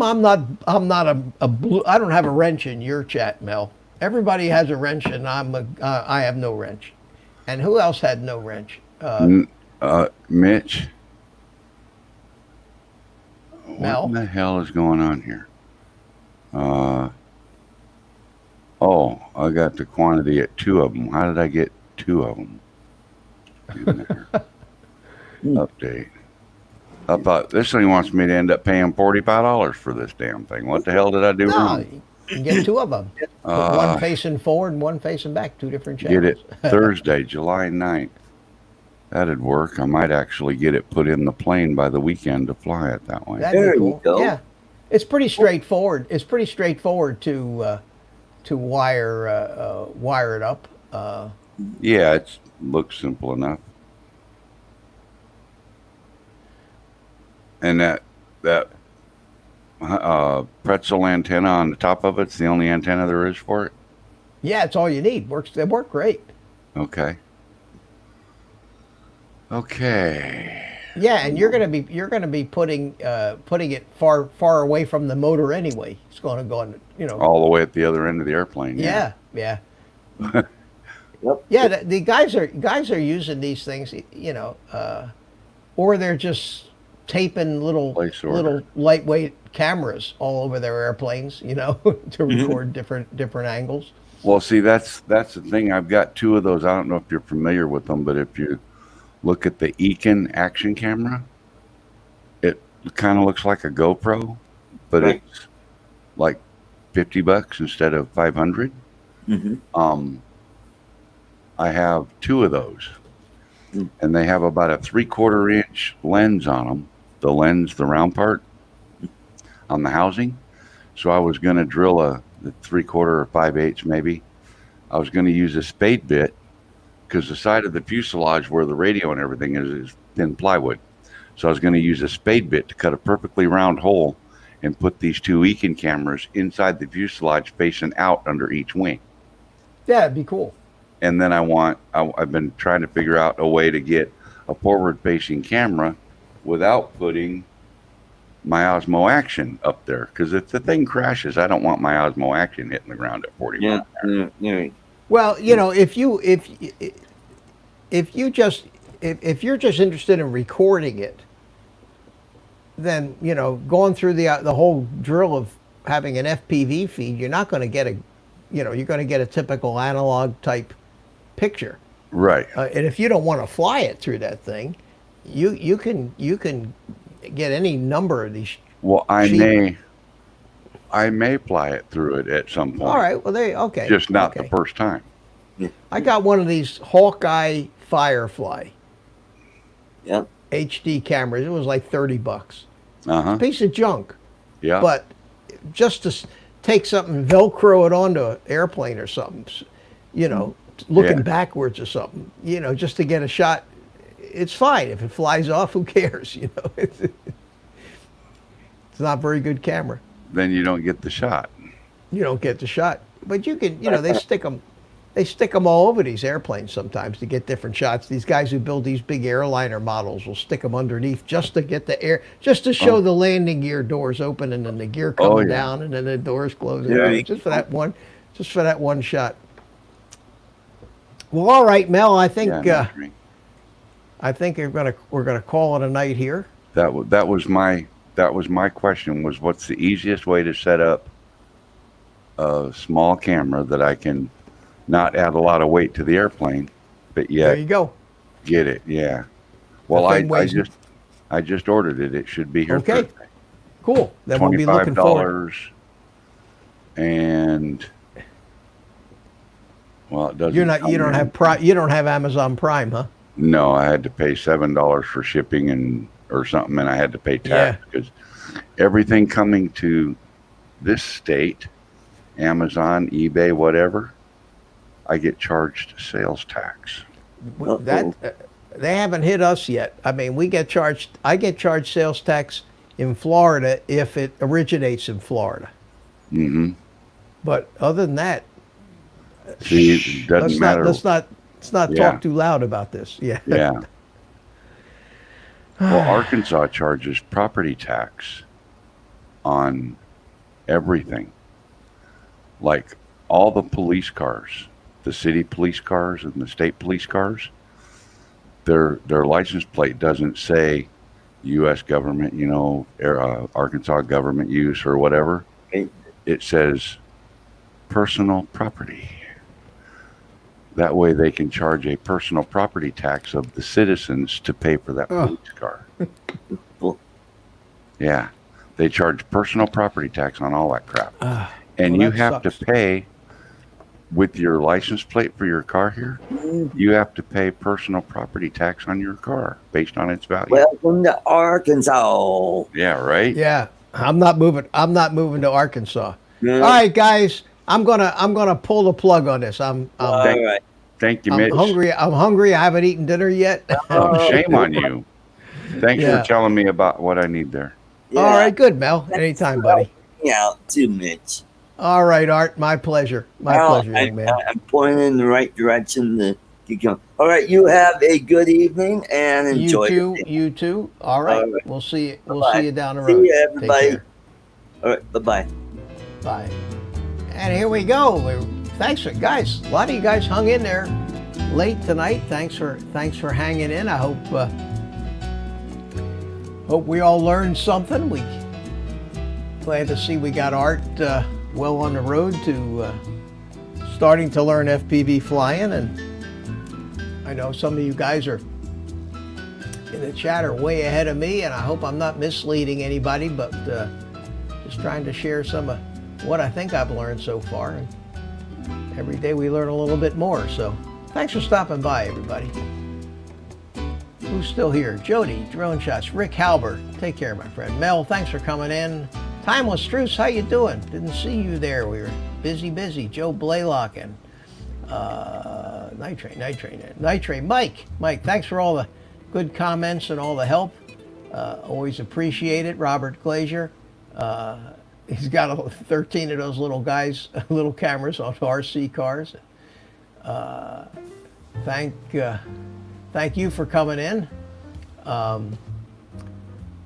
I'm not a blue, I don't have a wrench in your chat, Mel. Everybody has a wrench and I have no wrench. And who else had no wrench? Mitch, Mel? what in the hell is going on here? I got the quantity at 2 of them. How did I get 2 of them in there? Update. I thought this thing wants me to end up paying $45 for this damn thing. What the hell did I do No, wrong? you can get two of them. Put one facing forward and one facing back, two different channels. Get it Thursday, July 9th. That'd work. I might actually get it put in the plane by the weekend to fly it that way. That'd There be you cool. go. Yeah, it's pretty straightforward. It's pretty straightforward to wire it up. Yeah, it looks simple enough. And that pretzel antenna on the top of it's the only antenna there is for it. Yeah, it's all you need. They work great. Okay. Okay. Yeah, and you're gonna be putting it far away from the motor anyway. It's going to go on, All the way at the other end of the airplane. Yeah. Yep. Yeah, the guys are using these things, or they're just taping little Place order. little lightweight cameras all over their airplanes, to record different angles. Well, see, that's the thing. I've got two of those. I don't know if you're familiar with them, but if you look at the Ekin action camera, it kind of looks like a GoPro, but Right. it's like $50 instead of 500. Mm-hmm. I have two of those, and they have about a 3/4 inch lens on them. The lens, the round part on the housing. So I was going to drill a 3/4 or 5/8 maybe. I was going to use a spade bit because the side of the fuselage where the radio and everything is thin plywood. So I was going to use a spade bit to cut a perfectly round hole and put these two Ekin cameras inside the fuselage facing out under each wing. Yeah, it'd be cool. And then I've been trying to figure out a way to get a forward-facing camera without putting my Osmo Action up there. Because if the thing crashes, I don't want my Osmo Action hitting the ground at 40 miles an hour. Yeah. Well, if you're just interested in recording it, then going through the whole drill of having an FPV feed, you're not going to get you're going to get a typical analog type picture. Right. And if you don't want to fly it through that thing, you can get any number of these. Well, I cheap- may fly it through it at some point. All right. Well, okay. Just not okay. the first time. I got one of these Hawkeye Firefly Yep. HD cameras. It was like $30. Uh-huh. Piece of junk. Yeah. But just to take something, Velcro it onto an airplane or something, looking Yeah. backwards or something, just to get a shot, it's fine. If it flies off, who cares? It's not a very good camera. Then you don't get the shot. You don't get the shot. But you can, they stick them all over these airplanes sometimes to get different shots. These guys who build these big airliner models will stick them underneath just to get the air, just to show the landing gear doors open and then the gear coming yeah. down and then the doors closing. Yeah. Just for that one shot. Well, all right, Mel. I think Yeah, not me. we're gonna call it a night here. That was my question was what's the easiest way to set up a small camera that I can not add a lot of weight to the airplane, but There yet you go. get it. Yeah. Well, The thing weighs- I just ordered it. It should be here. Okay. Thursday. Cool. Then we'll be looking forward. $25, and well, it doesn't. You don't have Amazon Prime, huh? No, I had to pay $7 for shipping or something, and I had to pay tax because everything coming to this state, Amazon, eBay, whatever, I get charged sales tax. That they haven't hit us yet. I mean, I get charged sales tax in Florida if it originates in Florida. Mm-hmm. But other than that, See, it doesn't matter. Let's not Yeah. talk too loud about this. Yeah. Yeah. Well, Arkansas charges property tax on everything. Like all the police cars, the city police cars and the state police cars, their license plate doesn't say U.S. government, Arkansas government use or whatever. Okay. It says personal property. That way they can charge a personal property tax of the citizens to pay for that police car. Well, Yeah. They charge personal property tax on all that crap. And well, you that have sucks. to pay with your license plate for your car here. You have to pay personal property tax on your car based on its value. Welcome to Arkansas. Yeah, right? Yeah, I'm not moving to Arkansas. Yeah. All right, guys, I'm gonna pull the plug on this. I'm All right. Thank you, I'm Mitch. hungry. I'm hungry. I haven't eaten dinner yet. Oh, shame on you. Thanks Yeah. for telling me about what I need there. Yeah. All right, good, Mel. Anytime, buddy. Yeah, too, Mitch. All right, Art. My pleasure. My Well, pleasure, young man. I'm pointing in the right direction to keep going. All right, you have a good evening and enjoy. You too. You too. All right. All right. We'll see you. We'll Bye-bye. see you down the See road. ya, Take everybody. care. All right, bye-bye. Bye. And here we go. Thanks, guys. A lot of you guys hung in there late tonight. Thanks for hanging in. I hope we all learned something. We glad to see we got Art well on the road to starting to learn FPV flying, and I know some of you guys are in the chat are way ahead of me, and I hope I'm not misleading anybody, but just trying to share some of what I think I've learned so far. And every day we learn a little bit more. So thanks for stopping by, everybody. Who's still here? Jody, Drone Shots, Rick Halber. Take care, my friend. Mel, thanks for coming in. Timeless Struce, how you doing? Didn't see you there. We were busy. Joe Blaylock and Nitrate. Mike, thanks for all the good comments and all the help. Always appreciate it. Robert Glazier. He's got 13 of those little guys, little cameras on RC cars. Thank you for coming in.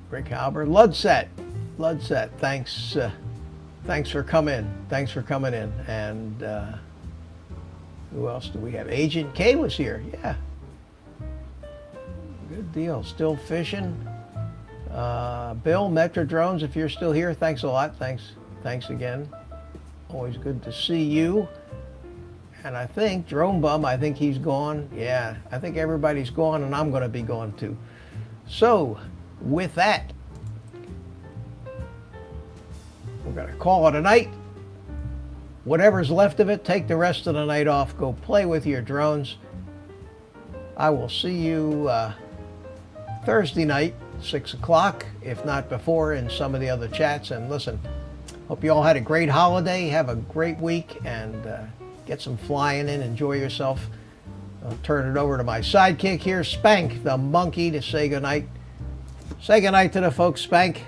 Rick Halber. Ludset, thanks for coming in. And who else do we have? Agent K was here. Yeah. Good deal. Still fishing. Bill, Metro Drones, if you're still here, thanks a lot. Thanks again. Always good to see you. And I think Drone Bum, I think he's gone. Yeah, I think everybody's gone, and I'm going to be gone too. So, with that, we're going to call it a night. Whatever's left of it, take the rest of the night off. Go play with your drones. I will see you Thursday night, 6 o'clock, if not before, in some of the other chats. And listen, hope you all had a great holiday. Have a great week, and get some flying in. Enjoy yourself. I'll turn it over to my sidekick here, Spank the monkey, to say goodnight. Say goodnight to the folks, Spank.